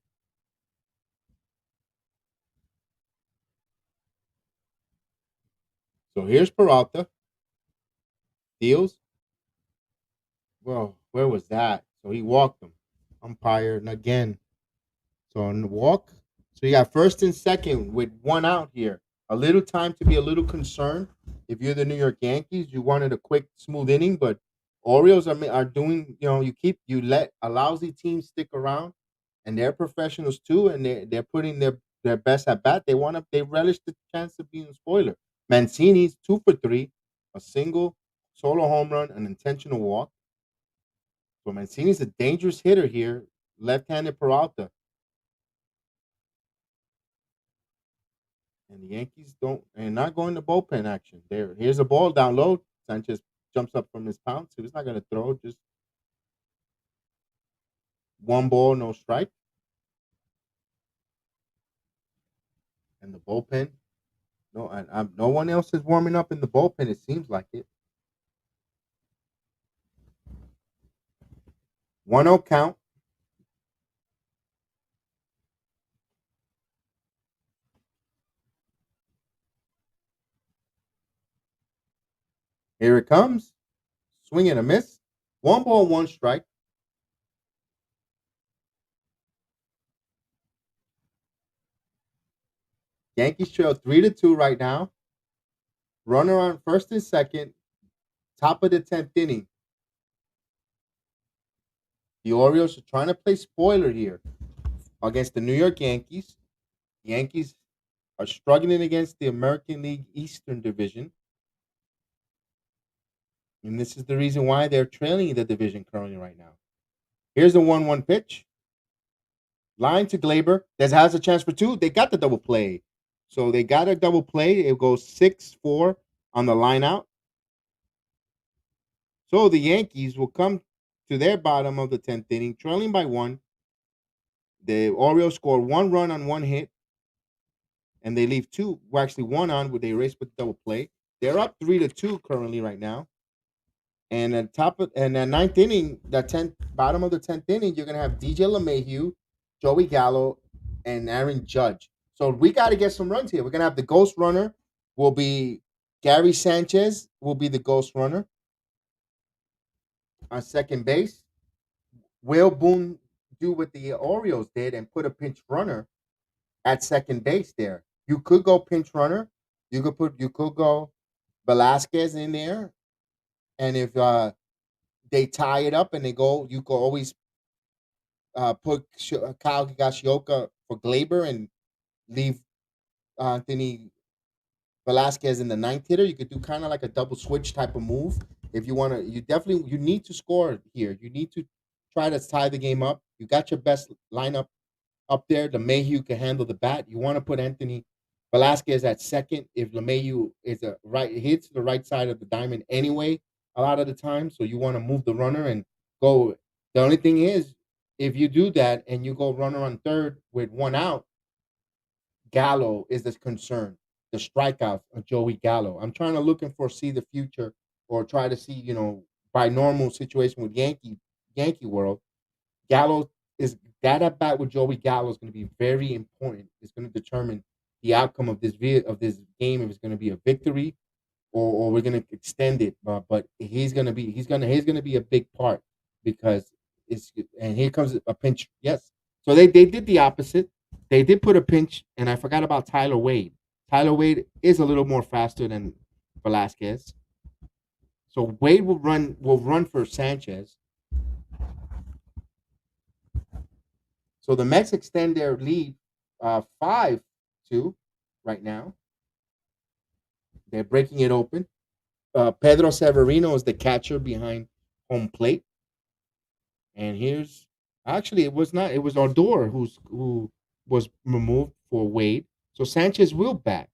So here's Peralta. Deals. Well, where was that? So he walked him. Umpire, and again. So on the walk. So you got first and second with 1 out here. a little time to be a little concerned. If you're the New York Yankees, you wanted a quick, smooth inning, but Orioles are doing. You let a lousy team stick around, and they're professionals too, and they're putting their best at bat. They relish the chance of being a spoiler. Mancini's 2 for 3, a single, solo home run, an intentional walk. So Mancini's a dangerous hitter here, left-handed Peralta. And the Yankees don't and not going to bullpen action. Here's a ball down low. Sanchez jumps up from his pounce. He's not gonna throw, just 1 ball, no strike. And the bullpen. No, no one else is warming up in the bullpen, it seems like it. 1-0 count. Here it comes. Swing and a miss. 1 ball, 1 strike. Yankees trail 3-2 right now. Runner on first and second. Top of the 10th inning. The Orioles are trying to play spoiler here against the New York Yankees. The Yankees are struggling against the American League Eastern Division. And this is the reason why they're trailing the division currently right now. Here's the 1-1 pitch. Line to Gleyber. That has a chance for 2. They got the double play. So they got a double play. It goes 6-4 on the line out. So the Yankees will come to their bottom of the 10th inning, trailing by 1. The Orioles score 1 run on 1 hit. And they leave 2, well, actually 1 on, where they race with double play. They're up 3-2 currently right now. And at that 9th inning, that 10th bottom of the 10th inning, you're gonna have DJ LeMahieu, Joey Gallo, and Aaron Judge. So we got to get some runs here. We're gonna have the ghost runner will be Gary Sanchez will be the ghost runner on second base. Will Boone do what the Orioles did and put a pinch runner at second base there? You could go pinch runner. You could go Velasquez in there, and if they tie it up and they go, you could always put Kyle Higashioka for Gleyber and leave Anthony Velasquez in the 9th hitter. You could do kind of like a double switch type of move if you want to. You need to score here. You need to try to tie the game up. You got your best lineup up there. LeMahieu can handle the bat. You want to put Anthony Velasquez at second if LeMahieu hits the right side of the diamond anyway a lot of the time. So you want to move the runner and go. The only thing is, if you do that and you go runner on third with 1 out, Gallo is the concern. The strikeouts of Joey Gallo. I'm trying to look and foresee the future, or try to see, by normal situation with Yankee world. Gallo is that at bat with Joey Gallo is going to be very important. It's going to determine the outcome of this game, if it's going to be a victory or we're going to extend it. But he's going to be a big part, because and here comes a pinch. Yes, so they did the opposite. They did put a pinch, and I forgot about Tyler Wade. Tyler Wade is a little more faster than Velasquez. So Wade will run for Sanchez. So the Mets extend their lead 5-2 right now. They're breaking it open. Pedro Severino is the catcher behind home plate. And it was not. It was Odor who was removed for Wade. So Sanchez will bat.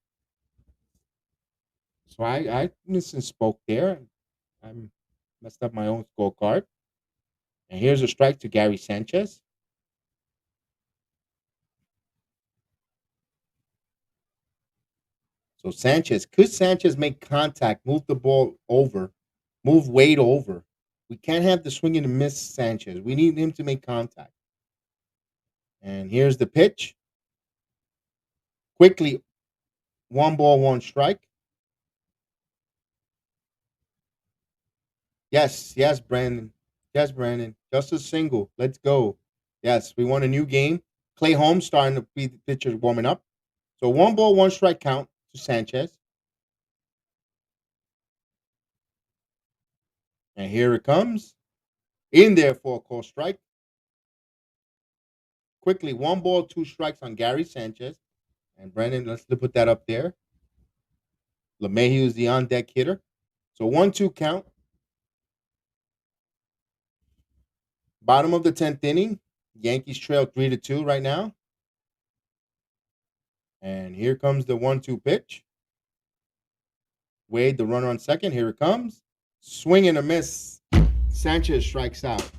So I misspoke there. I messed up my own scorecard. And here's a strike to Gary Sanchez. So could Sanchez make contact, move the ball over, move Wade over? We can't have the swing and a miss Sanchez. We need him to make contact. And here's the pitch. Quickly, 1 ball, 1 strike. Yes, Brandon. Yes, Brandon. Just a single. Let's go. Yes, we want a new game. Clay Holmes starting to be the pitcher warming up. So 1 ball, 1 strike count to Sanchez. And here it comes. In there for a call strike. Quickly, 1 ball, 2 strikes on Gary Sanchez. And Brendan, let's put that up there. LeMahieu is the on-deck hitter. So 1-2 count. Bottom of the 10th inning. Yankees trail 3-2 right now. And here comes the 1-2 pitch. Wade, the runner on second. Here it comes. Swing and a miss. Sanchez strikes out.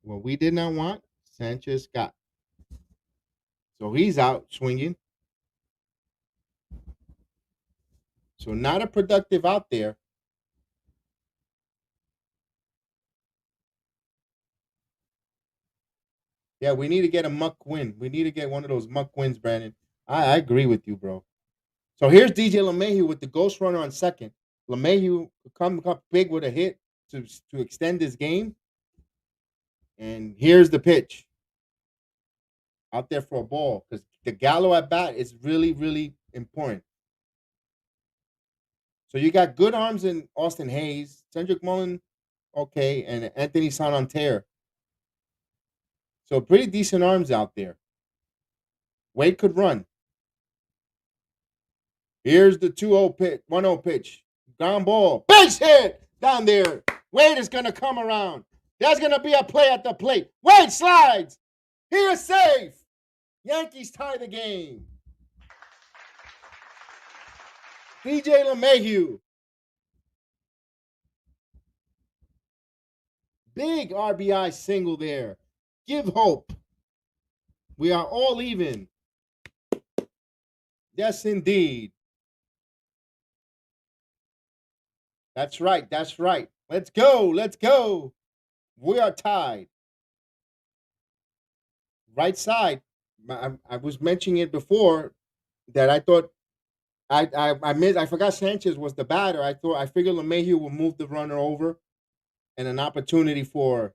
What we did not want, Sanchez got. So he's out swinging. So not a productive out there. Yeah, we need to get a muck win. We need to get one of those muck wins, Brandon. I agree with you, bro. So here's DJ LeMahieu with the ghost runner on second. LeMahieu come up big with a hit to extend his game. And here's the pitch. Out there for a ball. Because the Gallo at bat is really, really important. So you got good arms in Austin Hayes, Cedric Mullen, okay, and Anthony Santander. So pretty decent arms out there. Wade could run. Here's the 2-0 pitch, 1-0 pitch. Ground ball. Base hit down there. Wade is going to come around. There's going to be a play at the plate. Wade slides. He is safe. Yankees tie the game. DJ LeMahieu. Big RBI single there. Give hope. We are all even. Yes, indeed. That's right. That's right. Let's go. Let's go. We are tied. Right side. I was mentioning it before that I thought I forgot Sanchez was the batter. I figured LeMahieu would move the runner over and an opportunity for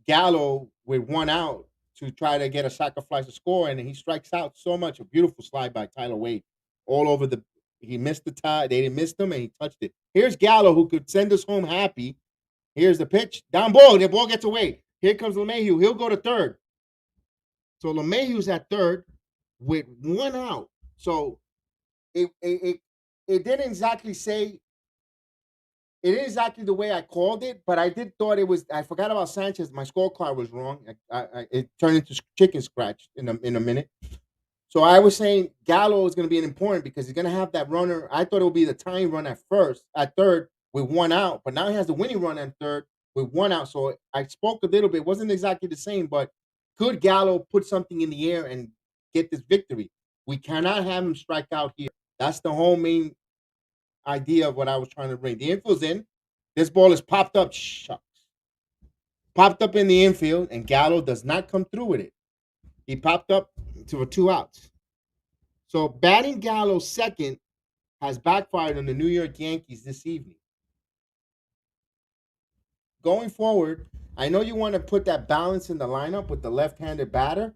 Gallo with 1 out to try to get a sacrifice to score, and he strikes out so much. A beautiful slide by Tyler Wade all over the. He missed the tie. They didn't miss him, and he touched it. Here's Gallo, who could send us home happy. Here's the pitch. Down ball. The ball gets away. Here comes LeMahieu. He'll go to third. So LeMahieu's at third with 1 out. So it didn't exactly say. It isn't exactly the way I called it, but I did thought it was. I forgot about Sanchez. My scorecard was wrong. It turned into chicken scratch in a minute. So I was saying Gallo is going to be important because he's going to have that runner. I thought it would be the tying run at third with 1 out, but now he has the winning run at third with 1 out. So I spoke a little bit. It wasn't exactly the same, but could Gallo put something in the air and get this victory? We cannot have him strike out here. That's the whole main idea of what I was trying to bring. The infield's in. This ball is popped up. Shucks. Popped up in the infield, and Gallo does not come through with it. He popped up to 2 outs. So batting Gallo second has backfired on the New York Yankees this evening. Going forward, I know you want to put that balance in the lineup with the left-handed batter,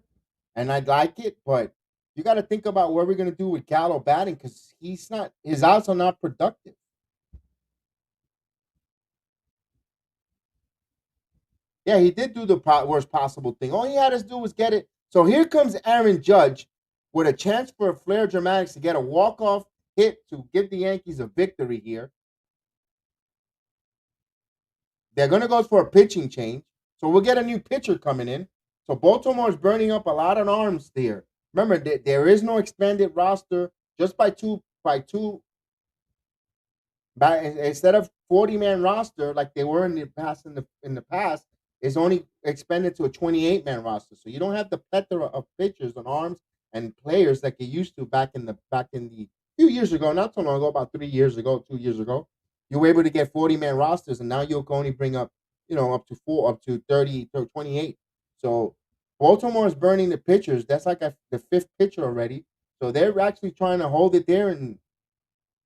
and I'd like it, but you got to think about what we're going to do with Gallo batting because his outs are not productive. Yeah, he did do the worst possible thing. All he had to do was get it. So here comes Aaron Judge with a chance for a Flair Dramatics to get a walk-off hit to give the Yankees a victory here. They're going to go for a pitching change. So we'll get a new pitcher coming in. So Baltimore's burning up a lot of arms there. Remember, there is no expanded roster just by two instead of 40-man roster like they were in the past, is only expanded to a 28-man roster. So you don't have the plethora of pitchers and arms and players like you used to back in the few years ago, not so long ago, about 3 years ago, 2 years ago. You were able to get 40-man rosters, and now you'll only bring up, up to 30 to 28. So Baltimore is burning the pitchers. That's like the 5th pitcher already. So they're actually trying to hold it there, and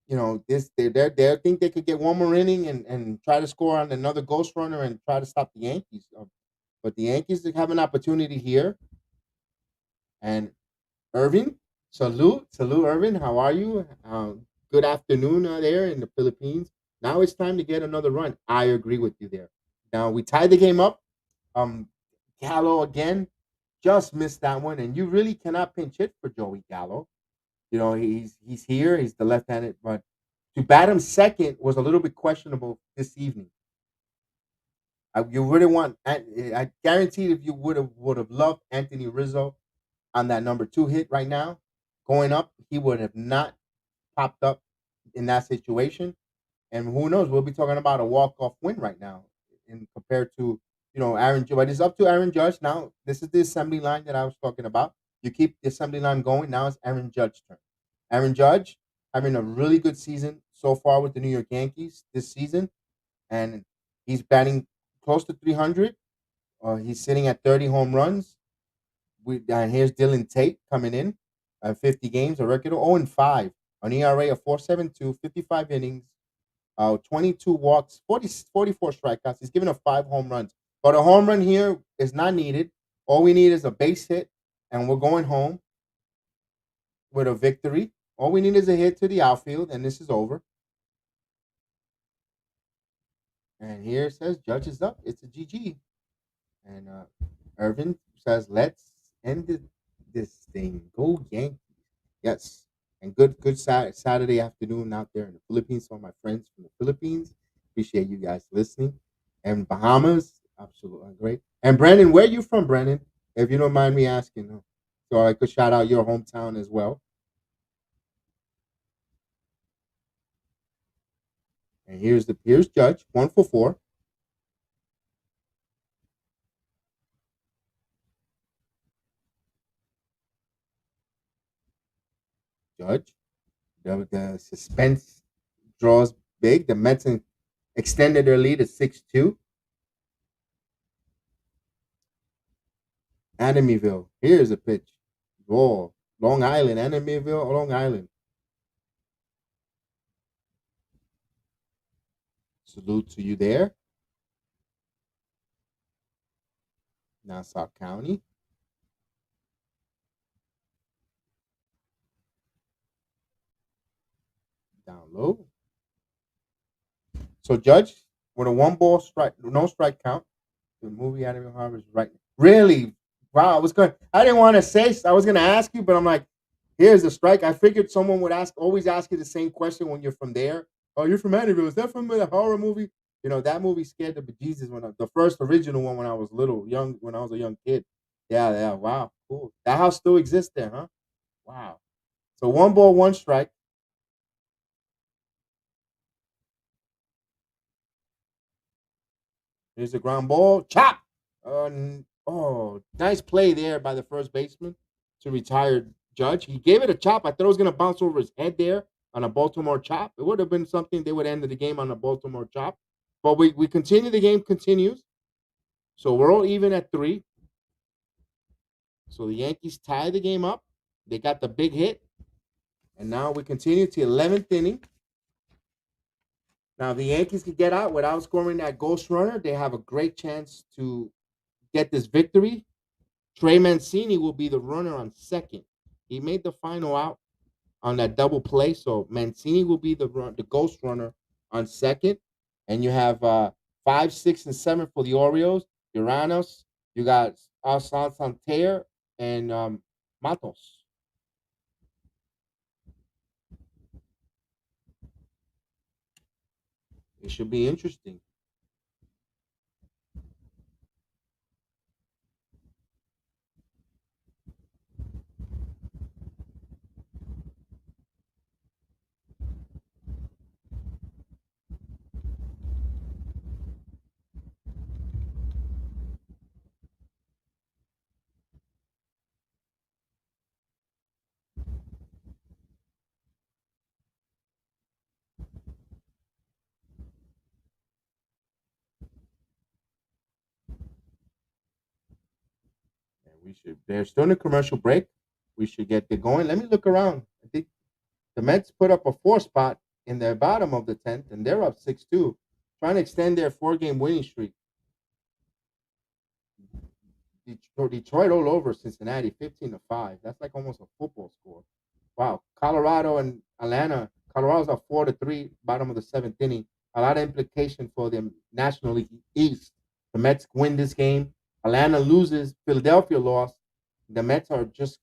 they think they could get one more inning and try to score on another ghost runner and try to stop the Yankees. But the Yankees have an opportunity here, and Irvin Salute, Irvin. How are you? Good afternoon there in the Philippines. Now it's time to get another run. I agree with you there. Now we tied the game up. Um, Gallo again just missed that one, and you really cannot pinch hit for Joey Gallo. You know he's here. He's the left-handed, but to bat him second was a little bit questionable this evening. You really want? I guarantee if you would have loved Anthony Rizzo on that number two hit right now, going up, he would have not popped up in that situation. And who knows? We'll be talking about a walk off win right now, in compared to Aaron. But it's up to Aaron Judge now. This is the assembly line that I was talking about. You keep the assembly line going. Now it's Aaron Judge's turn. Aaron Judge having a really good season so far with the New York Yankees this season, and he's batting close to 300. He's sitting at 30 home runs. And here's Dylan Tate coming in, 50 games, a record of 0-5, an ERA of 4.72, 55 innings, 22 walks, 44 strikeouts. He's given up 5 home runs. But a home run here is not needed. All we need is a base hit, and we're going home with a victory. All we need is a hit to the outfield, and this is over. And here it says Judge is up. It's a GG. And Irvin says, let's end this thing. Go Yankees. Yes. And good Saturday afternoon out there in the Philippines. Some of my friends from the Philippines. Appreciate you guys listening. And Bahamas, absolutely great. And Brandon, where you from, Brandon? If you don't mind me asking. So I could shout out your hometown as well. And here's Judge, 1 for 4. Judge. The suspense draws big. The Mets extended their lead to 6-2. Amityville. Here's a pitch. Oh, Long Island. Amityville, Long Island. Salute to you there. Nassau County. Down low. So Judge, with a 1 ball strike, no strike count, the movie Amityville Horror is right. Really? Wow, I didn't want to say, I was gonna ask you, but I'm like, here's a strike. I figured someone would always ask you the same question when you're from there. Oh, you're from Amityville. Is that from the horror movie? That movie scared the bejesus the first original one when I was when I was a young kid. Yeah, yeah. Wow, cool. That house still exists there, huh? Wow. So 1 ball, 1 strike. Here's the ground ball. Chop. Oh, nice play there by the first baseman to retire Judge. He gave it a chop. I thought it was going to bounce over his head there on a Baltimore chop. It would have been something they would end the game on a Baltimore chop. But we continue. The game continues. So we're all even at 3. So the Yankees tie the game up. They got the big hit. And now we continue to 11th inning. Now, if the Yankees could get out without scoring that ghost runner, they have a great chance to get this victory. Trey Mancini will be the runner on second. He made the final out on that double play, so Mancini will be the ghost runner on second. And you have 5, 6, and 7 for the Orioles. Uranos, you got Alsan Santerre and Matos. It should be interesting. And we should. They're still in a commercial break. We should get going. Let me look around. I think the Mets put up a 4 spot in the bottom of the 10th, and they're up 6-2, trying to extend their 4-game winning streak. Detroit all over Cincinnati, 15-5. That's like almost a football score. Wow, Colorado and Atlanta. Colorado's up 4-3, bottom of the seventh inning. A lot of implication for the National League East. The Mets win this game. Atlanta loses. Philadelphia lost. The Mets are just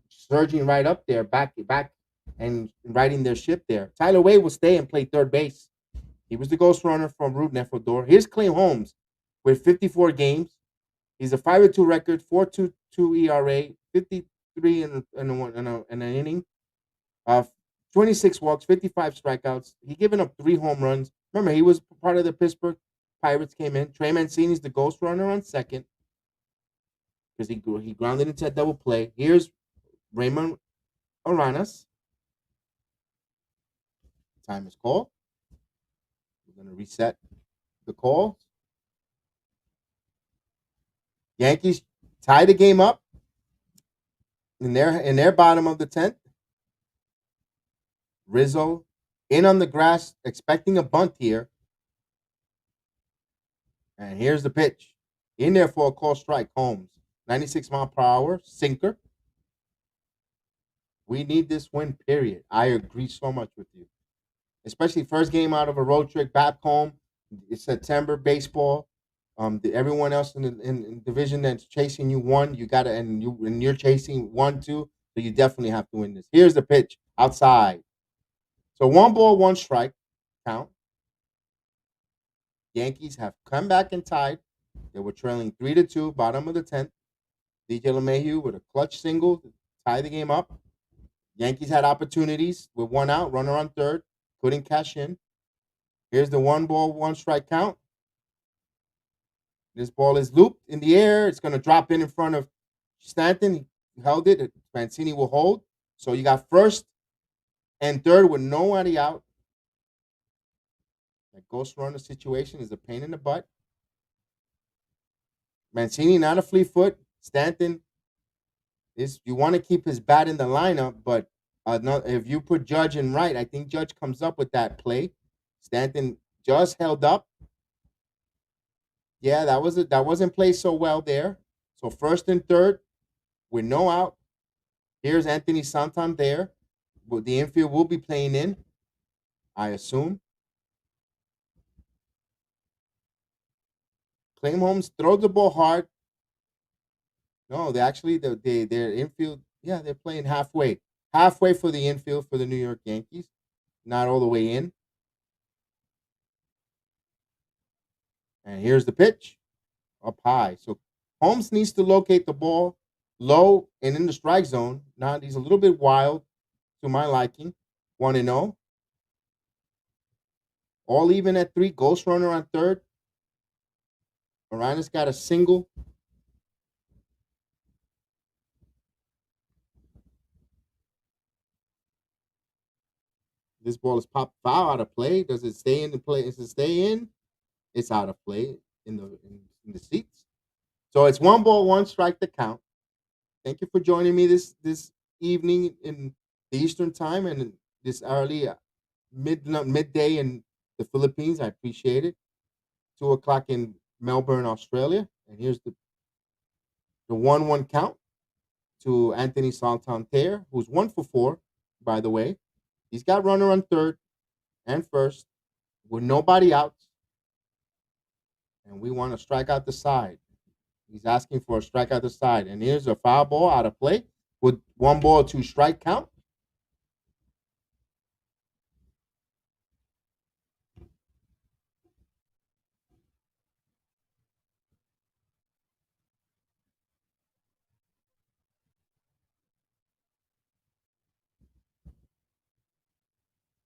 surging right up there, back, and riding their ship there. Tyler Wade will stay and play third base. He was the ghost runner from Root and Ecuador. Here's Clay Holmes with 54 games. He's a 5-2 record, 4.22 ERA, 53 in an inning, uh, 26 walks, 55 strikeouts. He given up 3 home runs. Remember, he was part of the Pittsburgh Pirates. Came in. Trey Mancini's the ghost runner on second because he grounded into a double play. Here's Raymond Aranas. Time is called. We're gonna reset the call. Yankees tie the game up in their bottom of the 10th. Rizzo in on the grass, expecting a bunt here. And here's the pitch. In there for a call strike. Holmes, 96 mile per hour, sinker. We need this win, period. I agree so much with you. Especially first game out of a road trip back home. It's September baseball. Everyone else in division that's chasing you one, you gotta and you're chasing 1-2, so you definitely have to win this. Here's the pitch outside. So 1-1 strike count. Yankees have come back and tied. They were trailing 3-2, bottom of the 10th. DJ LeMahieu with a clutch single to tie the game up. Yankees had opportunities with one out, runner on third, couldn't cash in. Here's the 1-1 strike count. This ball is looped in the air. It's going to drop in front of Stanton. He held it. Mancini will hold. So you got first and third with nobody out. That ghost runner situation is a pain in the butt. Mancini not a fleet foot. Stanton is, you want to keep his bat in the lineup, but if you put Judge in right, I think Judge comes up with that play. Stanton just held up. Yeah, that wasn't played so well there. So first and third with no out. Here's Anthony Santander. The infield will be playing in, I assume. Clay Holmes throws the ball hard. No, their infield. Yeah, they're playing halfway for the infield for the New York Yankees, not all the way in. And here's the pitch, up high. So Holmes needs to locate the ball low and in the strike zone. Now he's a little bit wild to my liking. 1-0. All even at 3. Ghost runner on third. Aranas got a single. This ball is popped foul, out of play. Does it stay in the play? Does it stay in? It's out of play in the seats. So it's 1-1 strike to count. Thank you for joining me this evening in the Eastern time and this early midday in the Philippines. I appreciate it. 2 o'clock in Melbourne, Australia. And here's the 1-1 count to Anthony Santander, who's 1 for 4, by the way. He's got runner on third and first with nobody out. And we want to strike out the side. He's asking for a strike out the side. And here's a foul ball out of play with 1-2 strike count.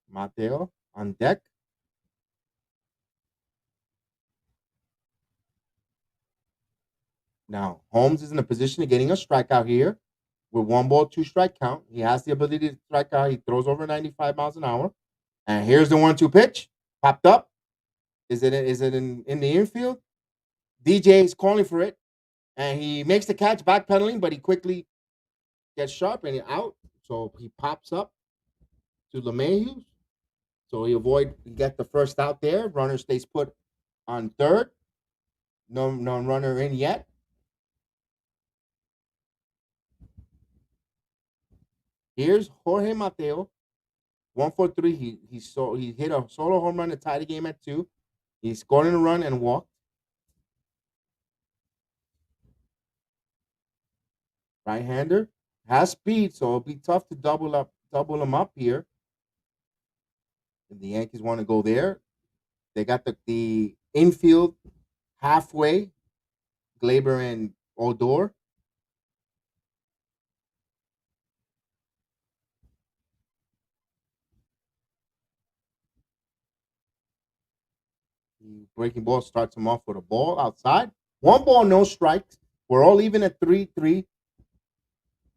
Mateo on deck. Now, Holmes is in a position of getting a strikeout here with 1-2 strike count. He has the ability to strike out. He throws over 95 miles an hour. And here's the 1-2 pitch. Popped up. Is it in the infield? DJ is calling for it. And he makes the catch, backpedaling, but he quickly gets sharp and out. So he pops up to LeMahieu. So he get the first out there. Runner stays put on third. No runner in yet. Here's Jorge Mateo, 1-for-3. He hit a solo home run to tie the game at 2. He scored in a run and walked. Right-hander has speed, so it'll be tough to double him up here. If the Yankees want to go there, they got the infield halfway, Gleyber and Odor. The breaking ball starts him off with a ball outside. 1 ball, no strikes. We're all even at 3-3.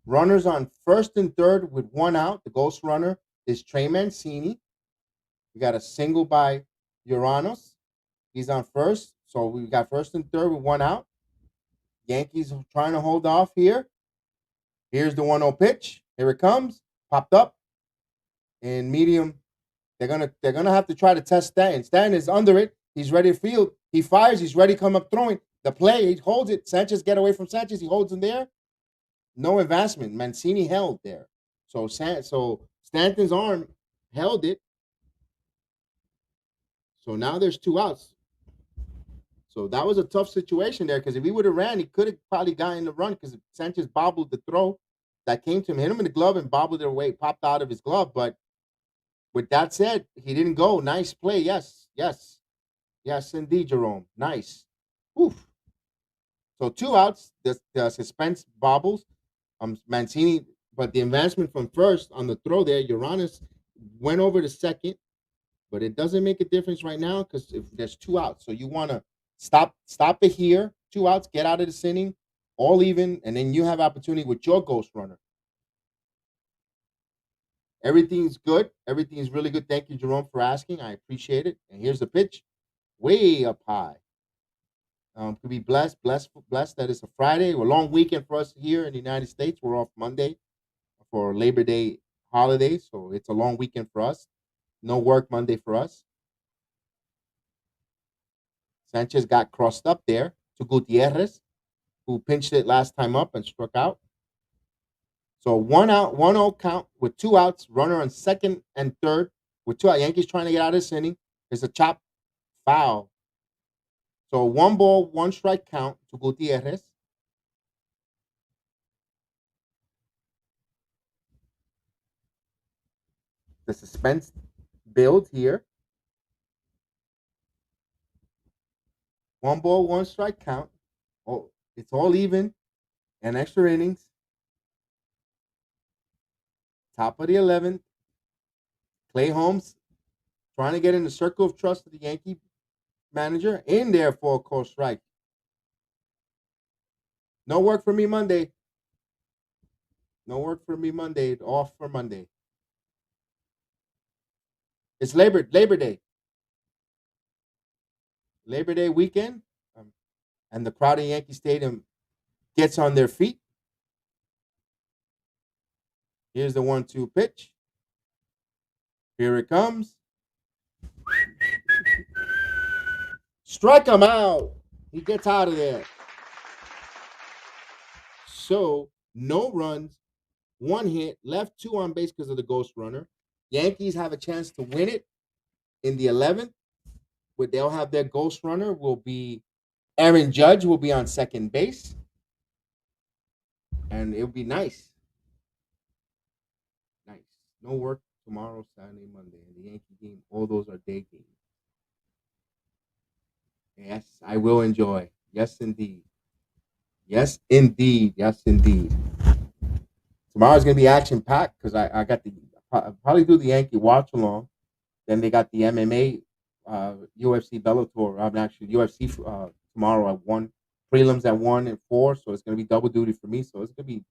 Runners on first and third with 1 out. The ghost runner is Trey Mancini. We got a single by Uranos. He's on first. So we got first and third with 1 out. Yankees trying to hold off here. Here's the 1-0 pitch. Here it comes. Popped up in medium. They're gonna have to try to test Stanton. Stanton is under it. He's ready to field. He fires. He's ready to come up throwing. The play, he holds it. Sanchez get away from Sanchez. He holds him there. No advancement. Mancini held there. So Stanton's arm held it. So now there's 2 outs. So that was a tough situation there because if he would have ran, he could have probably gotten the run because Sanchez bobbled the throw that came to him, hit him in the glove and bobbled it away, popped out of his glove. But with that said, he didn't go. Nice play. Yes, indeed, Jerome. Nice. Oof. So 2 outs. The suspense bobbles. Mancini, but the advancement from first on the throw there, Uranos went over to second, but it doesn't make a difference right now because if there's 2 outs, so you want to stop it here. 2 outs, get out of this inning, all even, and then you have opportunity with your ghost runner. Everything's good. Everything's really good. Thank you, Jerome, for asking. I appreciate it. And here's the pitch, way up high. Could be blessed that it's a Friday. A long weekend for us here in the United States. We're off Monday for Labor Day holiday, so it's a long weekend for us. No work Monday for us. Sanchez got crossed up there to Gutierrez, who pinched it last time up and struck out. So 1 out, 1-0 count with 2 outs. Runner on second and third with 2 out. Yankees trying to get out of this inning. There's a chop foul. So 1 ball, 1 strike count to Gutierrez. The suspense builds here. 1 ball, 1 strike count. Oh, it's all even and extra innings. Top of the 11th. Clay Holmes trying to get in the circle of trust of the Yankee manager in there for a call strike. No work for me Monday. No work for me Monday. Off for Monday. It's Labor Day. Labor Day weekend. And the crowd in Yankee Stadium gets on their feet. Here's the 1-2 pitch. Here it comes. Strike him out. He gets out of there. So, no runs, 1 hit, left 2 on base because of the ghost runner. Yankees have a chance to win it in the 11th. Where they'll have their ghost runner will be Aaron Judge will be on second base. And it'll be nice. Nice. No work tomorrow, Saturday, Monday. And the Yankee game, all those are day games. Yes, I will enjoy. Yes, indeed. Yes, indeed. Yes, indeed. Tomorrow's going to be action packed because I got I'll probably do the Yankee watch along. Then they got the MMA, UFC Bellator. I'm actually UFC tomorrow at 1, prelims at 1 and 4. So it's going to be double duty for me. So it's going to be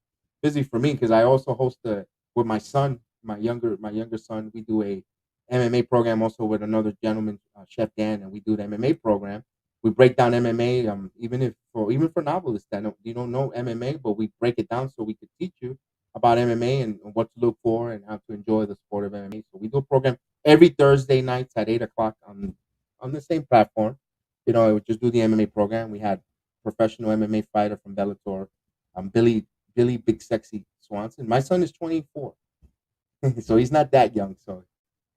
busy for me because I also host with my son, my younger son. We do a MMA program also with another gentleman, Chef Dan, and we do the MMA program. We break down MMA, even for novelists that you don't know MMA, but we break it down so we could teach you about MMA and what to look for and how to enjoy the sport of MMA. So we do a program every Thursday nights at 8 o'clock on the same platform. I would just do the MMA program. We had professional MMA fighter from Bellator, Billy Big Sexy Swanson. My son is 24. So he's not that young. So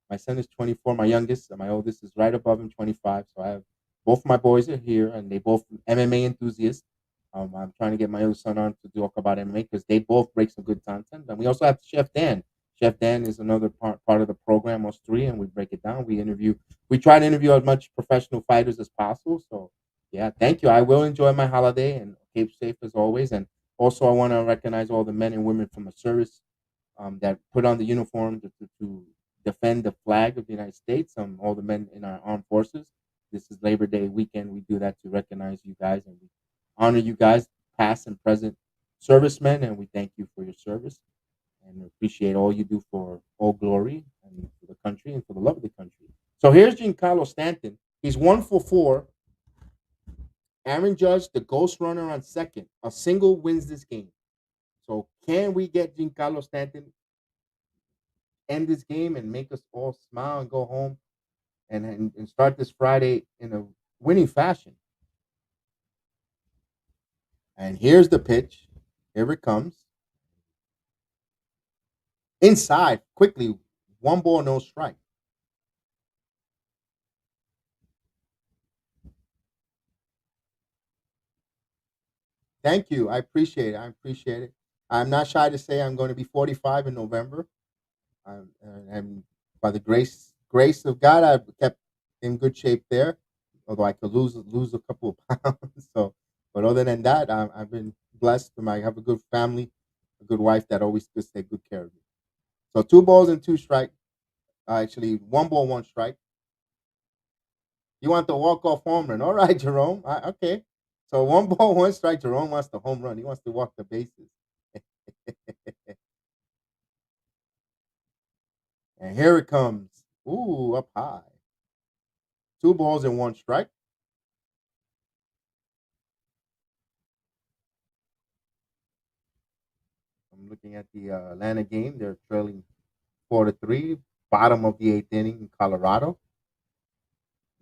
my son is 24, my youngest, and my oldest is right above him, 25. So I have both my boys are here, and they both MMA enthusiasts. I'm trying to get my other son on to talk about MMA because they both break some good content. And we also have Chef Dan. Chef Dan is another part of the program, us three, and we break it down. We try to interview as much professional fighters as possible. So, yeah, thank you. I will enjoy my holiday and keep safe as always. And also, I want to recognize all the men and women from the service that put on the uniform to defend the flag of the United States. All the men in our armed forces. This is Labor Day weekend. We do that to recognize you guys and we honor you guys, past and present servicemen, and we thank you for your service and appreciate all you do for Old Glory and for the country and for the love of the country. So here's Giancarlo Stanton. He's 1 for 4. Aaron Judge, the ghost runner on second. A single wins this game. So can we get Giancarlo Stanton end this game and make us all smile and go home and start this Friday in a winning fashion? And here's the pitch. Here it comes. Inside, quickly, 1 ball, no strike. Thank you. I appreciate it. I appreciate it. I'm not shy to say I'm going to be 45 in November. And by the grace of God, I've kept in good shape there. Although I could lose a couple of pounds. So, but other than that, I've been blessed. I have a good family, a good wife that always does take good care of me. So 2 balls and 2 strike. Actually, 1 ball, 1 strike. You want the walk-off home run. All right, Jerome. Okay. So 1 ball, 1 strike. Jerome wants the home run. He wants to walk the bases. And here it comes. Ooh, up high. 2 balls and 1 strike. I'm looking at the Atlanta game. They're trailing 4-3. Bottom of the 8th inning in Colorado.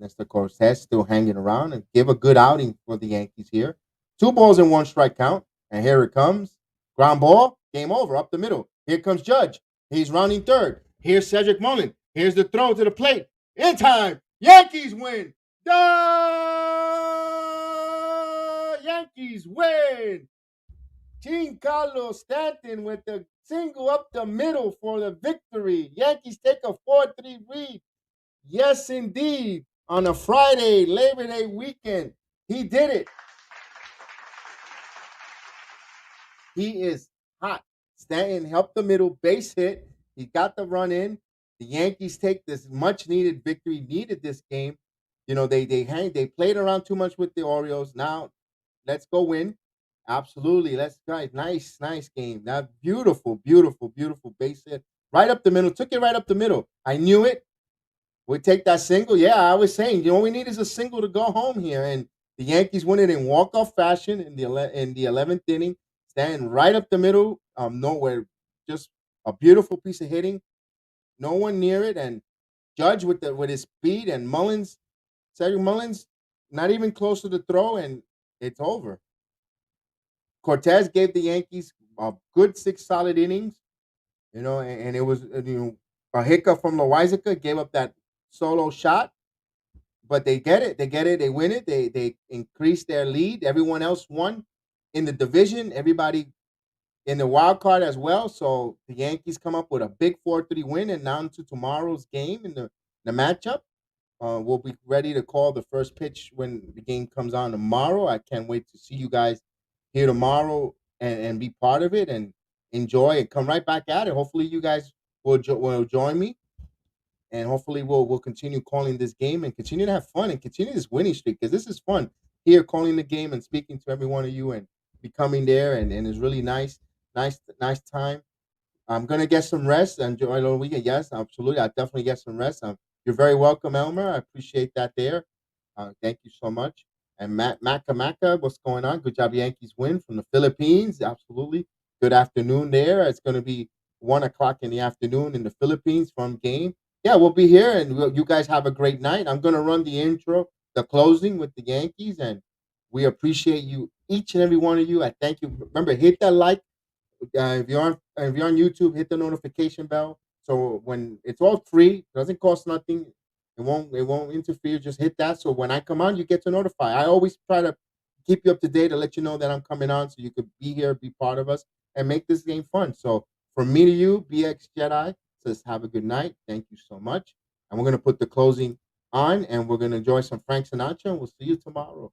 Néstor Cortes still hanging around and give a good outing for the Yankees here. 2 balls and 1 strike count. And here it comes. Ground ball. Game over. Up the middle. Here comes Judge. He's rounding third. Here's Cedric Mullin. Here's the throw to the plate. In time. Yankees win. The Yankees win. Giancarlo Stanton with the single up the middle for the victory. Yankees take a 4-3 lead. Yes, indeed. On a Friday, Labor Day weekend. He did it. He is hot. Stanton helped the middle, base hit. He got the run in. The Yankees take this much needed victory, needed this game. They played around too much with the Orioles. Now let's go win. Absolutely. Let's guys. Nice game. That beautiful base hit. Right up the middle. Took it right up the middle. I knew it. We take that single. Yeah, I was saying, all we need is a single to go home here. And the Yankees win it in walk-off fashion in the 11th inning, standing right up the middle, nowhere. Just a beautiful piece of hitting. No one near it. And Judge with his speed and Cedric Mullins, not even close to the throw, and it's over. Cortez gave the Yankees a good 6 solid innings, and it was a hiccup from Loizica, gave up that solo shot, but they get it. They get it. They win it. They increase their lead. Everyone else won in the division. Everybody in the wild card as well. So the Yankees come up with a big 4-3 win, and now to tomorrow's game in the matchup. We'll be ready to call the first pitch when the game comes on tomorrow. I can't wait to see you guys here tomorrow and be part of it and enjoy and come right back at it. Hopefully, you guys will join me, and hopefully, we'll continue calling this game and continue to have fun and continue this winning streak because this is fun here calling the game and speaking to every one of you and becoming there and it's really nice time. I'm gonna get some rest. Enjoy a little weekend. Yes, absolutely. I definitely get some rest. You're very welcome, Elmer. I appreciate that there. Thank you so much. And Maka, what's going on? Good job, Yankees win from the Philippines. Absolutely. Good afternoon there. It's going to be 1 o'clock in the afternoon in the Philippines from game. Yeah, we'll be here, and you guys have a great night. I'm going to run the intro, the closing with the Yankees, and we appreciate you, each and every one of you. I thank you. Remember, hit that like if you're on YouTube, hit the notification bell So when it's all free, doesn't cost nothing. It won't interfere. Just hit that. So when I come on, you get to notify. I always try to keep you up to date to let you know that I'm coming on, so you could be here, be part of us, and make this game fun. So from me to you, BX Jedi says have a good night. Thank you so much. And we're gonna put the closing on, and we're gonna enjoy some Frank Sinatra, and we'll see you tomorrow.